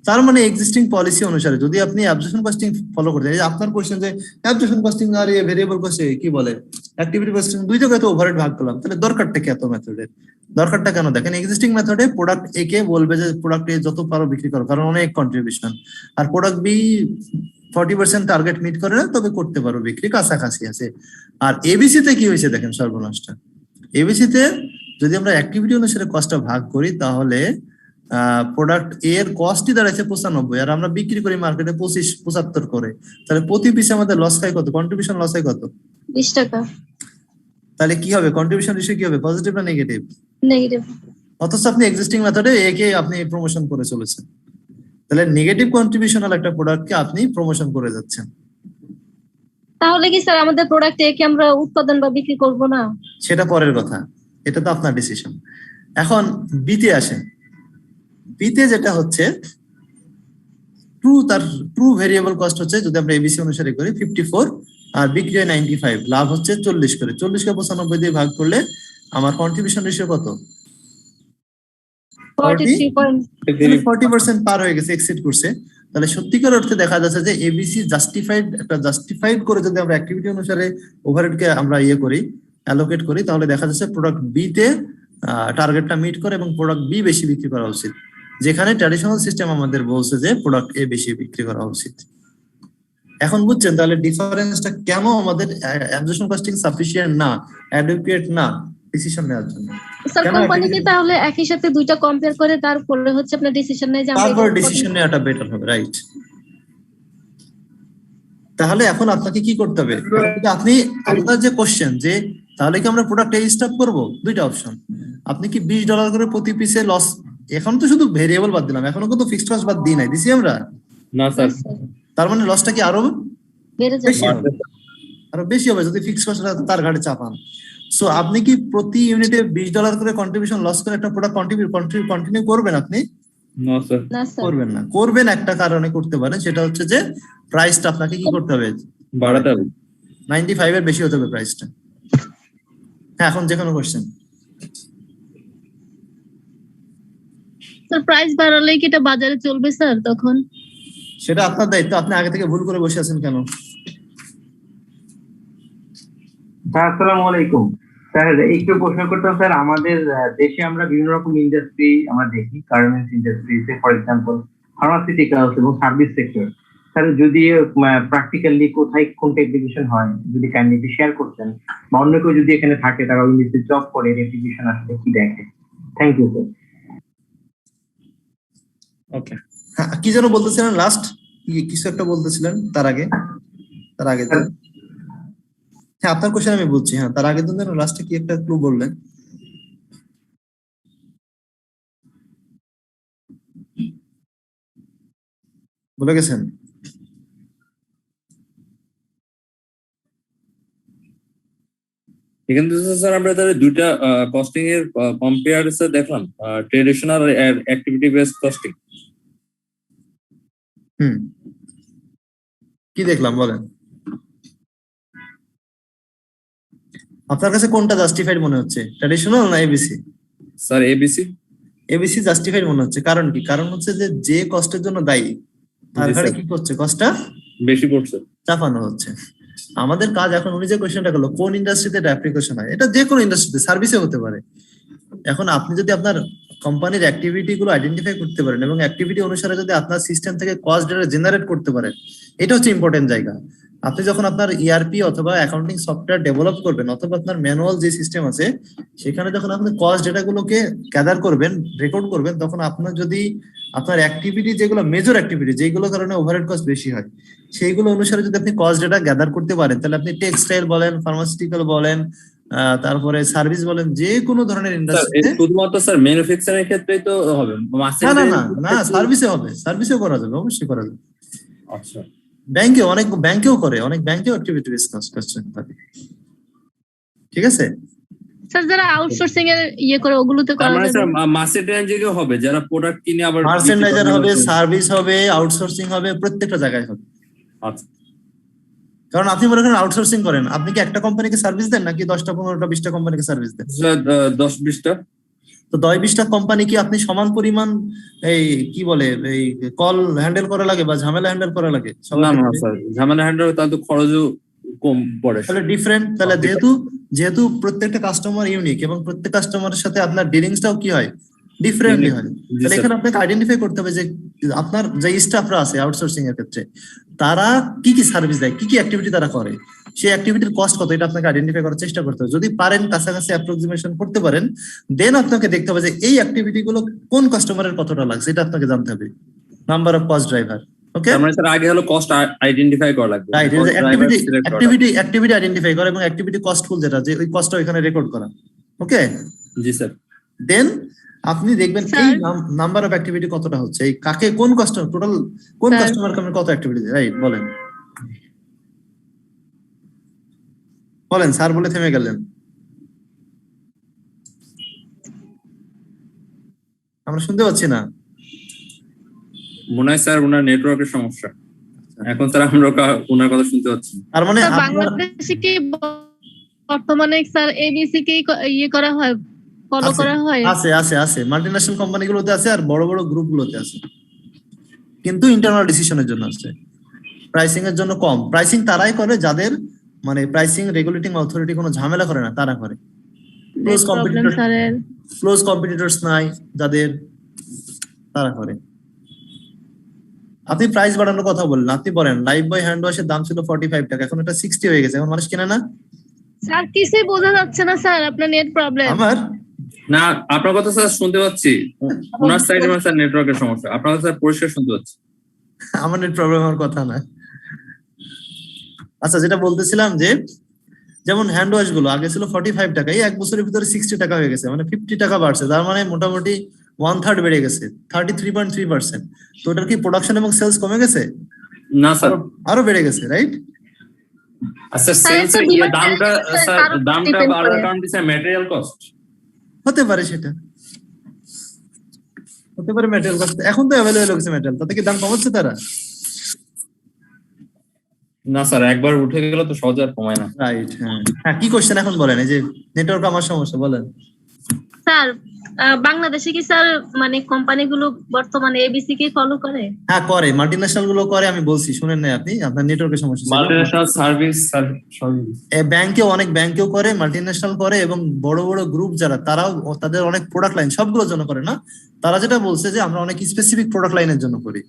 তার মানে এক্সিস্টিং পলিসি অনুসারে যদি আপনি অ্যাবজর্পশন কস্টিং ফলো করতে, এই আপনার কোশ্চেন যে অ্যাবজর্পশন কস্টিং আর এই ভেরিয়েবল কস্টিং কি বলে অ্যাক্টিভিটি কস্টিং, দুই জায়গায় তো ওভারহেড ভাগ করলাম, তাহলে দরকারটা কি এত মেথডের? দরকারটা কেন দেখেন, এক্সিস্টিং মেথডে প্রোডাক্ট এ কে বলবে যে প্রোডাক্ট এ যত পারো বিক্রি করো, কারণ অনেক কন্ট্রিবিউশন, আর প্রোডাক্ট বি 40% টার্গেট মিট করে না, তবে করতে পারো বিক্রি, কাছাকাছি আছে। আর এবিসি তে কি হয়েছে দেখেন সর্বনাশটা, এবিসি তে যদি আমরা অ্যাক্টিভিটি অনুসারে কস্টটা ভাগ করি তাহলে প্রোডাক্ট এর কস্টই দাঁড়াচ্ছে 95 আর আমরা বিক্রি করি মার্কেটে 75 করে, তাহলে প্রতি পিসে আমাদের লস হয় কত, কন্ট্রিবিউশন লস হয় কত, 20 টাকা। তাহলে কি হবে, কন্ট্রিবিউশন রেশিও কি হবে, পজিটিভ না নেগেটিভ? নেগেটিভ। অথচ আপনি এক্সিস্টিং মেথডে এ কে আপনি প্রমোশন করে চলেছেন, তাহলে নেগেটিভ কন্ট্রিবিউশনাল একটা প্রোডাক্টকে আপনি প্রমোশন করে যাচ্ছেন। তাহলে কি স্যার আমাদের প্রোডাক্ট একে আমরা উৎপাদন বা বিক্রি করব না? সেটা পরের কথা, এটা তো আপনার ডিসিশন। এখন বিতে আসেন, বিতে যেটা হচ্ছে ট্রু ভেরিয়েবল কস্ট হচ্ছে যদি আমরা এবিসি অনুসারে করি 54 আর বিক্রি হয় 95, লাভ হচ্ছে 40 করে, 40 কে 95 দিয়ে ভাগ করলে আমার কন্ট্রিবিউশন রেশিও কত, 40% পার হয়ে গেছে, এক্সিড করছে। তাহলে সত্যিকার অর্থে দেখা যাচ্ছে যে এবিসি জাস্টিফাইড করে যদি আমরা অ্যাক্টিভিটি অনুসারে ওভারহেডকে আমরা ইয়ে করি, অ্যালোকেট করি তাহলে দেখা যাচ্ছে প্রোডাক্ট বি তে টার্গেটটা মিট করে এবং প্রোডাক্ট বি বেশি বিক্রি করা উচিত, যেখানে ট্র্যাডিশনাল সিস্টেম আমাদের বলছে যে প্রোডাক্ট এ বেশি বিক্রি করা উচিত। এখন বুঝছেন তাহলে ডিফারেন্সটা কেন আমাদের অ্যাবজর্পশন কস্টিং সাফিসিয়েন্ট না, অ্যাডুকুয়েট না ডিসিশন নেওয়ার জন্য। স্যার কেন কোম্পানি কি এটা- তাহলে একই সাথে দুইটা কম্পেয়ার করে তারপরে হচ্ছে আপনার ডিসিশন নেয় যে আমরা তারপর এটা ডিসিশন নেওয়াটা বেটার হবে, রাইট? তাহলে এখন আপনাকে কি করতে হবে, আপনি আপনার যে কোশ্চেন যে তাহলে কি আমরা প্রোডাক্ট এই স্টপ করব, দুইটা অপশন। আপনি কি $20 করে প্রতি পিসে লস, এখন তো শুধু ভেরিয়েবল বাদ দিলাম, এখনো কিন্তু ফিক্সড কস্ট বাদ দিই নাই, দিছি আমরা? না স্যার, তার মানে লসটা কি আরো বেড়ে বেশি যাবে। হবে, আরো বেশি হবে যদি ফিক্সড কস্ট তার ঘাড়ে চাপান। সো আপনি কি প্রতি ইউনিটে $20 করে কন্ট্রিবিউশন লস করে একটা প্রোডাক্ট কন্টিনিউ করবেন? আপনি না স্যার, না স্যার, করবেন না। করবেন একটা কারণে করতে পারেন, সেটা হচ্ছে যে প্রাইসটা আপনাকে কি করতে হবে, বাড়াতে হবে। 95 এর বেশি হতে হবে প্রাইসটা। হ্যাঁ, এখন যে কোনো কোশ্চেন। স্যার প্রাইস বাড়ালেই কি এটা বাজারে চলবে স্যার তখন? সেটা আপনার দায়িত্ব, আপনি আগে থেকে ভুল করে বসে আছেন কেন? স্যার আসসালামু আলাইকুম। স্যার একটু প্রশ্ন করতাম স্যার, আমাদের দেশে আমরা বিভিন্ন রকম ইন্ডাস্ট্রি আমরা দেখি, garments industry, for example pharmaceuticals এবং সার্ভিস সেক্টর। স্যার যদি প্র্যাকটিক্যালি কোথায় কোন টেকনিশন হয় যদি কাইন্ডলি শেয়ার করতেন, বা অন্য কেউ যদি এখানে থাকে তারা ওই ইন্ডাস্ট্রি জব করে টেকনিশন আসলে কি দেখে। Thank you sir. ওকে, হ্যাঁ, কি যেন বলতেছিলেন লাস্ট, কিছু একটা বলতেছিলেন তার আগে হ্যাঁ আপনার কোশ্চেন আমি বলছি। হ্যাঁ, তার আগে দিন লাস্টে কি একটা ক্লু বললেন। বলে গেছেন? এখান থেকে স্যার আমরা তাহলে দুইটা কস্টিং এর কম্পেয়ার স্যার দেখলাম, ট্রেডিশনাল অ্যাক্টিভিটি বেসড কস্টিং। কি দেখলাম বলেন? আপনার কাছে কোনটা জাস্টিফাইড মনে হচ্ছে, ট্র্যাডিশনাল না ABC? Sir ABC. ABC justified মনে হচ্ছে, কারণ কি? কারণ হচ্ছে যে কষ্টের জন্য দায়ী তার জি, ঘাড়ে স্যার। কি করছে, কষ্টটা বেশি পড়ছে। চাপানো হচ্ছে। আমাদের কাজ এখন উনি যে কোয়েশ্চেনটা করলো কোন ইন্ডাস্ট্রিতে এটা অ্যাপ্লিকেশন হয়, এটা যে কোনো ইন্ডাস্ট্রিতে, সার্ভিসে হতে পারে। এখন আপনি যদি আপনার কোম্পানির অ্যাক্টিভিটি গুলো আইডেন্টিফাই করতে পারেন এবং অ্যাক্টিভিটি অনুসারে যদি আপনার সিস্টেম থেকে কস্ট ডেটা জেনারেট করতে পারেন, এটা হচ্ছে ইম্পর্টেন্ট জায়গা। আপনি যখন আপনার ইআরপি অথবা অ্যাকাউন্টিং সফটওয়্যার ডেভেলপ করবেন অথবা আপনার ম্যানুয়াল যে সিস্টেম আছে সেখানে যখন আপনি কস্ট ডেটা গুলোকে গ্যাদার করবেন, রেকর্ড করবেন, তখন আপনার যদি আপনার অ্যাক্টিভিটি যেগুলো মেজর অ্যাক্টিভিটি যেগুলো কারণে ওভারহেড কস্ট বেশি হয় সেইগুলো অনুসারে যদি আপনি কস্ট ডেটা গ্যাদার করতে পারেন, তাহলে আপনি টেক্সটাইল বলেন, ফার্মাসিউটিক্যাল বলেন, তারপরে সার্ভিস বলেন, যে কোনো ধরনের স্যার ইন্ডাস্ট্রিতে। শুধুমাত্র স্যার ম্যানুফ্যাকচারিং ক্ষেত্রেই তো হবে? না না না না, সার্ভিসে হবে, সার্ভিসেও করা যাবে, অবশ্যই করা যাবে। আচ্ছা, ব্যাংকে অনেক ব্যাংকেও করে, অনেক ব্যাংকেও অ্যাক্টিভিটি বেস কস্ট থাকে। ঠিক আছে? স্যার যারা আউটসোর্সিং এর করে ওগুলোতে তার করা মানে যাবে। স্যার মার্চেন্ডাইজিং হবে, যারা প্রোডাক্ট কিনে আবার মার্চেন্ডাইজার হবে, সার্ভিস হবে, আউটসোর্সিং হবে, প্রত্যেকটা জায়গায় হবে। আচ্ছা, কারণ আপনি মনে করেন আউটসোর্সিং করেন, আপনি কি একটা কোম্পানিকে সার্ভিস দেন নাকি 10টা 15টা 20টা কোম্পানিকে সার্ভিস দেন? স্যার 10-20টা। তো 10-20টা কোম্পানি কি আপনি সমান পরিমাণ এই কি বলে এই কল হ্যান্ডেল করা লাগে বা ঝামেলা হ্যান্ডেল করা লাগে? না না স্যার, ঝামেলা হ্যান্ডেল তাহলে তো খরচও কম পড়ে। তাহলে ডিফারেন্ট, তাহলে যেহেতু প্রত্যেকটা কাস্টমার ইউনিক এবং প্রত্যেক কাস্টমারের সাথে আপনার ডিলিংসটাও কি হয়, ডিফারেন্টলি হয়। তাহলে এখানে আপনাকে আইডেন্টিফাই করতে হবে যে আপনার যে স্টাফরা আছে আউটসোর্সিং এর ক্ষেত্রে তারা কি কি সার্ভিস দেয়, কি কি অ্যাক্টিভিটি তারা করে, সেই অ্যাক্টিভিটির কস্ট কত, এটা আপনাকে আইডেন্টিফাই করার চেষ্টা করতে হবে। যদি পারেন কাছাকাছি অ্যাপ্রক্সিমেশন করতে পারেন, দেন আপনাকে দেখতে হবে যে এই অ্যাক্টিভিটি গুলো কোন কাস্টমারের কতটা লাগছে, এটা আপনাকে জানতে হবে। Number of cost driver. Okay, তার মানে স্যার আগে হলো কস্ট আইডেন্টিফাই করা লাগবে, রাইট, অ্যাক্টিভিটি আইডেন্টিফাই করা এবং অ্যাক্টিভিটি কস্টফুল যেটা, যে ওই কস্টটা এখানে রেকর্ড করা। ওকে, জি স্যার। দেন আপনি দেখবেন স্যার। এই নাম্বার অফ অ্যাক্টিভিটি কতটা হচ্ছে, এই কাকে কোন কাস্টমার টোটাল কোন স্যার। কাস্টমার কামে কত অ্যাক্টিভিটি, রাইট? বলেন বলেন, স্যার বলে থেমে গেলেন। আমরা শুনতে পাচ্ছি না। মনে হয় স্যার ওনার নেটওয়ার্কের সমস্যা। এখন স্যার আমরা ওনার কথা শুনতে পাচ্ছি না। তার মানে স্যার আপনার বাংলাদেশে কি বর্তমানে স্যার এবিসি কে করা হয়, ফলো আছে, করা হয়? আছে মাল্টিন্যাশনাল কোম্পানিগুলোতে আছে আর বড় বড় গ্রুপগুলোতে আছে, কিন্তু ইন্টারনাল ডিসিশনের জন্য আছে, প্রাইসিং এর জন্য কম। প্রাইসিং তারাই করে যাদের মানে প্রাইসিং রেগুলেটিং অথরিটি কোনো ঝামেলা করে না, তারা করে। ক্লোজ প্রবলেম কম্পিটিটর, স্যারের। ক্লোজ কম্পিটিটরস নাই যাদের, তারা করে। আপনি প্রাইস বাড়ানোর কথা বললেন, আপনি বলেন লাইফ বয় হ্যান্ড ওয়াশের দাম ছিল 45 টাকা, এখন এটা 60 হয়ে গেছে, এখন মানুষ কেনে না? স্যার কিছুই বোঝা যাচ্ছে না স্যার, আপনার নেট প্রবলেম। আমার না, আপনার কথা স্যার শুনতে পাচ্ছি, ওনার সাইডে স্যার নেটওয়ার্কের সমস্যা, আপনার কথা স্যার পরিষ্কার শুনতে পাচ্ছি। আমার নেট প্রবলেম হওয়ার কথা না। আচ্ছা, যেটা বলতেছিলাম যে যেমন হ্যান্ড ওয়াশ গুলো আগে ছিল 45 টাকা, এই এক বছরের ভিতরে 60 টাকা হয়ে গেছে, মানে 50 টাকা বাড়ছে, তার মানে মোটামুটি 1/3 বেড়ে গেছে, 33.3%। তো ওটার কি প্রোডাকশন এবং সেলস কমে গেছে? না স্যার, আরো বেড়ে গেছে, রাইট? আচ্ছা স্যার, সেলস এটা এর demand দামটা স্যার, স্যার কারোর উপর দামটা depend বাড়ার করে। কারণ কি স্যার ম্যাটেরিয়াল কস্ট? হতে পারে, সেটা হতে পারে মেটেরিয়াল কস্ট, এখন তো অ্যাভেলেবল হচ্ছে মেটেরিয়াল, তাতে কি দাম কমাচ্ছে তারা? না স্যার, একবার উঠে গেলে তো সহজে আর কমায় না। রাইট, হ্যাঁ হ্যাঁ, কি কোশ্চেন এখন বলেন, এই যে নেটওয়ার্ক আমার সমস্যা, বলেন। স্যার বাংলাদেশে কি স্যার মানে কোম্পানিগুলো বর্তমানে এবিসি কে ফলো করে? হ্যাঁ করে, মাল্টিন্যাশনাল গুলো করে, আমি বলছি শুনেন না আপনি, আপনার নেটওয়ার্কের সমস্যা ছিল। মাল্টিন্যাশনাল সার্ভিস সবই। ব্যাংকেও, অনেক ব্যাংকেও করে, মাল্টিন্যাশনাল করে, এবং বড় বড় গ্রুপ যারা, তারাও তাদের অনেক প্রোডাক্ট লাইন, সবগুলোর জন্য করে না। তারা যেটা বলছে যে আমরা অনেক স্পেসিফিক প্রোডাক্ট লাইনের জন্য করি,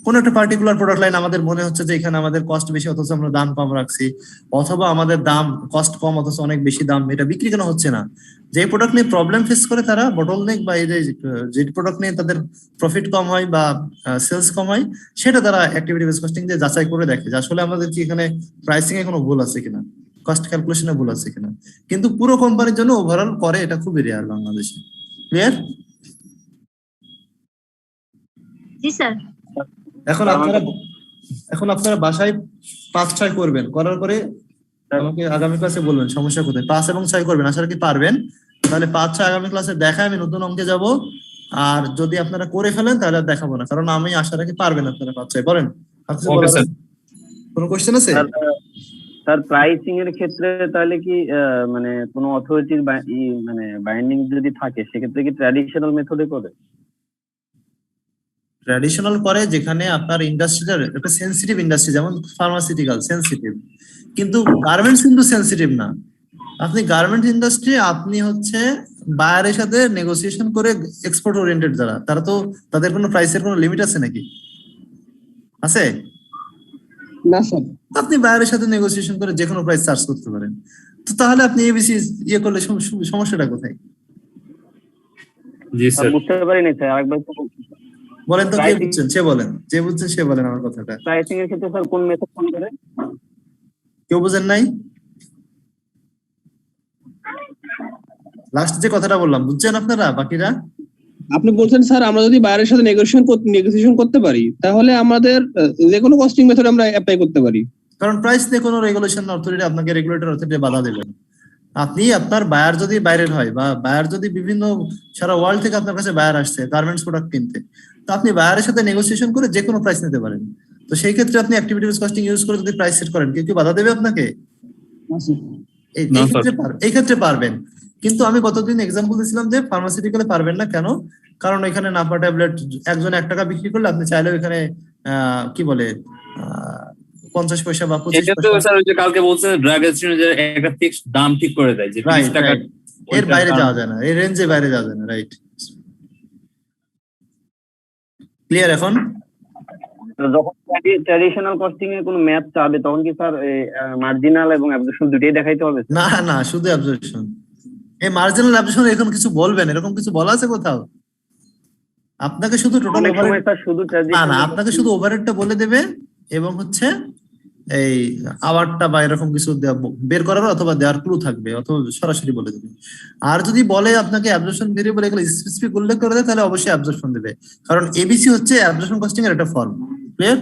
কোন একটা পার্টিকুলার প্রোডাক্ট লাইন আমাদের মনে হচ্ছে যে এখানে আমাদের কস্ট বেশি অথচ আমরা দাম কম রাখছি, অথবা আমাদের দাম কস্ট কম অথচ অনেক বেশি দাম, এটা বিক্রি কেন হচ্ছে না। যে প্রোডাক্ট নিয়ে প্রবলেম ফেস করে তারা, বটল নেক বা এই যে প্রোডাক্ট নিয়ে তাদের প্রফিট কম হয় বা সেলস কম হয়, সেটা তারা অ্যাক্টিভিটি বেস কস্টিং দিয়ে যাচাই করে দেখে যে আসলে আমাদের কি এখানে প্রাইসিং এ কোনো ভুল আছে কিনা, কস্ট ক্যালকুলেশনে ভুল আছে কিনা। কিন্তু পুরো কোম্পানির জন্য ওভারঅল করে, এটা খুবই রেয়ার বাংলাদেশে। ক্লিয়ার? জি স্যার। এখন আপনারা বাসায় 5-6 করবেন, করার পরে আমাকে আগামী ক্লাসে বলবেন সমস্যা কোথায়। 5 এবং 6 করবেন, আশা কি পারবেন? তাহলে 5-6 আগামী ক্লাসে দেখায়, আমি নতুন অঙ্কে যাব। আর যদি আপনারা করে ফেলেন তাহলে আর দেখাবো না, কারণ আমি আশা রাখি পারবেন আপনারা 5-6। বলেন, আর কিছু বলার আছে? কোনো কোশ্চেন আছে? স্যার প্রাইসিং এর ক্ষেত্রে তাহলে কি মানে কোনো অথরিটির মানে বাইন্ডিং যদি থাকে সেক্ষেত্রে কি ট্র্যাডিশনাল মেথডে করে? ট্র্যাডিশনাল করে যেখানে আপনার ইন্ডাস্ট্রিটা একটা সেনসিটিভ ইন্ডাস্ট্রি, যেমন ফার্মাসিউটিক্যাল সেনসিটিভ, কিন্তু গার্মেন্টস কিন্তু সেনসিটিভ না। আপনি গার্মেন্ট ইন্ডাস্ট্রি, আপনি হচ্ছে বায়ারের সাথে নেগোসিয়েশন করে, এক্সপোর্ট ওরিয়েন্টেড যারা, তারা তো তাদের কোনো প্রাইসের কোনো লিমিট আছে নাকি? আছে? না স্যার। আপনি বায়ারের সাথে নেগোসিয়েশন করে যে কোনো প্রাইস চার্জ করতে পারেন। তো তাহলে আপনি এবিসি ইয়ে করলে সমস্যাটা কোথায়? জি স্যার, বুঝতে পারিনি স্যার, আরেকবার বলেন তো, কে বুঝছেন সে বলেন, যে বুঝছেন সে বলেন আমার কথাটা। প্রাইসিং এর ক্ষেত্রে স্যার কোন মেথড ফলো করে? কেউ বুঝেন নাই? লাস্ট যে কথাটা বললাম বুঝছেন আপনারা বাকিরা? আপনি বলছেন স্যার আমরা যদি বাইরের সাথে নেগোসিয়েশন করতে পারি তাহলে আমাদের যে কোনো কস্টিং মেথড আমরা অ্যাপ্লাই করতে পারি, কারণ প্রাইস নিয়ে কোনো রেগুলেশন অথরিটি আপনাকে, রেগুলেটর অথরিটি বাধা দেবে না। আপনি আপনার বায়ার যদি বাইরের হয়, বা বায়ার যদি বিভিন্ন সারা ওয়ার্ল্ড থেকে আপনার কাছে বায়ার আসছে গার্মেন্টস প্রোডাক্ট কিনতে, তো আপনি বায়ারের সাথে নেগোসিয়েশন করে যে কোনো প্রাইস নিতে পারেন। তো সেই ক্ষেত্রে আপনি অ্যাক্টিভিটি বেস কস্টিং ইউজ করে যদি প্রাইস সেট করেন, কেউ কি বাধা দেবে আপনাকে? এই ক্ষেত্রে পারবেন। কিন্তু আমি গতদিন এক্সাম্পল দিয়েছিলাম যে ফার্মাসিউটিক্যালে পারবেন না, কেন? কারণ এখানে নাপা ট্যাবলেট একজন 1 টাকা বিক্রি করলে আপনি চাইলেও এখানে কি বলে 50 পয়সা বা 25 এটা তো পয়সা, স্যার ওই যে কালকে বলছেন ড্রাগ এজেন্সি যে একটা ফিক্সড দাম ঠিক করে দেয় যে 20 টাকা, এর বাইরে যাওয়া যায় না, এই রেঞ্জে বাইরে যাওয়া যায় না, রাইট? ক্লিয়ার এখন? যখন ট্র্যাডিশনাল কস্টিং এর কোনো ম্যাথ চাবে তখন কি স্যার মার্জিনাল এবং অ্যাবজর্পশন দুটোই দেখাইতে হবে? না না, শুধু অ্যাবজর্পশন। এই মার্জিনাল অ্যাবজর্পশন এরকম কিছু বলবেন, এরকম কিছু বলা আছে কোথাও? আপনাকে শুধু টোটাল ওভারহেড, না না, আপনাকে শুধু ওভারহেডটা বলে দেবে, এবং হচ্ছে এই আওয়ারটা বা এরকম কিছু বের করার অথবা দেওয়ার ক্লু থাকবে, অথবা সরাসরি বলে দেবে। আর যদি বলে আপনাকে অ্যাবজর্পশন ভেরিয়েবল এগুলো স্পেসিফিক উল্লেখ করে দেয়, তাহলে অবশ্যই অ্যাবজর্পশন দেবে, কারণ এবিসি হচ্ছে অ্যাবজর্পশন কস্টিং এর একটা ফর্ম। ক্লিয়ার?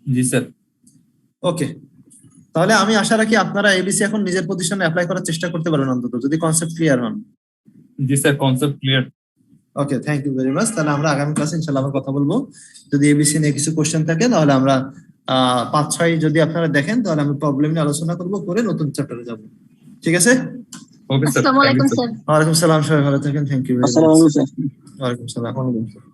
জি স্যার। ওকে, তাহলে আমি আশা রাখি আপনারা এবিসি এখন নিজের প্রতিষ্ঠানে অ্যাপ্লাই করার চেষ্টা করতে পারেন, অন্তত যদি কনসেপ্ট ক্লিয়ার হন। জি sir, concept clear. Okay, thank you very much. তাহলে আমরা আগামী ক্লাসে ইনশাআল্লাহ আবার কথা বলবো। যদি এবিসি নিয়ে কিছু কোশ্চেন থাকে তাহলে আমরা 5-6 যদি আপনারা দেখেন তাহলে আমি প্রবলেম নিয়ে আলোচনা করবো, করে নতুন চ্যাপ্টারে যাব। ঠিক আছে? Okay sir. আসসালামু আলাইকুম স্যার। ওয়ালাইকুম সালাম, সবাই ভালো থাকেন। Thank you very much. আসসালামু আলাইকুম স্যার। ওয়ালাইকুম সালাম।